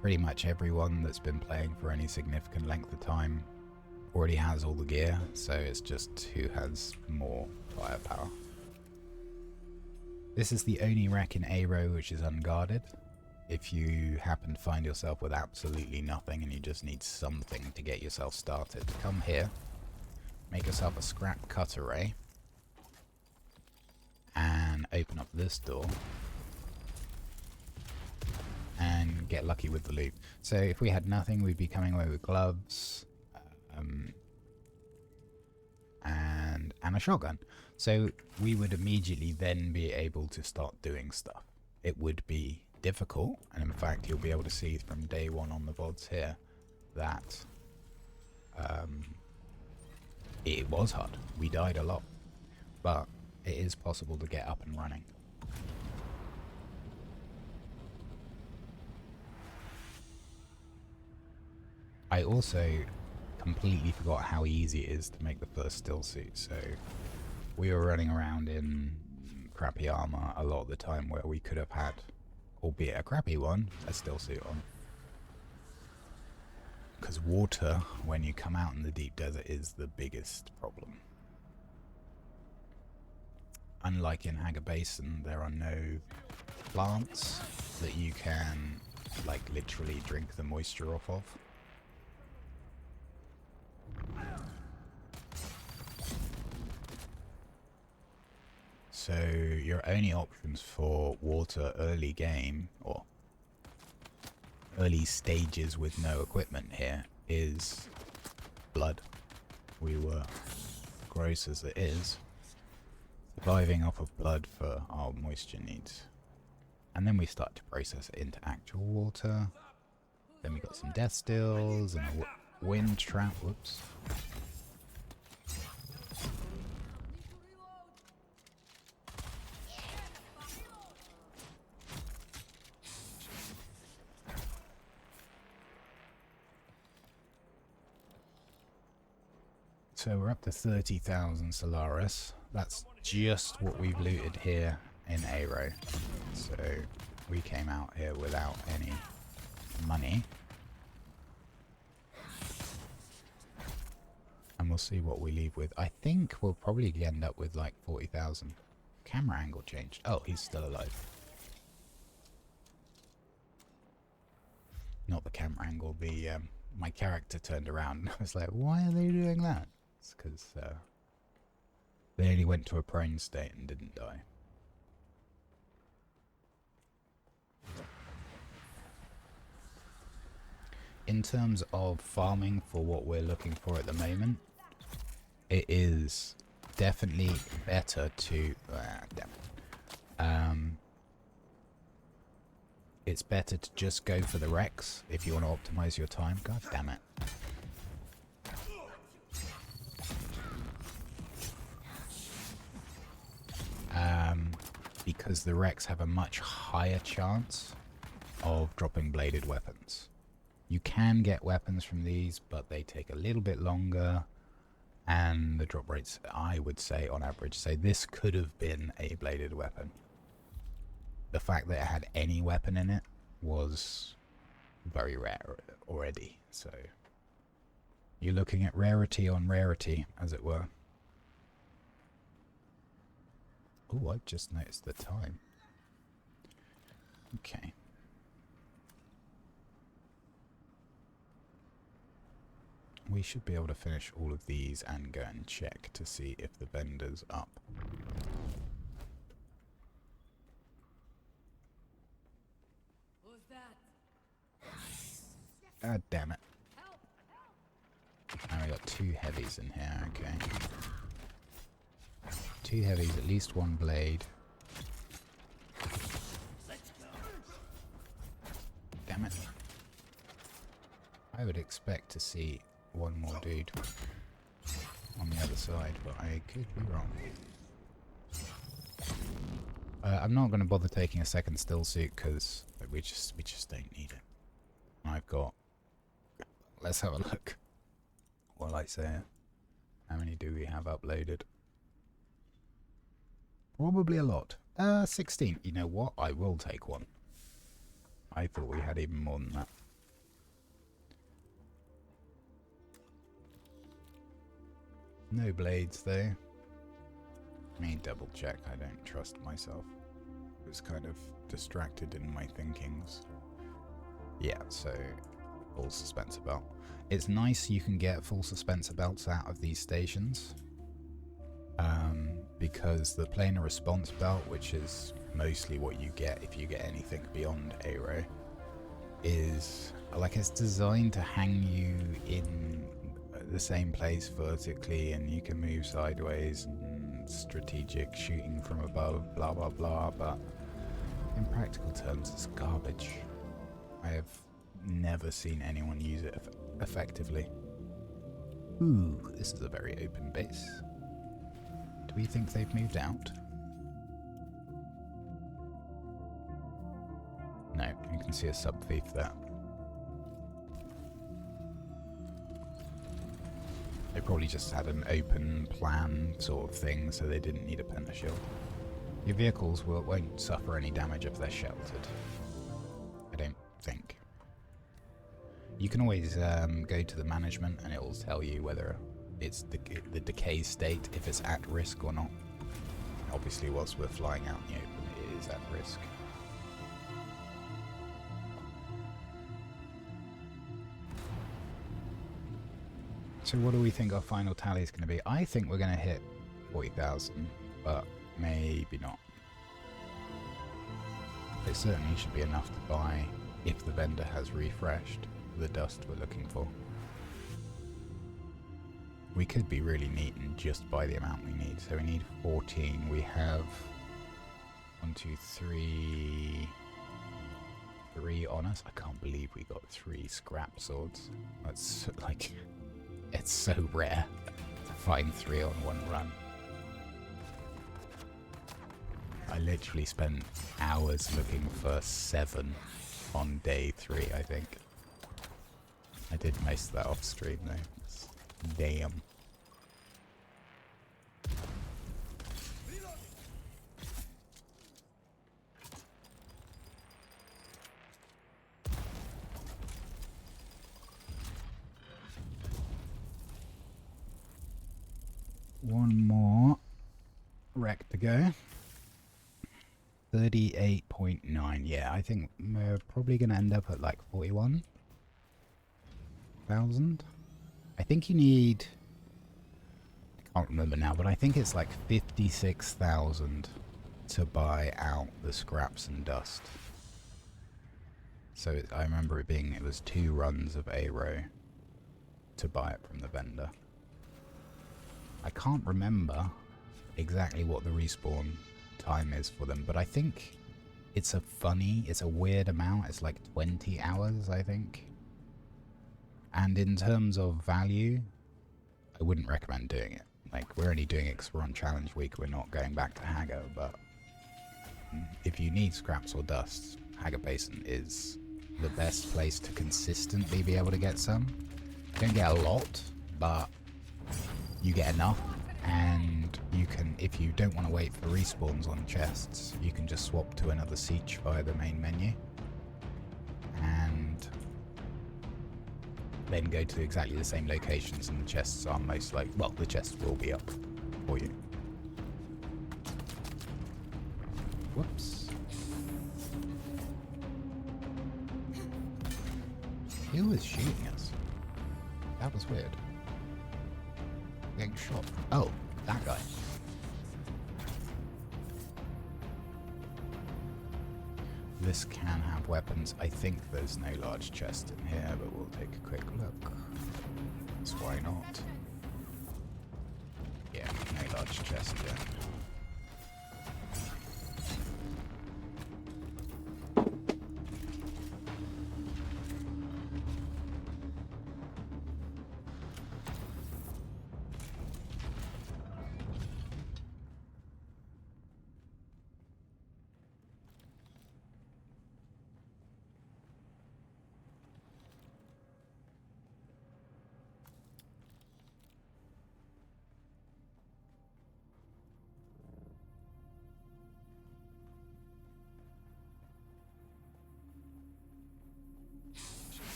pretty much everyone that's been playing for any significant length of time already has all the gear, so it's just who has more firepower. This is the only wreck in Aero which is unguarded. If you happen to find yourself with absolutely nothing and you just need something to get yourself started, come here, make yourself a scrap cut array, and open up this door and get lucky with the loot. So if we had nothing, we'd be coming away with gloves and a shotgun. So we would immediately then be able to start doing stuff. It would be difficult, and in fact you'll be able to see from day one on the VODs here that it was hard. We died a lot, but it is possible to get up and running. I also completely forgot how easy it is to make the first still suit, so we were running around in crappy armor a lot of the time where we could have had, albeit a crappy one, a still suit on. Because water, when you come out in the deep desert, is the biggest problem. Unlike in Haga Basin, there are no plants that you can, like, literally drink the moisture off of. So your only options for water early game, or early stages with no equipment here, is blood. We were, gross as it is, surviving off of blood for our moisture needs. And then we start to process it into actual water. Then we got some death stills and a wind trap. Whoops. So we're up to 30,000 Solaris. That's just what we've looted here in Aero. So we came out here without any money. And we'll see what we leave with. I think we'll probably end up with like 40,000. Camera angle changed. Oh, he's still alive. Not the camera angle, the my character turned around and I was like, why are they doing that? It's because they only went to a prone state and didn't die. In terms of farming for what we're looking for at the moment, it is definitely better to it's better to just go for the wrecks if you want to optimize your time. God damn it. Because the wrecks have a much higher chance of dropping bladed weapons. You can get weapons from these, but they take a little bit longer, and the drop rates, I would say, on average. So this could have been a bladed weapon. The fact that it had any weapon in it was very rare already, so You're looking at rarity on rarity, as it were. Oh, I've just noticed the time. Okay. We should be able to finish all of these and go and check to see if the vendor's up. Who's that? God damn it. Now we got 2 heavies in here, okay. 2 heavies, at least 1 blade. Damn it. I would expect to see 1 more dude on the other side, but I could be wrong. I'm not going to bother taking a second still suit because we just don't need it. I've got... Let's have a look while I say it. How many do we have uploaded? Probably a lot. 16. You know what? I will take 1. I thought we had even more than that. No blades though. Let me double check. I don't trust myself. I was kind of distracted in my thinkings. Yeah, so full suspensor belt. It's nice you can get full suspensor belts out of these stations. Because the planar response belt, which is mostly what you get if you get anything beyond Aero, is like it's designed to hang you in the same place vertically, and you can move sideways and strategic shooting from above, blah blah blah, but in practical terms it's garbage. I have never seen anyone use it effectively. Ooh, this is a very open base. Do we think they've moved out? No, you can see a sub-thief there. They probably just had an open plan sort of thing, so they didn't need a pentashield. Your vehicles won't suffer any damage if they're sheltered. I don't think. You can always go to the management and it will tell you whether it's the decay state, if it's at risk or not. Obviously, whilst we're flying out in the open, it is at risk. So what do we think our final tally is going to be? I think we're going to hit 40,000, but maybe not. It certainly should be enough to buy, if the vendor has refreshed, the dust we're looking for. We could be really neat and just buy the amount we need. So we need 14. We have 1, 2, 3 on us. I can't believe we got 3 scrap swords. That's like, it's so rare to find 3 on 1 run. I literally spent hours looking for 7 on day 3, I think. I did most of that off stream though. Damn. One more wreck to go. 38.9. Yeah, I think we're probably going to end up at like 41,000. I think you need, I can't remember now, but I think it's like 56,000 to buy out the scraps and dust. So I remember it was 2 runs of Aero to buy it from the vendor. I can't remember exactly what the respawn time is for them, but I think it's a weird amount. It's like 20 hours, I think. And in terms of value, I wouldn't recommend doing it. Like, we're only doing it because we're on challenge week, we're not going back to Hagar, but if you need scraps or dust, Hagar Basin is the best place to consistently be able to get some. You don't get a lot, but you get enough, and you can, if you don't want to wait for respawns on chests, you can just swap to another siege via the main menu. And then go to exactly the same locations, and the chests are most like, well, the chests will be up for you. Whoops. Who was shooting us? That was weird. Getting shot. Oh, that guy. This can have weapons. I think there's no large chest in here, but we'll take a quick look. So why not? Yeah, no large chest yet.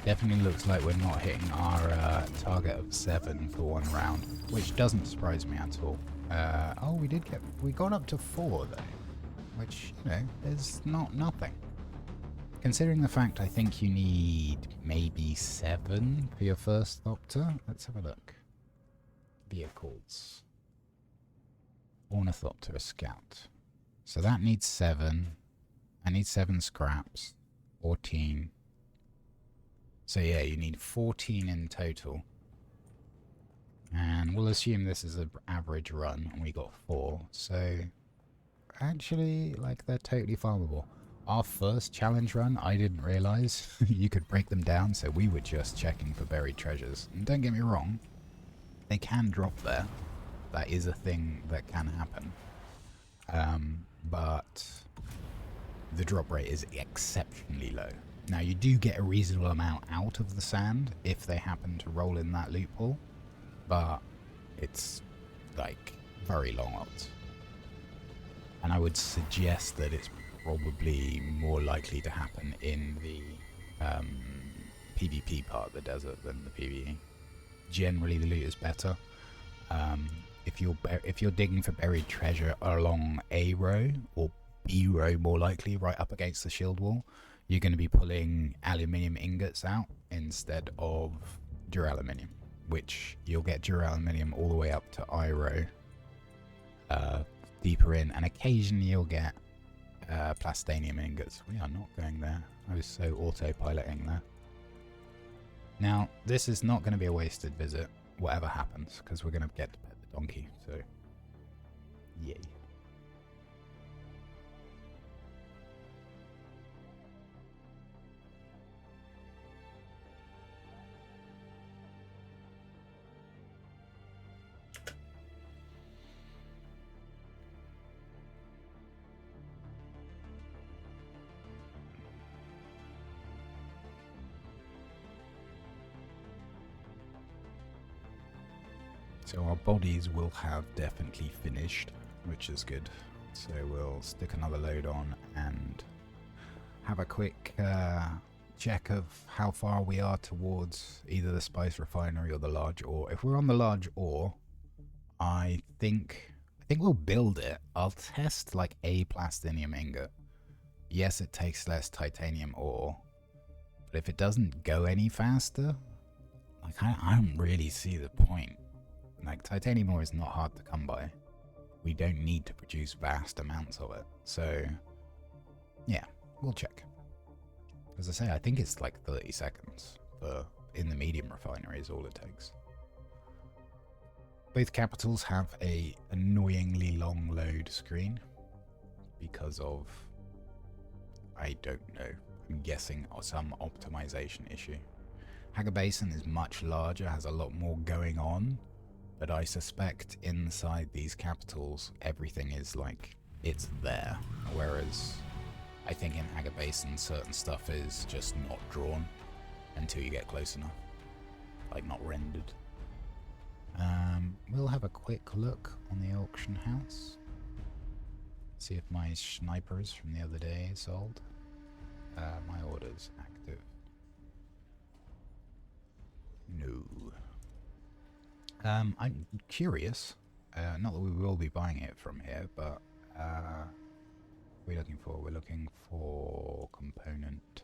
Definitely looks like we're not hitting our target of 7 for one round, which doesn't surprise me at all. Oh, we got up to 4 though, which, you know, is not nothing. Considering the fact I think you need maybe 7 for your first Thopter. Let's have a look. Vehicles. Ornithopter, a scout. So that needs 7. I need 7 scraps. 14. So yeah, you need 14 in total. And we'll assume this is an average run, and we got 4. So actually, like, they're totally farmable. Our first challenge run, I didn't realise you could break them down, so we were just checking for buried treasures. And don't get me wrong, they can drop there. That is a thing that can happen. But the drop rate is exceptionally low. Now, you do get a reasonable amount out of the sand if they happen to roll in that loophole, but it's, like, very long odds. And I would suggest that it's probably more likely to happen in the PvP part of the desert than the PvE. Generally, the loot is better. If you're digging for buried treasure along A row, or B row more likely, right up against the shield wall, you're going to be pulling aluminium ingots out instead of duraluminium, which you'll get duraluminium all the way up to I row, deeper in, and occasionally you'll get plastanium ingots. We are not going there. I was so autopiloting there. Now, this is not going to be a wasted visit, whatever happens, because we're going to get to pet the donkey, so yay. So our bodies will have definitely finished, which is good. So we'll stick another load on and have a quick check of how far we are towards either the spice refinery or the large ore. If we're on the large ore, I think we'll build it. I'll test like a plastinium ingot. Yes, it takes less titanium ore, but if it doesn't go any faster, like I don't really see the point. Like, titanium ore is not hard to come by. We don't need to produce vast amounts of it. So, yeah, we'll check. As I say, I think it's like 30 seconds in the medium refinery is all it takes. Both capitals have a annoyingly long load screen because of, I don't know, I'm guessing some optimization issue. Haga Basin is much larger, has a lot more going on. But I suspect inside these capitals, everything is like, it's there. Whereas I think in Haga Basin, certain stuff is just not drawn until you get close enough. Like, not rendered. We'll have a quick look on the auction house. See if my snipers from the other day sold. My order's active. No. I'm curious. Not that we will be buying it from here, but what are we looking for? We're looking for component.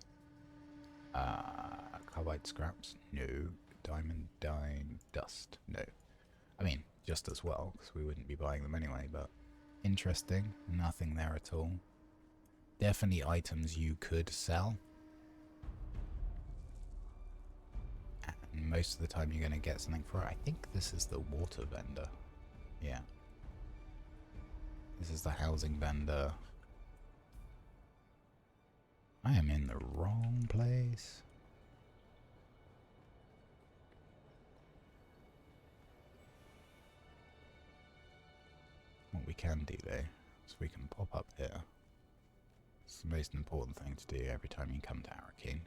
Carbide scraps? No. Diamond dye dust? No. I mean, just as well, because we wouldn't be buying them anyway, but interesting. Nothing there at all. Definitely items you could sell. And most of the time you're going to get something for it. I think this is the water vendor. Yeah. This is the housing vendor. I am in the wrong place. What we can do though, is we can pop up here. It's the most important thing to do every time you come to Arakeen.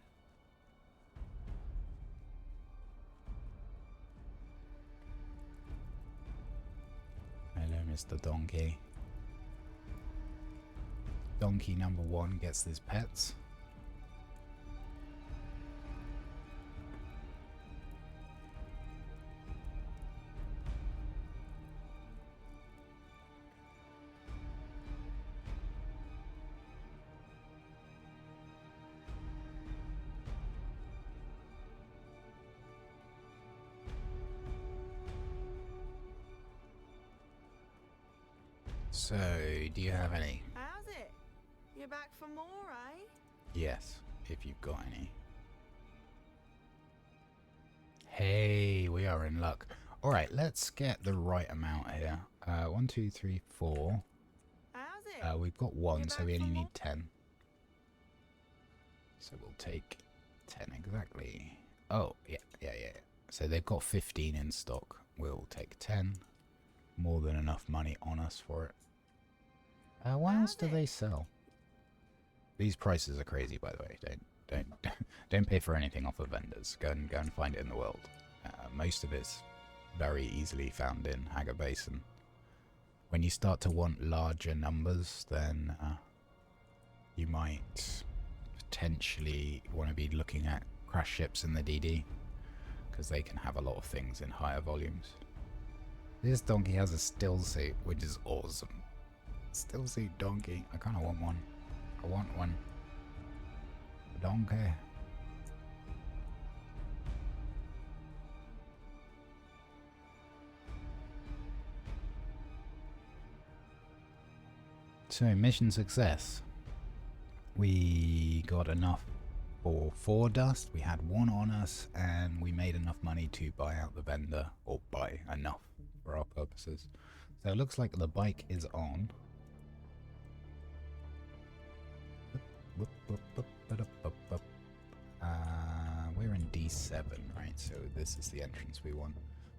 Hello, Mr. Donkey. Donkey number 1 gets his pets. So, do you have any? How's it? You're back for more, eh? Yes, if you've got any. Hey, we are in luck. Alright, let's get the right amount here. 1, 2, 3, 4. How's it? We've got 1, You so back we only for more? need 10. So we'll take 10 exactly. Oh, yeah. So they've got 15 in stock. We'll take 10. More than enough money on us for it. What else do they sell? These prices are crazy, by the way. Don't pay for anything off of vendors. Go and find it in the world. Most of it's very easily found in Haga Basin. When you start to want larger numbers, then you might potentially want to be looking at crash ships in the DD, because they can have a lot of things in higher volumes. This donkey has a still suit, which is awesome. Still suit donkey. I kind of want one. I want one. Donkey. So, mission success. We got enough for 4 dust. We had 1 on us, and we made enough money to buy out the vendor, or buy enough for our purposes. So it looks like the bike is on. We're in D7, right? So this is the entrance we want.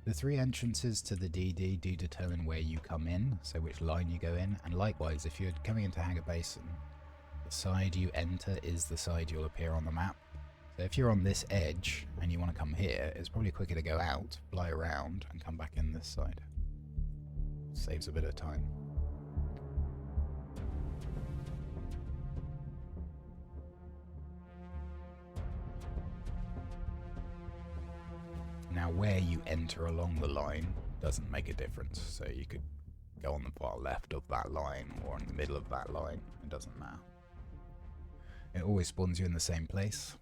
The 3 entrances to the DD do determine where you come in, so which line you go in, and likewise, if you're coming into Haga Basin, the side you enter is the side you'll appear on the map. So if you're on this edge and you want to come here, it's probably quicker to go out, fly around, and come back in this side. Saves a bit of time. Now where you enter along the line doesn't make a difference, so you could go on the far left of that line or in the middle of that line, it doesn't matter. It always spawns you in the same place.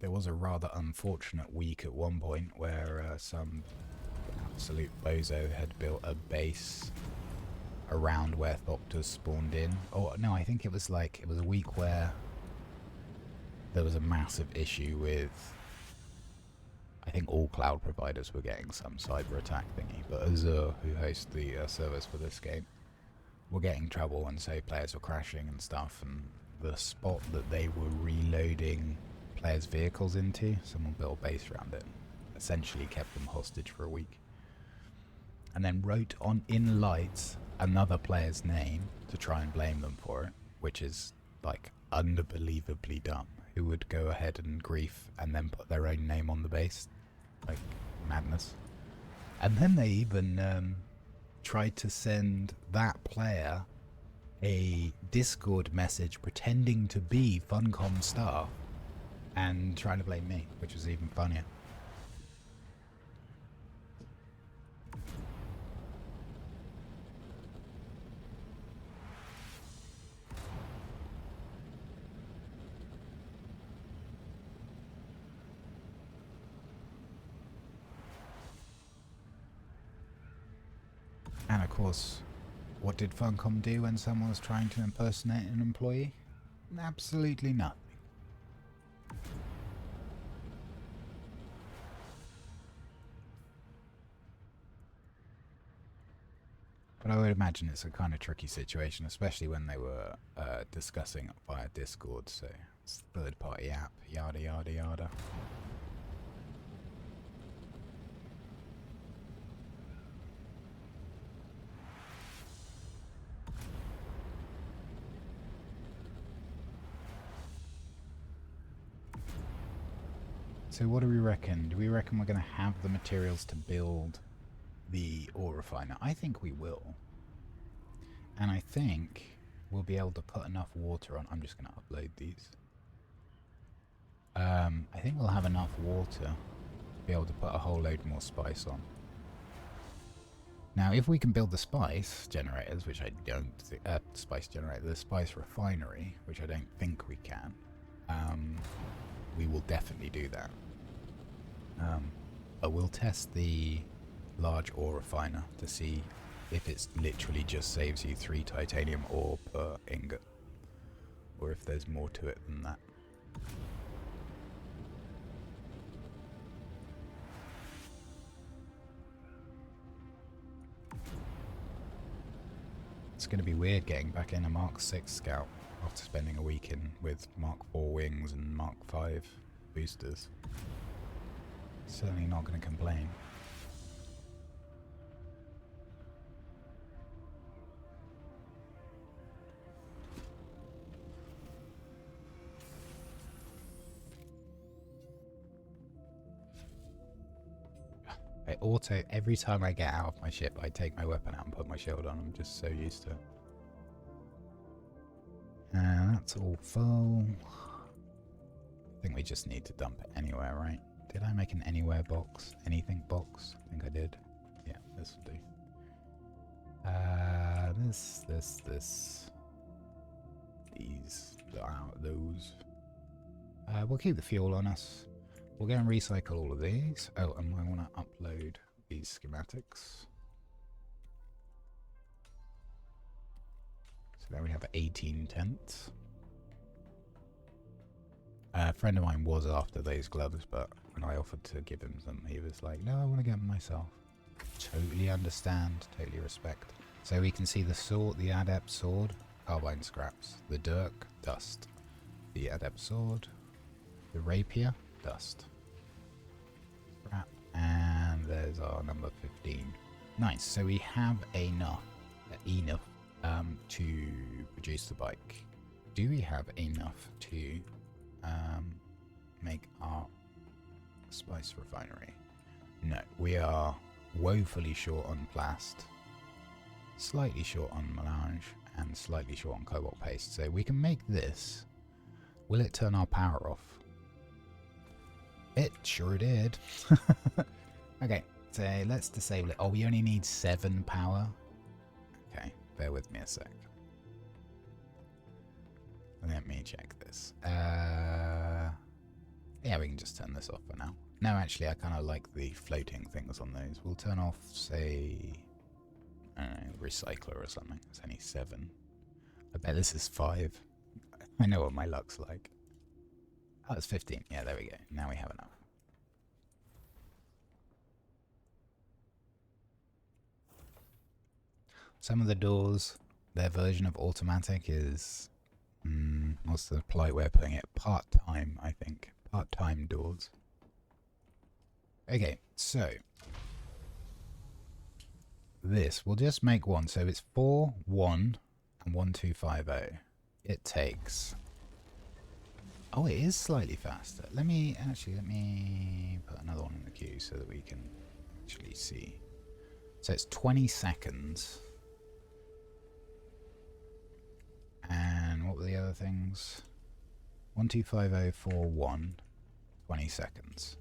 There was a rather unfortunate week at one point where some absolute bozo had built a base around where Thopters spawned in. Oh no, I think it was a week where there was a massive issue with, I think all cloud providers were getting some cyber attack thingy, but Azure, who hosts the service for this game, were getting trouble, and so players were crashing and stuff, and the spot that they were reloading players' vehicles into, someone built a base around it, essentially kept them hostage for a week, and then wrote on in lights another player's name to try and blame them for it, which is like unbelievably dumb. Who would go ahead and grief and then put their own name on the base? Like madness. And then they even tried to send that player a Discord message pretending to be Funcom staff and trying to blame me, which was even funnier. And of course, what did Funcom do when someone was trying to impersonate an employee? Absolutely nothing. But I would imagine it's a kind of tricky situation, especially when they were discussing it via Discord, so it's a third-party app, yada yada yada. So what do we reckon? Do we reckon we're going to have the materials to build the ore refiner? I think we will. And I think we'll be able to put enough water on. I'm just going to upload these. I think we'll have enough water to be able to put a whole load more spice on. Now, if we can build the spice generators, which I don't think... spice generator, the spice refinery, which I don't think we can, we will definitely do that. But we'll test the large ore refiner to see if it's literally just saves you 3 titanium ore per ingot, or if there's more to it than that. It's going to be weird getting back in a Mark 6 scout after spending a week in with Mark 4 wings and Mark 5 boosters. Certainly not going to complain. I auto, every time I get out of my ship, I take my weapon out and put my shield on. I'm just so used to it. That's all full. I think we just need to dump it anywhere, right? Did I make an anywhere box? Anything box? I think I did. Yeah, this will do. This. These. Those. We'll keep the fuel on us. We'll go and recycle all of these. Oh, and I want to upload these schematics. So now we have 18 tents. A friend of mine was after those gloves, but when I offered to give him some, he was like, no, I want to get them myself. Totally understand, totally respect. So we can see the sword, the adept sword, carbine scraps, the dirk, dust, the adept sword, the rapier, dust, scrap, and there's our number 15. Nice, so we have enough to produce the bike. Do we have enough to make our spice refinery? No, we are woefully short on plast, slightly short on melange, and slightly short on cobalt paste. So we can make this. Will it turn our power off? It sure did. Okay, so let's disable it. Oh, we only need 7 power. Okay, bear with me a sec. Let me check this. Yeah, we can just turn this off for now. No, actually, I kind of like the floating things on those. We'll turn off, say, I don't know, recycler or something. It's only 7. I bet this is 5. I know what my luck's like. Oh, it's 15. Yeah, there we go. Now we have enough. Some of the doors, their version of automatic is... what's the polite way of putting it? Part-time, I think. Part-time doors. Okay, so... this, we'll just make one. So it's 4, 1, and 1250. It takes... oh, it is slightly faster. Let me put another one in the queue so that we can actually see. So it's 20 seconds. And what were the other things? 125041, 20 seconds.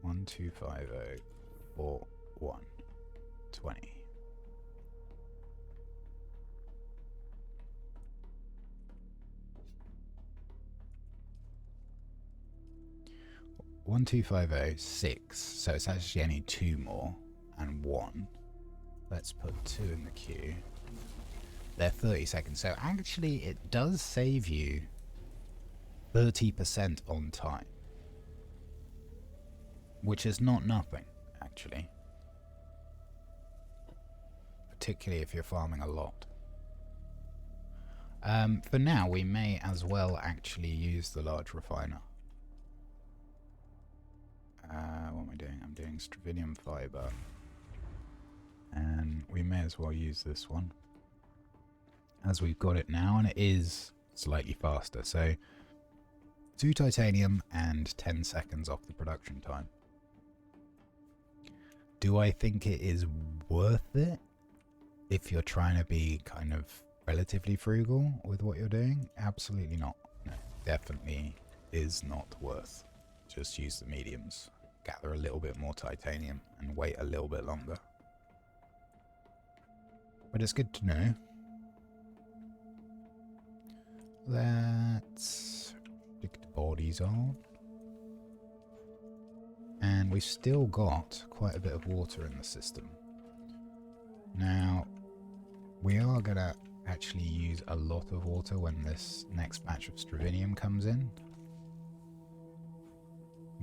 125041, 20. 12506, so it's actually only 2 more and 1. Let's put 2 in the queue. They're 30 seconds, so actually it does save you 30% on time, which is not nothing, actually, particularly if you're farming a lot. For now, we may as well actually use the large refiner. What am I doing? I'm doing Stravinium fiber. And we may as well use this one, as we've got it now, and it is slightly faster. So 2 titanium and 10 seconds off the production time. Do I think it is worth it if you're trying to be kind of relatively frugal with what you're doing? Absolutely not. No, definitely is not worth. Just use the mediums, gather a little bit more titanium, and wait a little bit longer. But it's good to know. Let's stick the bodies on. And we've still got quite a bit of water in the system. Now, we are going to actually use a lot of water when this next batch of Stravinium comes in.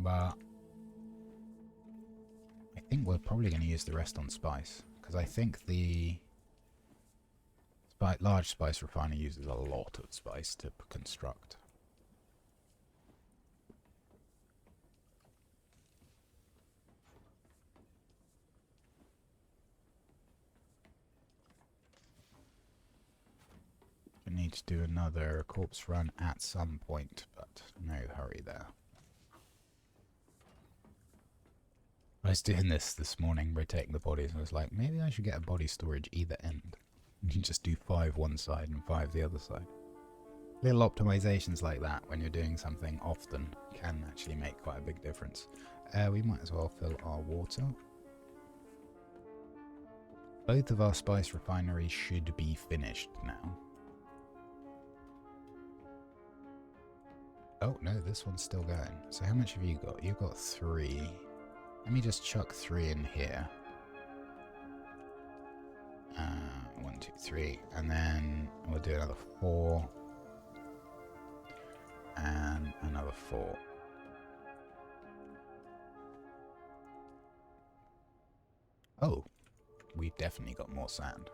But I think we're probably going to use the rest on spice, because I think the large spice refiner uses a lot of spice to construct. I need to do another corpse run at some point, but no hurry there. I was doing this morning, rotating the bodies, and I was like, maybe I should get a body storage either end. You can just do 5 one side and 5 the other side. Little optimizations like that, when you're doing something often, can actually make quite a big difference. We might as well fill our water. Both of our spice refineries should be finished now. Oh no, this one's still going. So how much have you got? You've got 3. Let me just chuck 3 in here. 1, 2, 3, and then we'll do another 4, and another 4. Oh, we've definitely got more sand.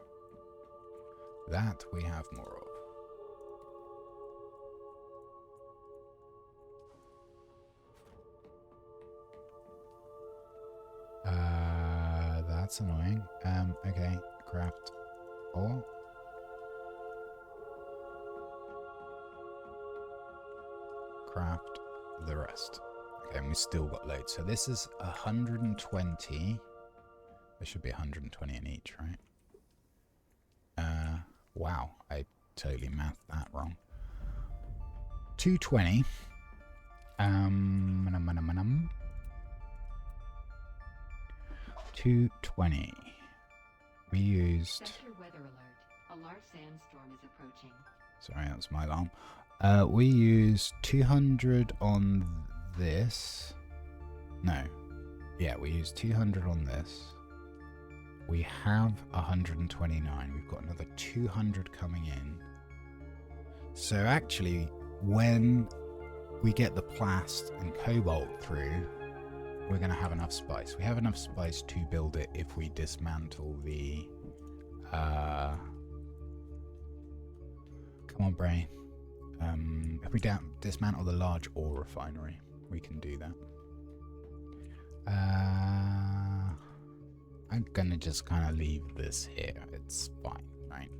That we have more of. That's annoying. Okay, craft 4. Craft the rest. Okay, and we still got loads. So this is 120. There should be 120 in each, right? Wow, I totally mathed that wrong. 220. 220. We used... Set your weather alert. A large sandstorm is approaching. Sorry, that was my alarm. We used 200 on this. No. Yeah, we used 200 on this. We have 129. We've got another 200 coming in. So actually, when we get the plast and cobalt through, we're going to have enough spice. We have enough spice to build it if we dismantle the... come on, brain. If we dismantle the large ore refinery, we can do that. I'm going to just kind of leave this here. It's fine, right?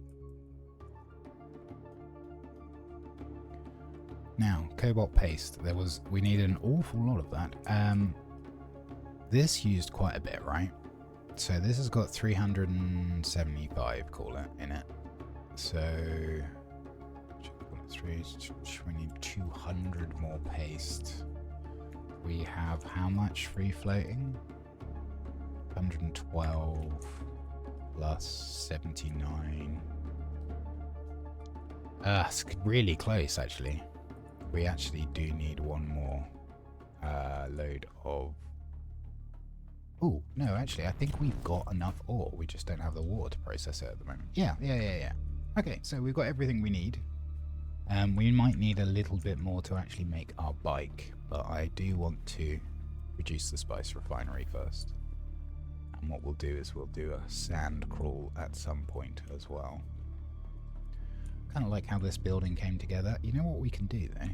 Now, cobalt paste. We needed an awful lot of that. This used quite a bit, right? So this has got 375 call it in it. So we need 200 more paste. We have how much free floating? 112 plus 79. It's really close actually. We actually do need one more load of... Oh, no, actually, I think we've got enough ore. We just don't have the water to process it at the moment. Yeah. Okay, so we've got everything we need. We might need a little bit more to actually make our bike, but I do want to reduce the spice refinery first. And what we'll do is we'll do a sand crawl at some point as well. Kind of like how this building came together. You know what we can do though?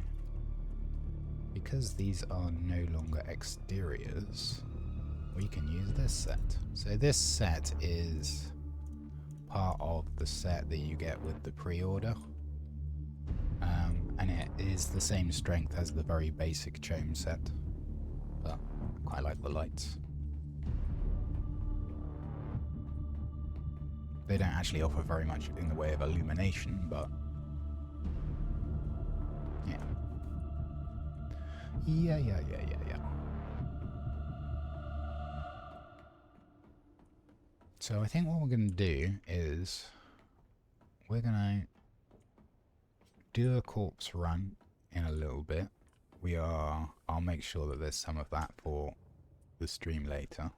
Because these are no longer exteriors, we can use this set. So this set is part of the set that you get with the pre-order. And it is the same strength as the very basic Chome set. But I quite like the lights. They don't actually offer very much in the way of illumination, but yeah. Yeah. So I think what we're going to do is we're going to do a corpse run in a little bit. I'll make sure that there's some of that for the stream later.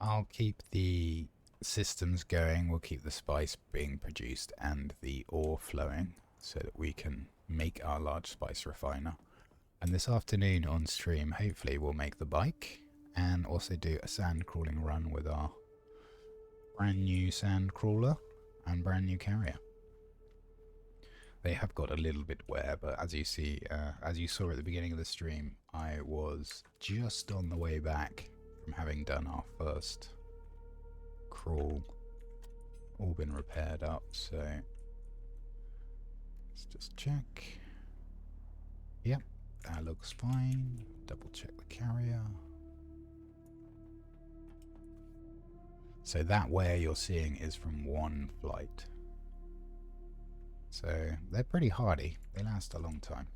I'll keep the systems going, we'll keep the spice being produced and the ore flowing so that we can make our large spice refiner. And this afternoon on stream, hopefully we'll make the bike and also do a sand crawling run with our brand new sand crawler and brand new carrier. They have got a little bit wear, but as you see, as you saw at the beginning of the stream, I was just on the way back from having done our first crawl. All been repaired up, so let's just check. Yep, that looks fine. Double check the carrier. So that wear you're seeing is from one flight. So they're pretty hardy. They last a long time.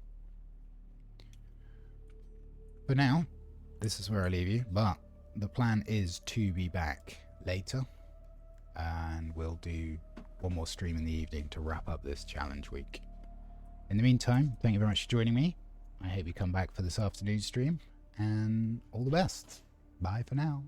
For now, this is where I leave you, but the plan is to be back later and we'll do one more stream in the evening to wrap up this challenge week. In the meantime, thank you very much for joining me. I hope you come back for this afternoon stream and all the best. Bye for now.